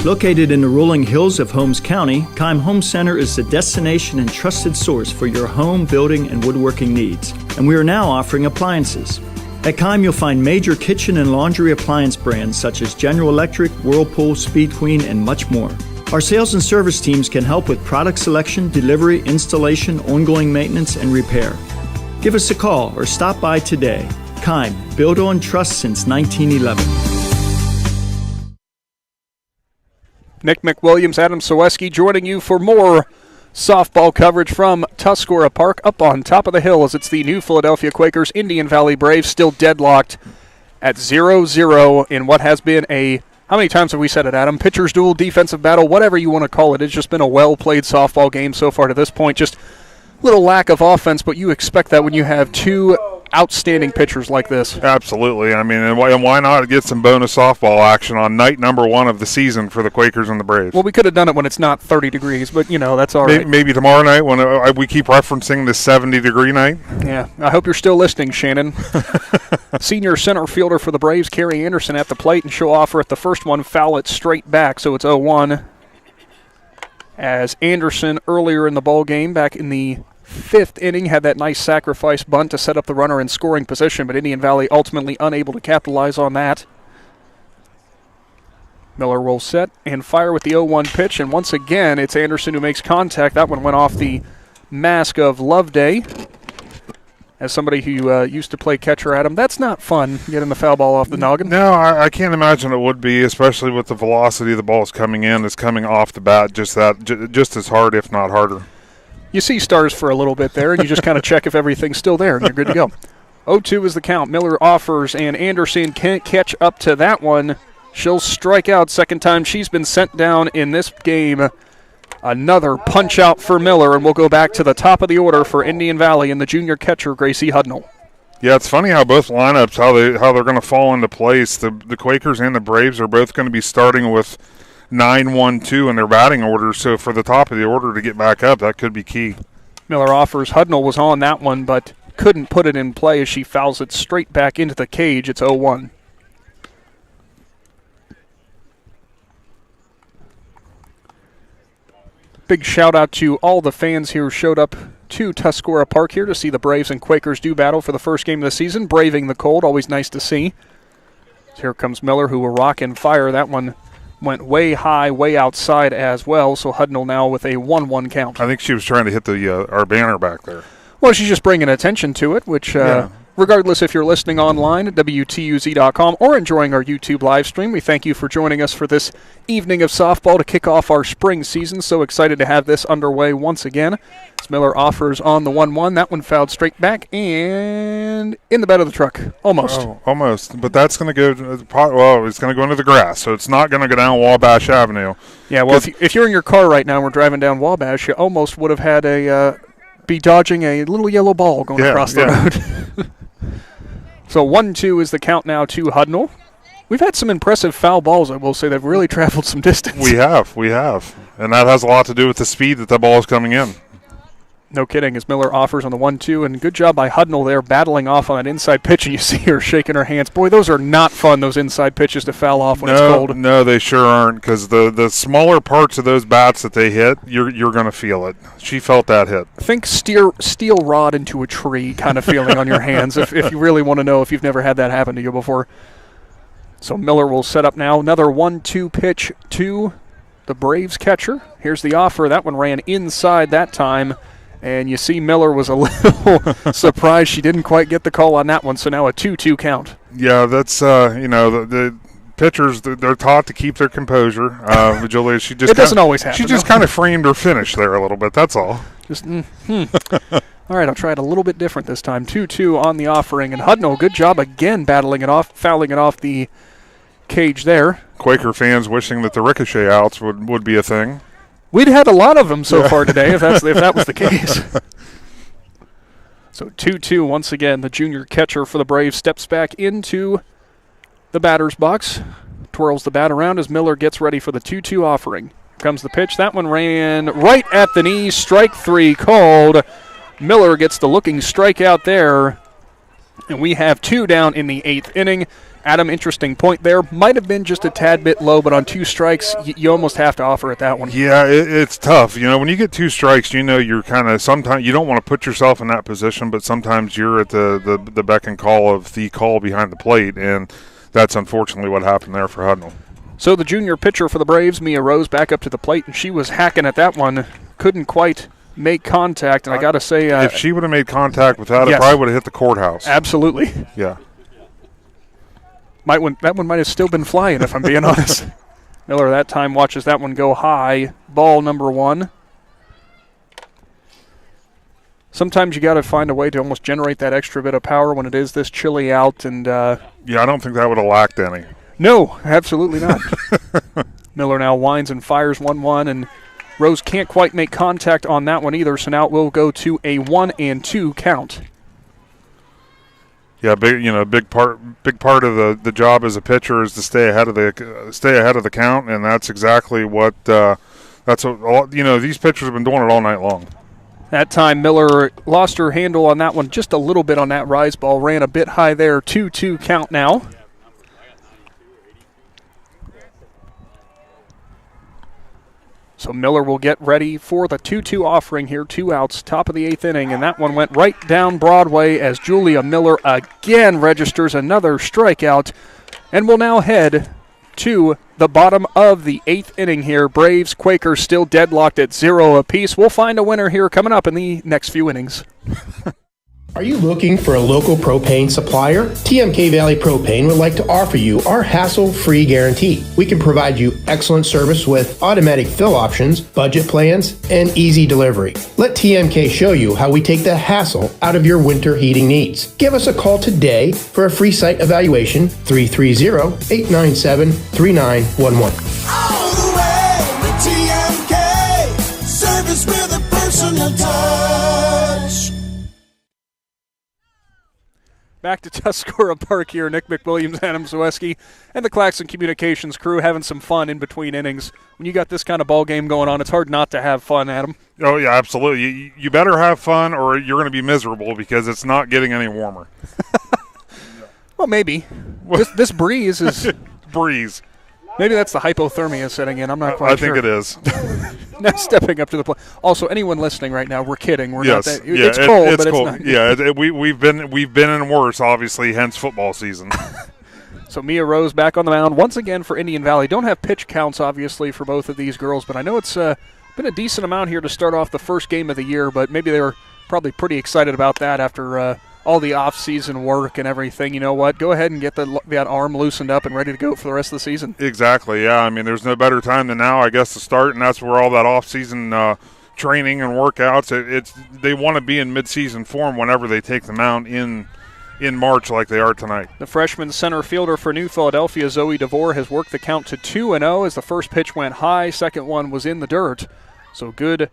Located in the rolling hills of Holmes County, Keim Home Center is the destination and trusted source for your home, building, and woodworking needs. And we are now offering appliances. At Keim, you'll find major kitchen and laundry appliance brands such as General Electric, Whirlpool, Speed Queen, and much more. Our sales and service teams can help with product selection, delivery, installation, ongoing maintenance, and repair. Give us a call or stop by today. Keim, built on trust since 1911. Nick McWilliams, Adam Soweski joining you for more softball coverage from Tuscarora Park up on top of the hill, as it's the New Philadelphia Quakers Indian Valley Braves still deadlocked at 0-0 in what has been a, how many times have we said it, Adam? Pitcher's duel, defensive battle, whatever you want to call it. It's just been a well-played softball game so far to this point. Just a little lack of offense, but you expect that when you have 2 outstanding pitchers like this. Absolutely. I mean, and why not get some bonus softball action on night number 1 of the season for the Quakers and the Braves? Well, we could have done it when it's not 30 degrees, but, that's all right. Maybe tomorrow night when we keep referencing the 70-degree night. Yeah, I hope you're still listening, Shannon. Senior center fielder for the Braves, Carrie Anderson at the plate, and she'll offer at the first one, foul it straight back, so it's 0-1. As Anderson earlier in the ball game, back in the 5th inning, had that nice sacrifice bunt to set up the runner in scoring position, but Indian Valley ultimately unable to capitalize on that. Miller will set and fire with the 0-1 pitch, and once again, it's Anderson who makes contact. That one went off the mask of Loveday. As somebody who used to play catcher, Adam, that's not fun, getting the foul ball off the noggin. No, I can't imagine it would be, especially with the velocity the ball is coming in. It's coming off the bat just as hard, if not harder. You see stars for a little bit there, and you just kind of check if everything's still there, and you're good to go. 0-2 is the count. Miller offers, and Anderson can't catch up to that one. She'll strike out. Second time she's been sent down in this game. Another punch out for Miller, and we'll go back to the top of the order for Indian Valley and the junior catcher, Gracie Hudnall. Yeah, it's funny how both lineups, how they're going to fall into place. The Quakers and the Braves are both going to be starting with 9-1-2 in their batting order, so for the top of the order to get back up, that could be key. Miller offers. Hudnall was on that one, but couldn't put it in play as she fouls it straight back into the cage. It's 0-1. Big shout out to all the fans here who showed up to Tuscarora Park here to see the Braves and Quakers do battle for the first game of the season, braving the cold. Always nice to see. So here comes Miller, who will rock and fire. That one went way high, way outside as well, so Hudnall now with a 1-1 count. I think she was trying to hit our banner back there. Well, she's just bringing attention to it, which regardless if you're listening online at WTUZ.com or enjoying our YouTube live stream, we thank you for joining us for this evening of softball to kick off our spring season. So excited to have this underway once again. As Miller offers on the 1-1. That one fouled straight back and in the bed of the truck. Almost. Oh, almost. But that's going to go, it's going to go into the grass, so it's not going to go down Wabash Avenue. Yeah, well, if you're in your car right now and we're driving down Wabash, you almost would have had be dodging a little yellow ball going across the road. So 1-2 is the count now to Hudnall. We've had some impressive foul balls, I will say. They've really traveled some distance. We have. And that has a lot to do with the speed that the ball is coming in. No kidding, as Miller offers on the 1-2, and good job by Hudnall there battling off on that inside pitch, and you see her shaking her hands. Boy, those are not fun, those inside pitches to foul off when it's cold. No, they sure aren't, because the smaller parts of those bats that they hit, you're going to feel it. She felt that hit. Think steel rod into a tree kind of feeling on your hands if you really want to know if you've never had that happen to you before. So Miller will set up now. Another 1-2 pitch to the Braves catcher. Here's the offer. That one ran inside that time. And you see Miller was a little surprised she didn't quite get the call on that one, so now a 2-2 count. Yeah, that's, the pitchers, they're taught to keep their composure. Julia, she just it doesn't always happen. She just kind of framed her finish there a little bit, that's all. Just, All right, I'll try it a little bit different this time. 2-2 on the offering, and Hudnall, good job again battling it off, fouling it off the cage there. Quaker fans wishing that the ricochet outs would be a thing. We'd had a lot of them so far today, if that was the case. So 2-2 once again. The junior catcher for the Braves steps back into the batter's box, twirls the bat around as Miller gets ready for the 2-2 offering. Here comes the pitch. That one ran right at the knees. Strike 3 called. Miller gets the looking strikeout there, and we have 2 down in the 8th inning. Adam, interesting point there. Might have been just a tad bit low, but on 2 strikes, you almost have to offer at that one. Yeah, it's tough. When you get 2 strikes, you're kind of, sometimes you don't want to put yourself in that position, but sometimes you're at the beck and call of the call behind the plate, and that's unfortunately what happened there for Hudnall. So the junior pitcher for the Braves, Mia Rose, back up to the plate, and she was hacking at that one. Couldn't quite make contact, and I got to say... if she would have made contact with that, yes. It probably would have hit the courthouse. Absolutely. Yeah. That one might have still been flying, if I'm being honest. Miller that time watches that one go high. Ball number 1. Sometimes you got to find a way to almost generate that extra bit of power when it is this chilly out. And yeah, I don't think that would have lacked any. No, absolutely not. Miller now winds and fires 1-1, and Rose can't quite make contact on that one either, so now it will go to a 1-2 count. Yeah, big part of the job as a pitcher is to stay ahead of the count, and that's exactly what these pitchers have been doing it all night long. That time Miller lost her handle on that one just a little bit on that rise ball, ran a bit high there. 2-2 count now. So Miller will get ready for the 2-2 offering here. 2 outs, top of the 8th inning, and that one went right down Broadway as Julia Miller again registers another strikeout, and will now head to the bottom of the 8th inning here. Braves, Quakers still deadlocked at 0 apiece. We'll find a winner here coming up in the next few innings. Are you looking for a local propane supplier? TMK Valley Propane would like to offer you our hassle-free guarantee. We can provide you excellent service with automatic fill options, budget plans, and easy delivery. Let TMK show you how we take the hassle out of your winter heating needs. Give us a call today for a free site evaluation, 330-897-3911. All the way with TMK, service with a personal touch. Back to Tuscarora Park here. Nick McWilliams, Adam Zaleski, and the Claxon Communications crew having some fun in between innings. When you got this kind of ball game going on, it's hard not to have fun, Adam. Oh, yeah, absolutely. You better have fun or you're going to be miserable because it's not getting any warmer. Well, maybe. This breeze is... breeze. Maybe that's the hypothermia setting in. I'm not quite sure. I think it is. Now stepping up to the plate. Also, anyone listening right now, we're kidding. We're yes. not that. It's cold, but cold. It's not. Yeah, we've been in worse, obviously, hence football season. So Mia Rose back on the mound once again for Indian Valley. Don't have pitch counts, obviously, for both of these girls, but I know it's been a decent amount here to start off the first game of the year, but maybe they were probably pretty excited about that after all the off-season work and everything. You know what? Go ahead and get that arm loosened up and ready to go for the rest of the season. Exactly, yeah. I mean, there's no better time than now, I guess, to start, and that's where all that off-season training and workouts, they want to be in mid-season form whenever they take the mound in March like they are tonight. The freshman center fielder for New Philadelphia, Zoe DeVore, has worked the count to 2-0 as the first pitch went high, second one was in the dirt. So good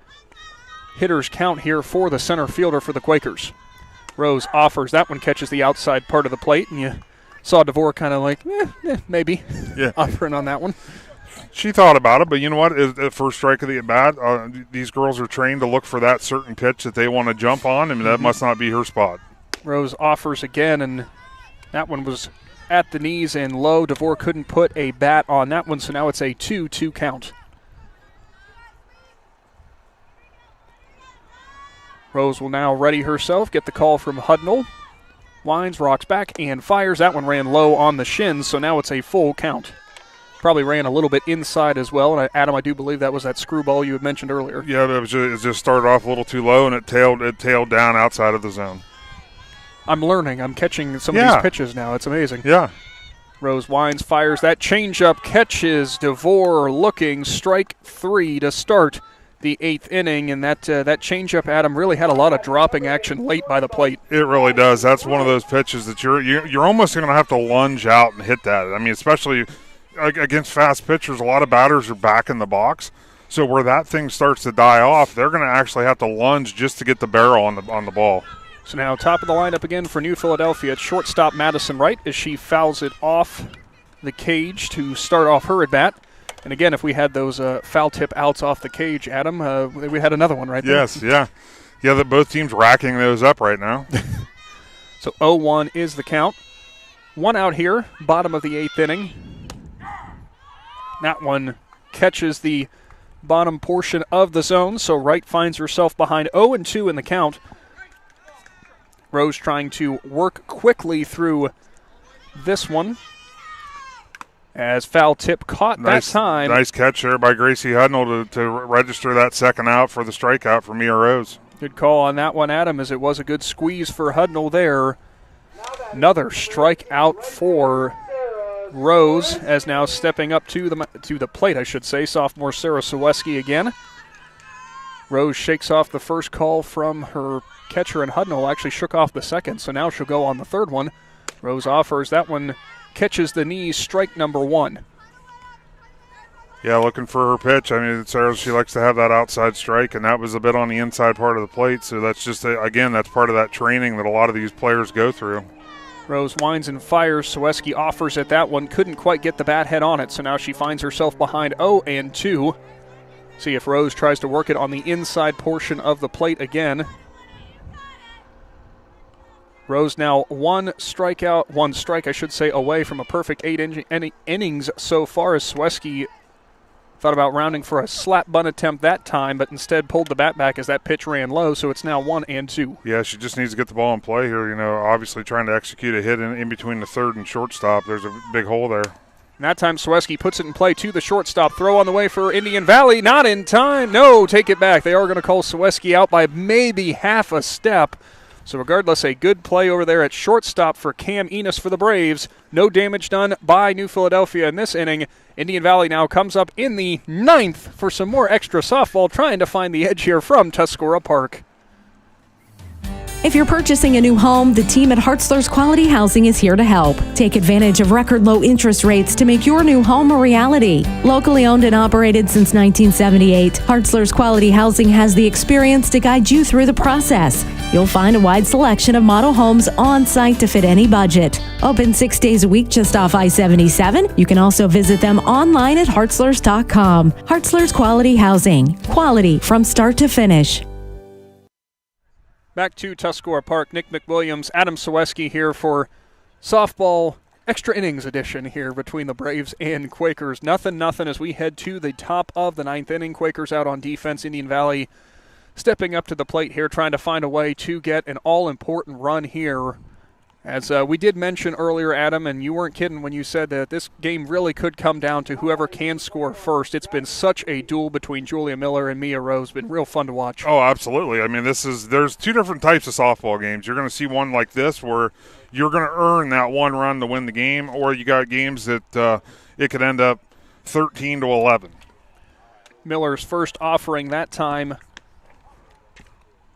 hitters count here for the center fielder for the Quakers. Rose offers. That one catches the outside part of the plate, and you saw DeVore kind of like, maybe, offering on that one. She thought about it, but you know what? At first strike of the at-bat, these girls are trained to look for that certain pitch that they want to jump on, and that must not be her spot. Rose offers again, and that one was at the knees and low. DeVore couldn't put a bat on that one, so now it's a 2-2 count. Rose will now ready herself, get the call from Hudnall. Wines, rocks back, and fires. That one ran low on the shins, so now it's a full count. Probably ran a little bit inside as well, and Adam, I do believe that was that screwball you had mentioned earlier. Yeah, it just started off a little too low, and it tailed down outside of the zone. I'm learning. I'm catching some of these pitches now. It's amazing. Yeah. Rose Wines fires. That changeup catches DeVore looking. Strike 3 to start the 8th inning, and that changeup, Adam, really had a lot of dropping action late by the plate. It really does. That's one of those pitches that you're almost going to have to lunge out and hit that. I mean, especially against fast pitchers, a lot of batters are back in the box. So where that thing starts to die off, they're going to actually have to lunge just to get the barrel on the ball. So now top of the lineup again for New Philadelphia. It's shortstop Madison Wright as she fouls it off the cage to start off her at bat. And again, if we had those foul tip outs off the cage, Adam, we had another one right there. Yes, yeah. Yeah, that both teams racking those up right now. So 0-1 is the count. One out here, bottom of the 8th inning. That one catches the bottom portion of the zone, so Wright finds herself behind 0-2 in the count. Rose trying to work quickly through this one. As foul tip caught that time. Nice catch there by Gracie Hudnall to register that second out for the strikeout for Mia Rose. Good call on that one, Adam, as it was a good squeeze for Hudnall there. Another strikeout for Rose, as now stepping up to the plate, I should say, sophomore Sarah Saweski again. Rose shakes off the first call from her catcher, and Hudnall actually shook off the second, so now she'll go on the third one. Rose offers. That one catches the knees, strike number 1. Yeah, looking for her pitch. I mean, Sarah, she likes to have that outside strike, and that was a bit on the inside part of the plate. So that's just, again, that's part of that training that a lot of these players go through. Rose winds and fires. Saweski offers at that one. Couldn't quite get the bat head on it, so now she finds herself behind 0-2. See if Rose tries to work it on the inside portion of the plate again. Rose now one strike, away from a perfect 8 innings so far, as Saweski thought about rounding for a slap bunt attempt that time, but instead pulled the bat back as that pitch ran low, so it's now 1-2. Yeah, she just needs to get the ball in play here. You know, obviously trying to execute a hit in between the third and shortstop. There's a big hole there. And that time Saweski puts it in play to the shortstop. Throw on the way for Indian Valley. Not in time. No, take it back. They are going to call Saweski out by maybe half a step. So regardless, a good play over there at shortstop for Cam Enos for the Braves. No damage done by New Philadelphia in this inning. Indian Valley now comes up in the 9th for some more extra softball, trying to find the edge here from Tuscarora Park. If you're purchasing a new home, the team at Hartzler's Quality Housing is here to help. Take advantage of record low interest rates to make your new home a reality. Locally owned and operated since 1978, Hartzler's Quality Housing has the experience to guide you through the process. You'll find a wide selection of model homes on site to fit any budget. Open 6 days a week just off I-77. You can also visit them online at hartzlers.com. Hartzler's Quality Housing. Quality from start to finish. Back to Tuscarora Park. Nick McWilliams, Adam Saweski here for softball extra innings edition here between the Braves and Quakers. Nothing as we head to the top of the 9th inning. Quakers out on defense. Indian Valley stepping up to the plate here, trying to find a way to get an all-important run here. As we did mention earlier, Adam, and you weren't kidding when you said that this game really could come down to whoever can score first. It's been such a duel between Julia Miller and Mia Rose. It's been real fun to watch. Oh, absolutely. I mean, there's two different types of softball games. You're going to see one like this where you're going to earn that one run to win the game, or you got games that it could end up 13-11. Miller's first offering that time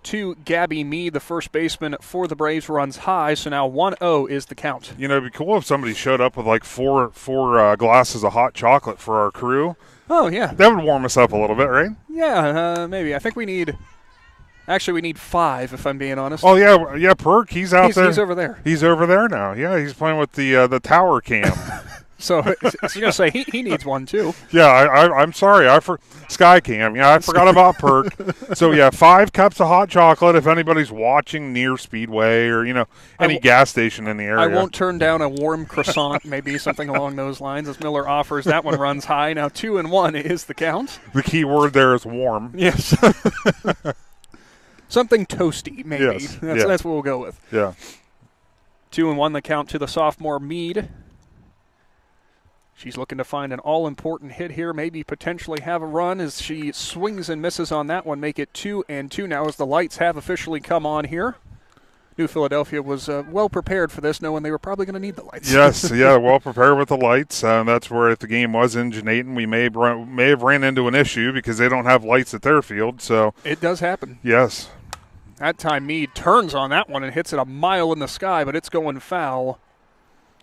to Gabby Mead, the first baseman for the Braves, runs high, so now 1-0 is the count. You know, it'd be cool if somebody showed up with like four glasses of hot chocolate for our crew. Oh, yeah. That would warm us up a little bit, right? Yeah, maybe. I think we need 5, if I'm being honest. Oh, yeah, Perk, he's out there. He's over there. He's over there now. Yeah, he's playing with the tower cam. So I was going to say, he needs one, too. Yeah, I'm sorry. Skycam. Yeah, I forgot about Perk. So, yeah, 5 cups of hot chocolate if anybody's watching near Speedway or, any gas station in the area. I won't turn down a warm croissant, maybe something along those lines, as Miller offers. That one runs high. Now 2-1 is the count. The key word there is warm. Yes. Something toasty, maybe. Yes. That's what we'll go with. Yeah. 2-1 the count to the sophomore Mead. She's looking to find an all-important hit here, maybe potentially have a run as she swings and misses on that one, make it 2-2 now as the lights have officially come on here. New Philadelphia was well prepared for this, knowing they were probably going to need the lights. Yes, yeah, well prepared with the lights. That's where if the game was in Janaton, we may have ran into an issue because they don't have lights at their field. So it does happen. Yes. That time Mead turns on that one and hits it a mile in the sky, but it's going foul.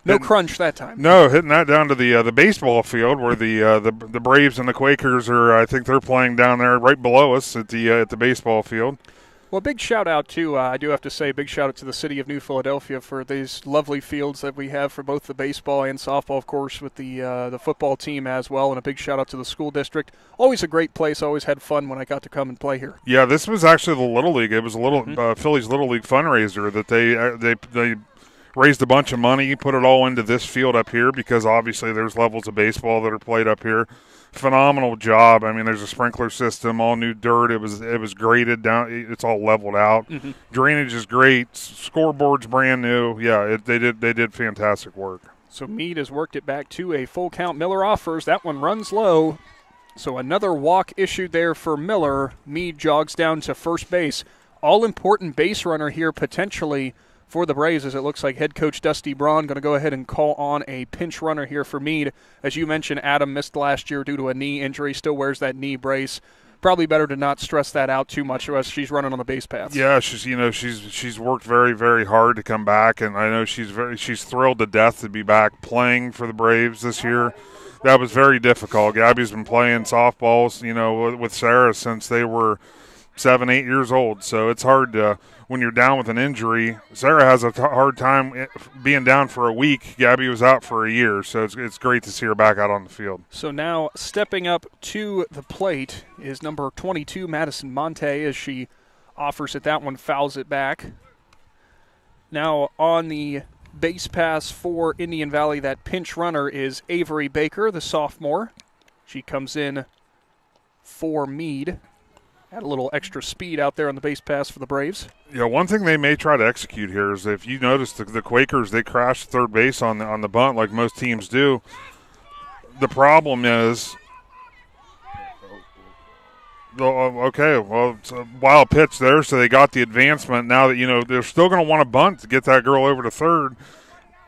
No crunch that time. No, hitting that down to the baseball field where the Braves and the Quakers are. I think they're playing down there right below us at the baseball field. Well, big shout out to I do have to say big shout out to the city of New Philadelphia for these lovely fields that we have for both the baseball and softball, of course, with the football team as well, and a big shout out to the school district. Always a great place. Always had fun when I got to come and play here. Yeah, this was actually the Little League. It was a little Philly's Little League fundraiser that they raised a bunch of money, put it all into this field up here because obviously there's levels of baseball that are played up here. Phenomenal job. I mean, there's a sprinkler system, all new dirt. It was graded down. It's all leveled out. Mm-hmm. Drainage is great. Scoreboard's brand new. Yeah, they did fantastic work. So Mead has worked it back to a full count. Miller offers. That one runs low. So another walk issued there for Miller. Mead jogs down to first base. All-important base runner here potentially for the Braves, as it looks like head coach Dusty Braun going to go ahead and call on a pinch runner here for Mead. As you mentioned, Adam missed last year due to a knee injury, still wears that knee brace. Probably better to not stress that out too much as she's running on the base paths. Yeah, she's worked very, very hard to come back, and I know she's thrilled to death to be back playing for the Braves this year. That was very difficult. Gabby's been playing softballs, with Sarah since they were 7-8 years old, so it's hard to. When you're down with an injury, Sarah has a hard time being down for a week. Gabby was out for a year, so it's great to see her back out on the field. So now stepping up to the plate is number 22, Madison Monte, as she offers it. That one fouls it back. Now on the base pass for Indian Valley, that pinch runner is Avery Baker, the sophomore. She comes in for Mead. Had a little extra speed out there on the base pass for the Braves. Yeah, one thing they may try to execute here is if you notice the Quakers, they crash third base on the bunt like most teams do. The problem is, it's a wild pitch there, so they got the advancement. Now that, they're still going to want to bunt to get that girl over to third.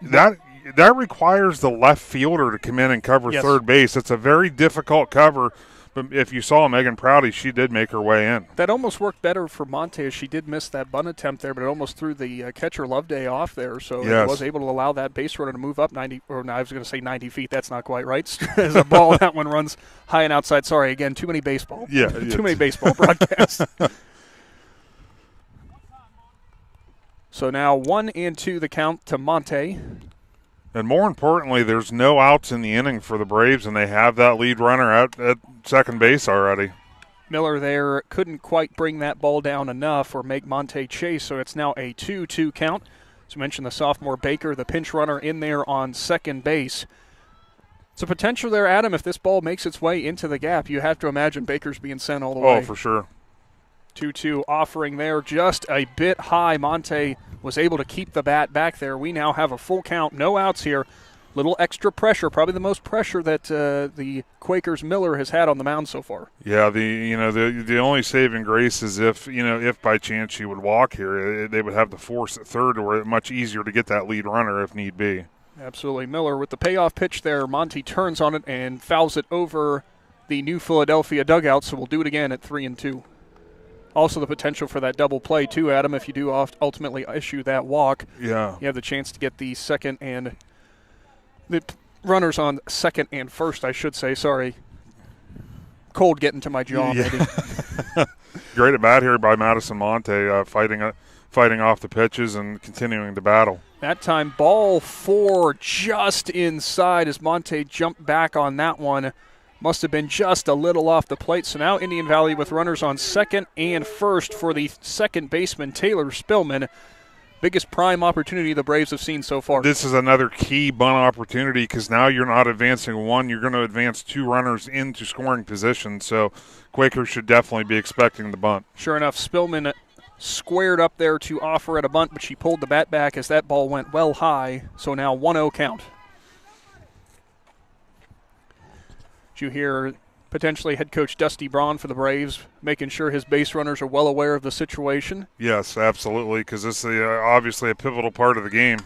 That that requires the left fielder to come in and cover third base. It's a very difficult cover. But if you saw Megan Prouty, she did make her way in. That almost worked better for Monte, as she did miss that bunt attempt there, but it almost threw the catcher Loveday off there. So it was able to allow that base runner to move up 90, or no, I was going to say 90 feet. That's not quite right. As a ball, that one runs high and outside. Sorry, again, too many baseball. Yeah. Too many baseball broadcasts. So now 1-2 the count to Monte. And more importantly, there's no outs in the inning for the Braves, and they have that lead runner at second base already. Miller there couldn't quite bring that ball down enough or make Monte chase, so it's now a 2-2 count. As mentioned, the sophomore Baker, the pinch runner, in there on second base. It's a potential there, Adam. If this ball makes its way into the gap, you have to imagine Baker's being sent all the way. Oh, for sure. 2-2 offering there, just a bit high. Monte was able to keep the bat back there. We now have a full count, no outs here. Little extra pressure, probably the most pressure that the Quakers' Miller has had on the mound so far. Yeah, the only saving grace is if by chance she would walk here, they would have the force at third, or it's much easier to get that lead runner if need be. Absolutely. Miller with the payoff pitch there. Monte turns on it and fouls it over the New Philadelphia dugout, so we'll do it again at 3-2. Also the potential for that double play, too, Adam, if you do ultimately issue that walk. Yeah. You have the chance to get the second and the runners on second and first, I should say. Sorry. Cold getting to my jaw, maybe. Great at bat here by Madison Monte, fighting off the pitches and continuing the battle. That time, ball 4 just inside as Monte jumped back on that one. Must have been just a little off the plate. So now Indian Valley with runners on second and first for the second baseman, Taylor Spillman. Biggest prime opportunity the Braves have seen so far. This is another key bunt opportunity because now you're not advancing one. You're going to advance 2 runners into scoring position. So Quakers should definitely be expecting the bunt. Sure enough, Spillman squared up there to offer at a bunt, but she pulled the bat back as that ball went well high. So now 1-0 count. You hear potentially head coach Dusty Braun for the Braves making sure his base runners are well aware of the situation. Yes, absolutely, because this is obviously a pivotal part of the game.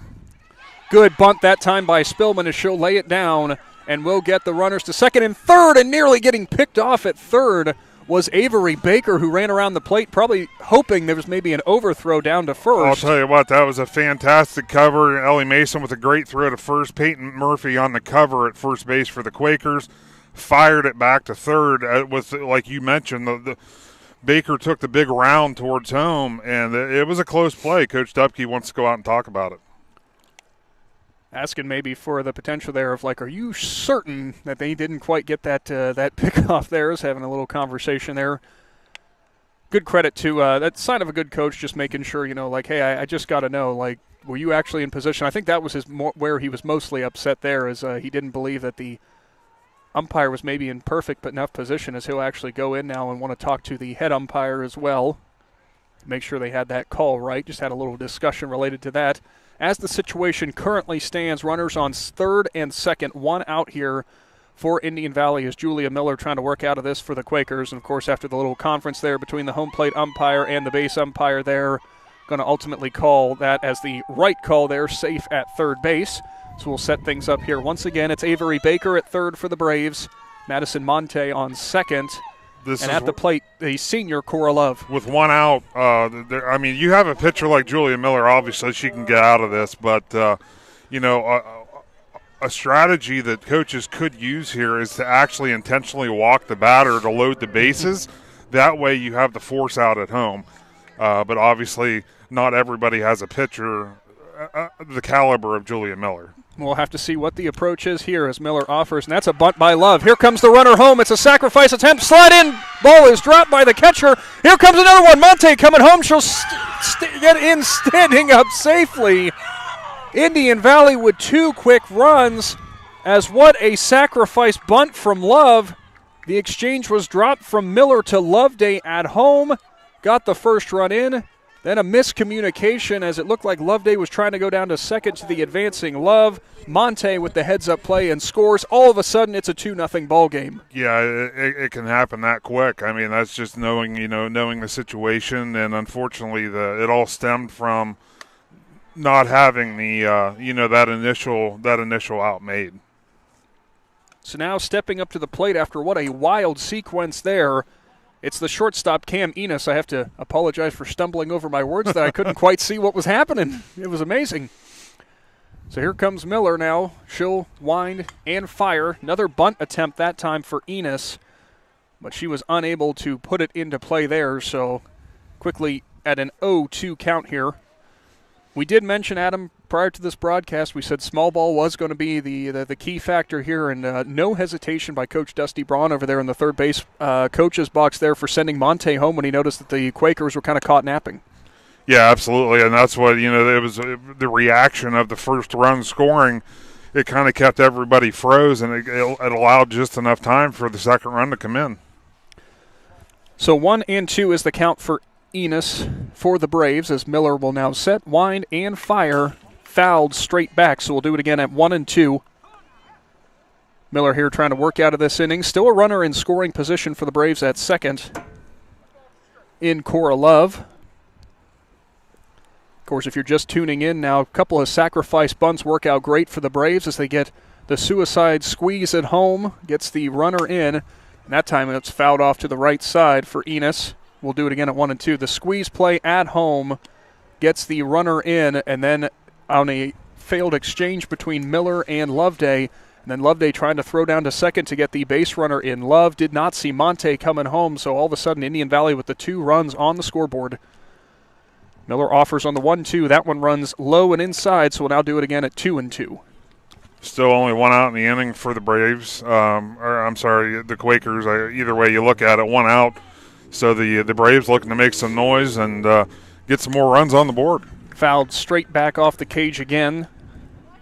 Good bunt that time by Spillman as she'll lay it down and will get the runners to second and third, and nearly getting picked off at third was Avery Baker, who ran around the plate, probably hoping there was maybe an overthrow down to first. I'll tell you what, that was a fantastic cover. Ellie Mason with a great throw to first. Peyton Murphy on the cover at first base for the Quakers. Fired it back to third with, like you mentioned, the Baker took the big round towards home, and it was a close play. Coach Dupke wants to go out and talk about it. Asking maybe for the potential there of, like, are you certain that they didn't quite get that pick off there? Is having a little conversation there. Good credit to that sign of a good coach, just making sure, like, hey, I just got to know, like, were you actually in position? I think that was where he was mostly upset there, is he didn't believe that the umpire was maybe in perfect but enough position, as he'll actually go in now and want to talk to the head umpire as well. Make sure they had that call right. Just had a little discussion related to that. As the situation currently stands, runners on third and second, 1 out here for Indian Valley as Julia Miller trying to work out of this for the Quakers. And, of course, after the little conference there between the home plate umpire and the base umpire there, going to ultimately call that as the right call there, safe at third base. So we'll set things up here. Once again, it's Avery Baker at third for the Braves, Madison Monte on second, and at the plate, the senior Cora Love. With 1 out, you have a pitcher like Julia Miller, obviously she can get out of this, but, a strategy that coaches could use here is to actually intentionally walk the batter to load the bases. That way you have the force out at home. But obviously not everybody has a pitcher the caliber of Julia Miller. We'll have to see what the approach is here as Miller offers, and that's a bunt by Love. Here comes the runner home. It's a sacrifice attempt. Slide in. Ball is dropped by the catcher. Here comes another one. Monte coming home. She'll get in, standing up safely. Indian Valley with 2 quick runs, as what a sacrifice bunt from Love. The exchange was dropped from Miller to Loveday at home. Got the first run in. Then a miscommunication as it looked like Loveday was trying to go down to second to the advancing Love. Monte with the heads-up play and scores. All of a sudden, it's a 2-0 ball game. Yeah, it can happen that quick. I mean, that's just knowing the situation, and unfortunately, it all stemmed from not having the that initial out made. So now stepping up to the plate after what a wild sequence there. It's the shortstop, Cam Enos. I have to apologize for stumbling over my words that I couldn't quite see what was happening. It was amazing. So here comes Miller now. She'll wind and fire. Another bunt attempt that time for Enos, but she was unable to put it into play there. So quickly at an 0-2 count here. We did mention, Adam, prior to this broadcast, we said small ball was going to be the key factor here, and no hesitation by Coach Dusty Braun over there in the third base coach's box there for sending Monte home when he noticed that the Quakers were kind of caught napping. Yeah, absolutely, and that's what, it was the reaction of the first run scoring. It kind of kept everybody froze, and it allowed just enough time for the second run to come in. So 1-2 is the count for Enos for the Braves, as Miller will now set, wind, and fire. Fouled straight back, so we'll do it again at 1-2. Miller here trying to work out of this inning. Still a runner in scoring position for the Braves at second in Cora Love. Of course, if you're just tuning in now, a couple of sacrifice bunts work out great for the Braves as they get the suicide squeeze at home, gets the runner in, and that time it's fouled off to the right side for Enos. We'll do it again at 1-2. The squeeze play at home gets the runner in, and then on a failed exchange between Miller and Loveday, and then Loveday trying to throw down to second to get the base runner in. Love did not see Monte coming home, so all of a sudden Indian Valley with the 2 runs on the scoreboard. Miller offers on the 1-2. That one runs low and inside, so we'll now do it again at 2-2. Still only 1 out in the inning for the Braves. The Quakers. Either way you look at it, 1 out. So the Braves looking to make some noise and get some more runs on the board. Fouled straight back off the cage again.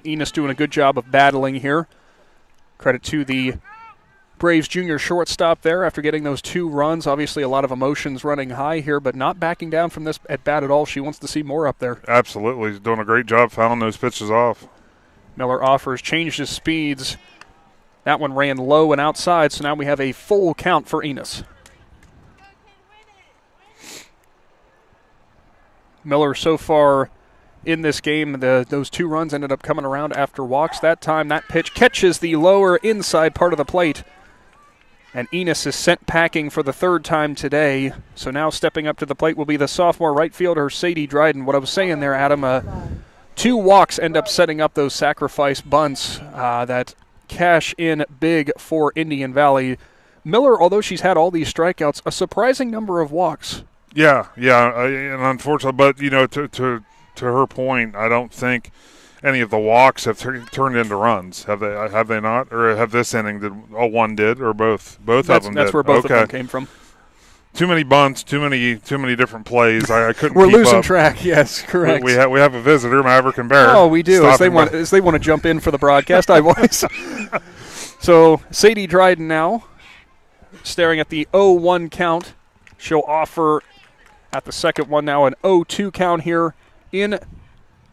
Enos doing a good job of battling here. Credit to the Braves junior shortstop there after getting those 2 runs. Obviously a lot of emotions running high here, but not backing down from this at bat at all. She wants to see more up there. Absolutely. He's doing a great job fouling those pitches off. Miller offers, changed his speeds. That one ran low and outside, so now we have a full count for Enos. Miller so far in this game, those 2 runs ended up coming around after walks. That time that pitch catches the lower inside part of the plate. And Enos is sent packing for the 3rd time today. So now stepping up to the plate will be the sophomore right fielder, Sadie Dryden. What I was saying there, Adam, 2 walks end up setting up those sacrifice bunts that cash in big for Indian Valley. Miller, although she's had all these strikeouts, a surprising number of walks. Yeah, and unfortunately, but to her point, I don't think any of the walks have turned into runs. Have they not, or have this inning one did, or both? Both of them did. That's where both of them came from. Too many bunts, too many different plays. I couldn't. We're keep losing up. track. Yes, correct. We have a visitor, Maverick and Bear. Oh, we do. As they want to jump in for the broadcast, I was. So Sadie Dryden now staring at the 0-1 count. She'll offer at the second one now an 0-2 count here in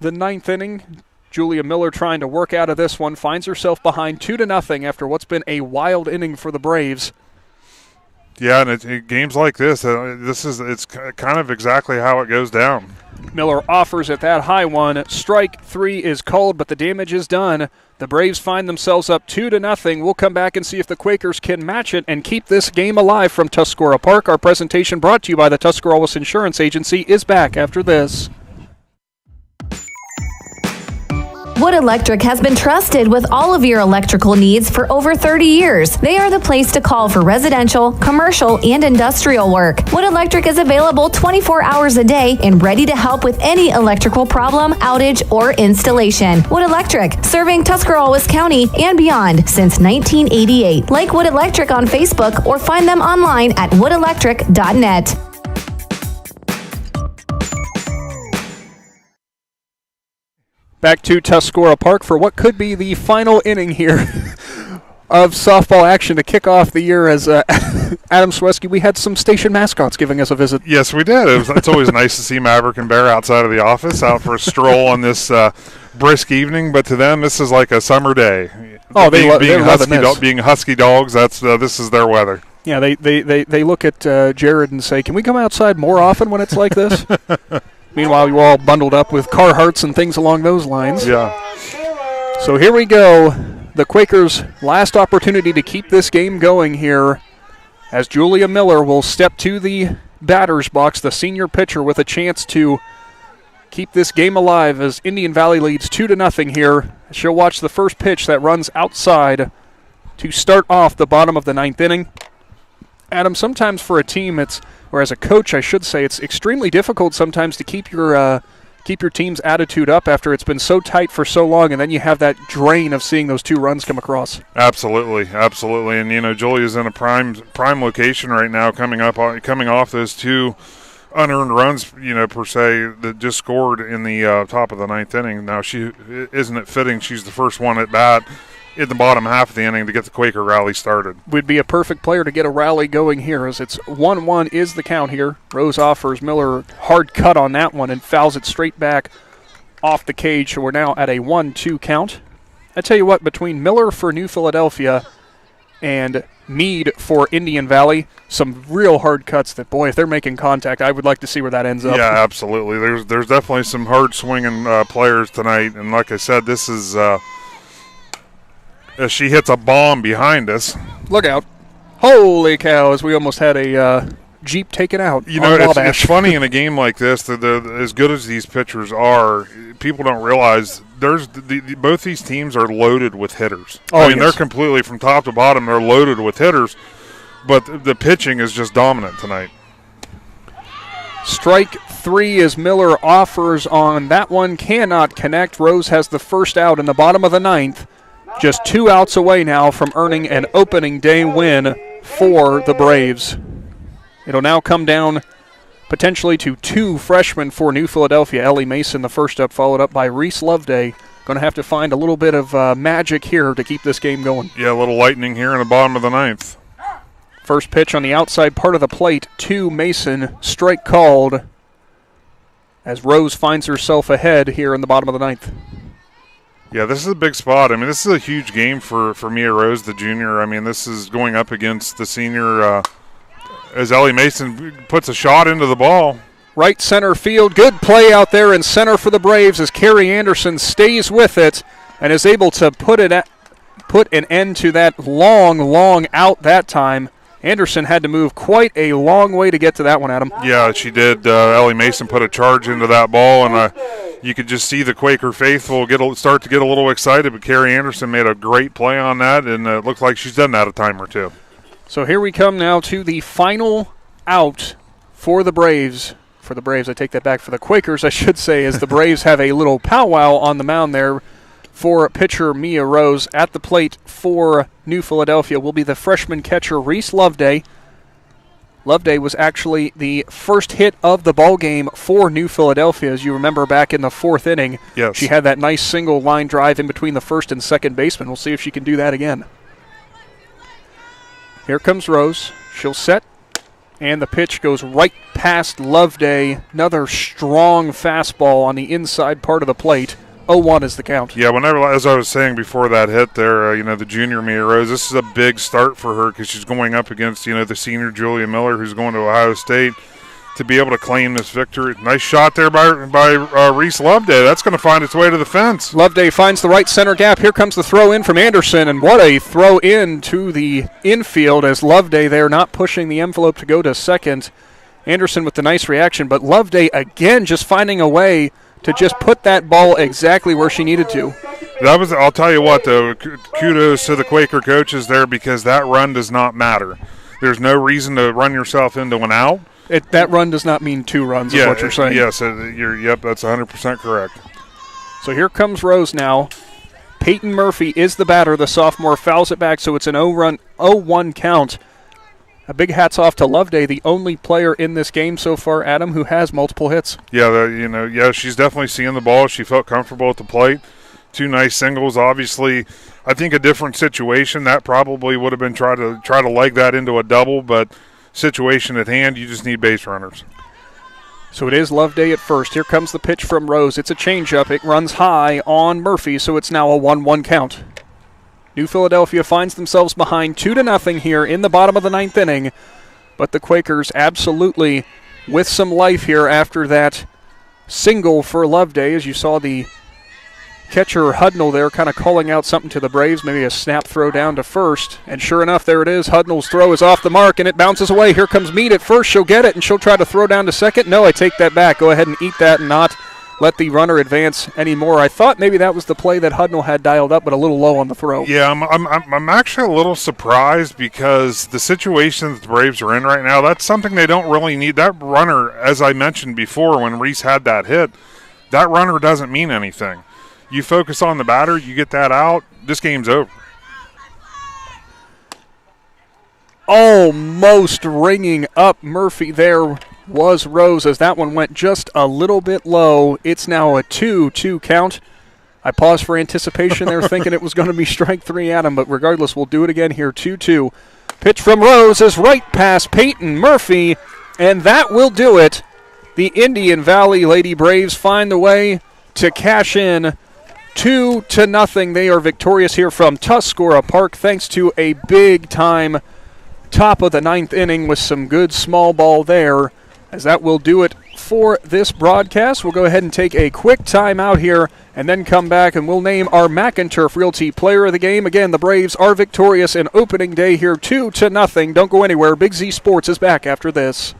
the 9th inning. Julia Miller trying to work out of this one, finds herself behind 2-0 after what's been a wild inning for the Braves. Yeah, and in games like this, it's kind of exactly how it goes down. Miller offers at that high one. Strike 3 is called, but the damage is done. The Braves find themselves up 2-0. We'll come back and see if the Quakers can match it and keep this game alive from Tuscarora Park. Our presentation brought to you by the Tuscarora Insurance Agency is back after this. Wood Electric has been trusted with all of your electrical needs for over 30 years. They are the place to call for residential, commercial, and industrial work. Wood Electric is available 24 hours a day and ready to help with any electrical problem, outage, or installation. Wood Electric, serving Tuscarawas County and beyond since 1988. Like Wood Electric on Facebook or find them online at woodelectric.net. Back to Tuscarora Park for what could be the final inning here of softball action to kick off the year as Adam Sweski, we had some station mascots giving us a visit. Yes, we did. It's always nice to see Maverick and Bear outside of the office, out for a stroll on this brisk evening, but to them this is like a summer day. Oh, they're loving this. Being husky dogs, this is their weather. Yeah, they look at Jared and say, can we come outside more often when it's like this? Meanwhile, you're all bundled up with Carhartts and things along those lines. Yeah. So here we go. The Quakers' last opportunity to keep this game going here, as Julia Miller will step to the batter's box, the senior pitcher, with a chance to keep this game alive as Indian Valley leads 2-0 here. She'll watch the first pitch that runs outside to start off the bottom of the ninth inning. Adam, sometimes for a team, or as a coach, I should say, it's extremely difficult sometimes to keep your team's attitude up after it's been so tight for so long, and then you have that drain of seeing those 2 runs come across. Absolutely. And Julia's in a prime location right now, coming off those 2 unearned runs, per se, that just scored in the top of the ninth inning. Now, isn't it fitting she's the first one at bat in the bottom half of the inning to get the Quaker rally started? Would be a perfect player to get a rally going here, as it's 1-1 is the count here. Rose offers Miller hard cut on that one and fouls it straight back off the cage. So we're now at a 1-2 count. I tell you what, between Miller for New Philadelphia and Meade for Indian Valley, some real hard cuts that, boy, if they're making contact, I would like to see where that ends up. Yeah, absolutely. There's definitely some hard swinging players tonight, and like I said, this is as she hits a bomb behind us. Look out. Holy cow, as we almost had a Jeep taken out. It's funny in a game like this, that as good as these pitchers are, people don't realize both these teams are loaded with hitters. They're completely, from top to bottom, they're loaded with hitters, but the pitching is just dominant tonight. Strike 3 as Miller offers on that one, cannot connect. Rose has the first out in the bottom of the ninth. Just 2 outs away now from earning an opening day win for the Braves. It'll now come down potentially to 2 freshmen for New Philadelphia. Ellie Mason, the first up, followed up by Reese Loveday. Going to have to find a little bit of magic here to keep this game going. Yeah, a little lightning here in the bottom of the ninth. First pitch on the outside part of the plate to Mason. Strike called as Rose finds herself ahead here in the bottom of the ninth. Yeah, this is a big spot. This is a huge game for Mia Rose, the junior. This is going up against the senior as Ellie Mason puts a shot into the ball. Right center field. Good play out there in center for the Braves as Carrie Anderson stays with it and is able to put an end to that long out that time. Anderson had to move quite a long way to get to that one, Adam. Yeah, she did. Ellie Mason put a charge into that ball, and you could just see the Quaker faithful start to get a little excited, but Carrie Anderson made a great play on that, and it looks like she's done that a time or 2. So here we come now to the final out for the Braves. For the Braves, I take that back. For the Quakers, I should say, as the Braves have a little powwow on the mound there. For pitcher Mia Rose, at the plate for New Philadelphia will be the freshman catcher Reese Loveday. Loveday was actually the first hit of the ball game for New Philadelphia. As you remember, back in the 4th inning, yes, she had that nice single line drive in between the first and second baseman. We'll see if she can do that again. Here comes Rose. She'll set, and the pitch goes right past Loveday. Another strong fastball on the inside part of the plate. 0-1 is the count. Yeah, as I was saying before that hit there, the junior Mia Rose, this is a big start for her because she's going up against, the senior Julia Miller, who's going to Ohio State, to be able to claim this victory. Nice shot there by Reese Loveday. That's going to find its way to the fence. Loveday finds the right center gap. Here comes the throw in from Anderson, and what a throw in to the infield as Loveday there not pushing the envelope to go to second. Anderson with the nice reaction, but Loveday again just finding a way to just put that ball exactly where she needed to. I'll tell you what, though, kudos to the Quaker coaches there because that run does not matter. There's no reason to run yourself into an out. That run does not mean 2 runs, is what you're saying. Yes, that's 100% correct. So here comes Rose now. Peyton Murphy is the batter. The sophomore fouls it back, so it's an 0-1 count. A big hats off to Loveday, the only player in this game so far, Adam, who has multiple hits. Yeah, she's definitely seeing the ball. She felt comfortable at the plate. 2 nice singles. Obviously, I think a different situation that probably would have been try to leg that into a double, but situation at hand, you just need base runners. So it is Loveday at first. Here comes the pitch from Rose. It's a changeup. It runs high on Murphy, so it's now a 1-1 count. New Philadelphia finds themselves behind 2-0 here in the bottom of the 9th inning, but the Quakers absolutely with some life here after that single for Loveday, as you saw the catcher Hudnall there kind of calling out something to the Braves, maybe a snap throw down to first. And sure enough, there it is. Hudnall's throw is off the mark, and it bounces away. Here comes Meade at first. She'll get it, and she'll try to throw down to second. No, I take that back. Go ahead and eat that and not let the runner advance anymore. I thought maybe that was the play that Hudnall had dialed up, but a little low on the throw. Yeah, I'm actually a little surprised because the situation that the Braves are in right now, that's something they don't really need. That runner, as I mentioned before when Reese had that hit, that runner doesn't mean anything. You focus on the batter, you get that out, this game's over. Almost ringing up Murphy there was Rose, as that one went just a little bit low. It's now a 2-2 count. I paused for anticipation there, thinking it was going to be strike three at him, but regardless, we'll do it again here. 2-2. Pitch from Rose is right past Peyton Murphy, and that will do it. The Indian Valley Lady Braves find the way to cash in 2-0. They are victorious here from Tuscarora Park thanks to a big-time top of the ninth inning with some good small ball there. As that will do it for this broadcast. We'll go ahead and take a quick timeout here and then come back and we'll name our McInturf Realty Player of the Game. Again, the Braves are victorious in opening day here 2-0. Don't go anywhere. Big Z Sports is back after this.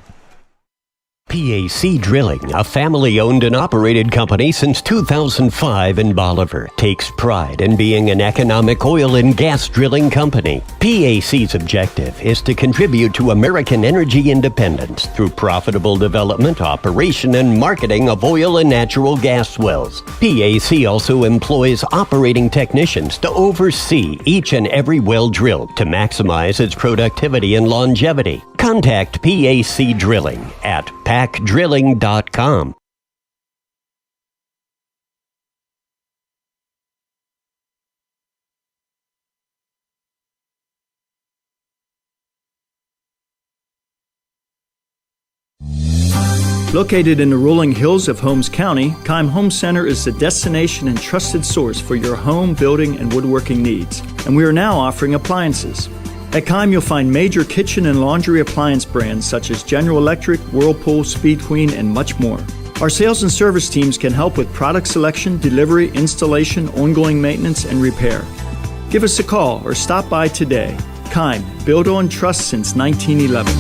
PAC Drilling, a family-owned and operated company since 2005 in Bolivar, takes pride in being an economic oil and gas drilling company. PAC's objective is to contribute to American energy independence through profitable development, operation, and marketing of oil and natural gas wells. PAC also employs operating technicians to oversee each and every well drilled to maximize its productivity and longevity. Contact PAC Drilling at pacdrilling.com. Located in the rolling hills of Holmes County, Keim Home Center is the destination and trusted source for your home, building, and woodworking needs. And we are now offering appliances. At Keim, you'll find major kitchen and laundry appliance brands such as General Electric, Whirlpool, Speed Queen, and much more. Our sales and service teams can help with product selection, delivery, installation, ongoing maintenance, and repair. Give us a call or stop by today. Keim, built on trust since 1911.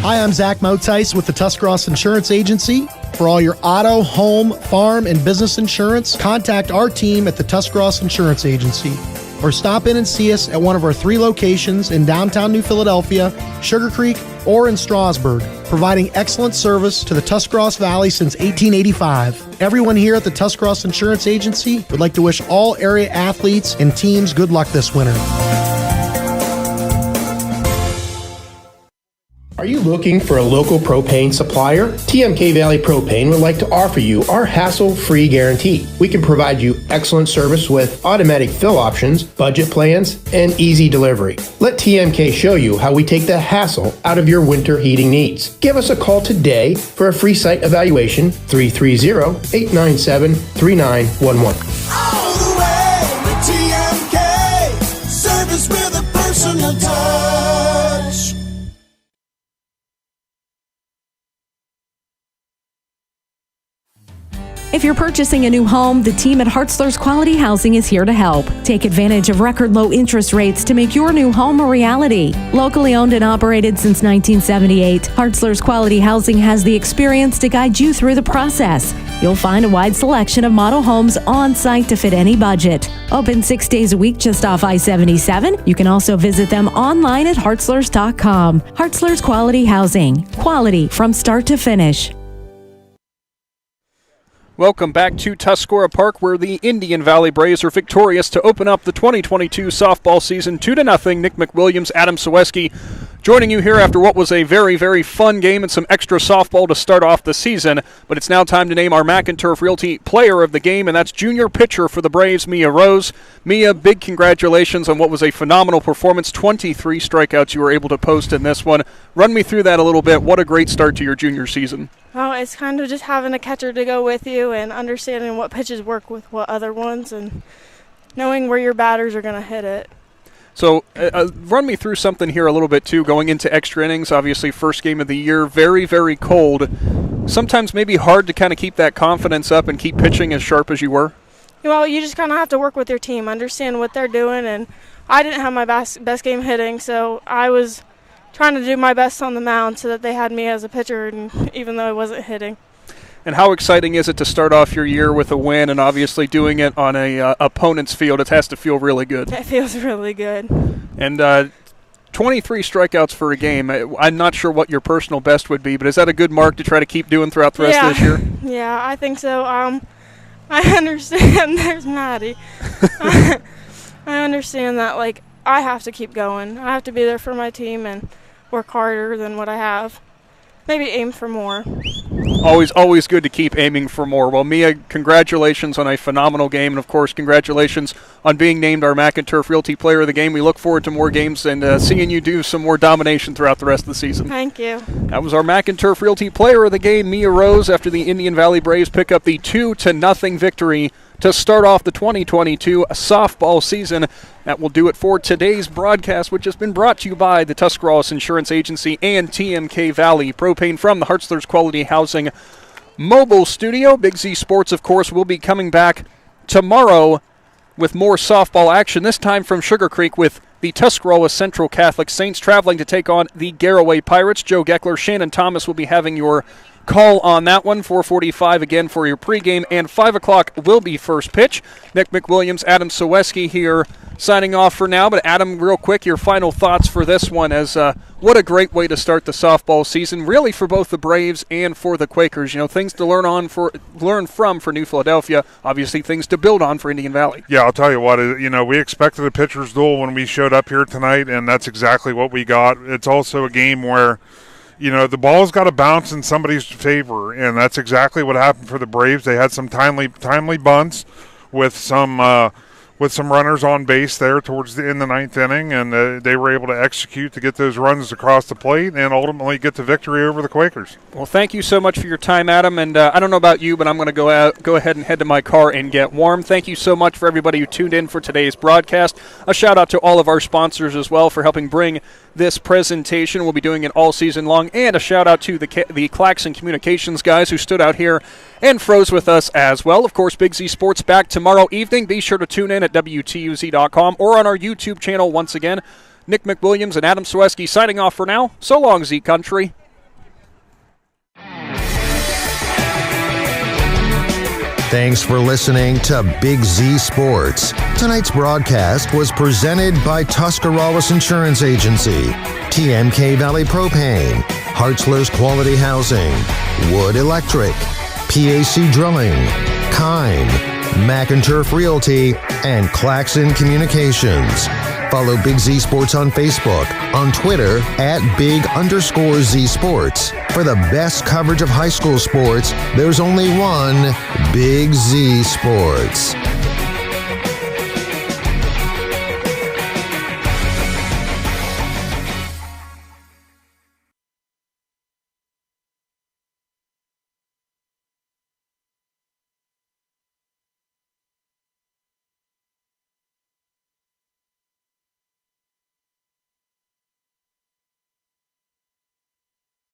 Hi, I'm Zach Motice with the Tuscarora Insurance Agency. For all your auto, home, farm, and business insurance, contact our team at the Tuscarora Insurance Agency. Or stop in and see us at one of our 3 locations in downtown New Philadelphia, Sugar Creek, or in Strasburg, providing excellent service to the Tuscarora Valley since 1885. Everyone here at the Tuscarora Insurance Agency would like to wish all area athletes and teams good luck this winter. Are you looking for a local propane supplier? TMK Valley Propane would like to offer you our hassle-free guarantee. We can provide you excellent service with automatic fill options, budget plans, and easy delivery. Let TMK show you how we take the hassle out of your winter heating needs. Give us a call today for a free site evaluation, 330-897-3911. All the way with TMK, service with a personal touch. If you're purchasing a new home, the team at Hartzler's Quality Housing is here to help. Take advantage of record low interest rates to make your new home a reality. Locally owned and operated since 1978, Hartzler's Quality Housing has the experience to guide you through the process. You'll find a wide selection of model homes on site to fit any budget. Open 6 days a week just off I-77. You can also visit them online at hartzlers.com. Hartzler's Quality Housing. Quality from start to finish. Welcome back to Tuscarora Park, where the Indian Valley Braves are victorious to open up the 2022 softball season 2-0. Nick McWilliams, Adam Saweski joining you here after what was a very, very fun game and some extra softball to start off the season. But it's now time to name our McInturf Realty Player of the Game, and that's junior pitcher for the Braves, Mia Rose. Mia, big congratulations on what was a phenomenal performance. 23 strikeouts you were able to post in this one. Run me through that a little bit. What a great start to your junior season. Well, it's kind of just having a catcher to go with you and understanding what pitches work with what other ones and knowing where your batters are going to hit it. So run me through something here a little bit, too, going into extra innings. Obviously, first game of the year, very, very cold. Sometimes maybe hard to kind of keep that confidence up and keep pitching as sharp as you were? Well, you just kind of have to work with your team, understand what they're doing, and I didn't have my best game hitting, so I was trying to do my best on the mound so that they had me as a pitcher, and even though I wasn't hitting. And how exciting is it to start off your year with a win, and obviously doing it on a opponent's field? It has to feel really good. It feels really good. And 23 strikeouts for a game. I'm not sure what your personal best would be, but is that a good mark to try to keep doing throughout the rest of this year? Yeah, I think so. I understand. There's Maddie. I understand that, like, I have to keep going. I have to be there for my team and work harder than what I have. Maybe aim for more. Always good to keep aiming for more. Well, Mia, congratulations on a phenomenal game, and of course, congratulations on being named our Mac and Turf Realty Player of the Game. We look forward to more games and seeing you do some more domination throughout the rest of the season. Thank you. That was our Mac and Turf Realty Player of the Game, Mia Rose, after the Indian Valley Braves pick up the 2-0 victory to start off the 2022 softball season. That will do it for today's broadcast, which has been brought to you by the Tuscarawas Insurance Agency and TMK Valley Propane from the Hartzler's Quality Housing Mobile Studio. Big Z Sports, of course, will be coming back tomorrow with more softball action, this time from Sugar Creek with the Tuscarawas Central Catholic Saints traveling to take on the Garaway Pirates. Joe Geckler, Shannon Thomas will be having your call on that one. 4:45 again for your pregame, and 5 o'clock will be first pitch. Nick McWilliams, Adam Soweski here signing off for now. But Adam, real quick, your final thoughts for this one, as what a great way to start the softball season, really, for both the Braves and for the Quakers. You know, things to learn from for New Philadelphia, obviously things to build on for Indian Valley. Yeah, I'll tell you what, we expected a pitcher's duel when we showed up here tonight, and that's exactly what we got. It's also a game where the ball's got to bounce in somebody's favor, and that's exactly what happened for the Braves. They had some timely bunts with some runners on base there towards in the ninth inning, and they were able to execute to get those runs across the plate and ultimately get the victory over the Quakers. Well, thank you so much for your time, Adam, and I don't know about you, but I'm going to go ahead and head to my car and get warm. Thank you so much for everybody who tuned in for today's broadcast. A shout-out to all of our sponsors as well for helping bring this presentation. We'll be doing it all season long, and a shout-out to the Claxon Communications guys who stood out here and froze with us as well. Of course, Big Z Sports back tomorrow evening. Be sure to tune in at WTUZ.com or on our YouTube channel once again. Nick McWilliams and Adam Soweski signing off for now. So long, Z Country. Thanks for listening to Big Z Sports. Tonight's broadcast was presented by Tuscarawas Insurance Agency, TMK Valley Propane, Hartzler's Quality Housing, Wood Electric, PAC Drilling, Kime, Mac and Turf Realty, and Claxon Communications. Follow Big Z Sports on Facebook, on Twitter @Big_Z Sports. For the best coverage of high school sports, there's only one Big Z Sports.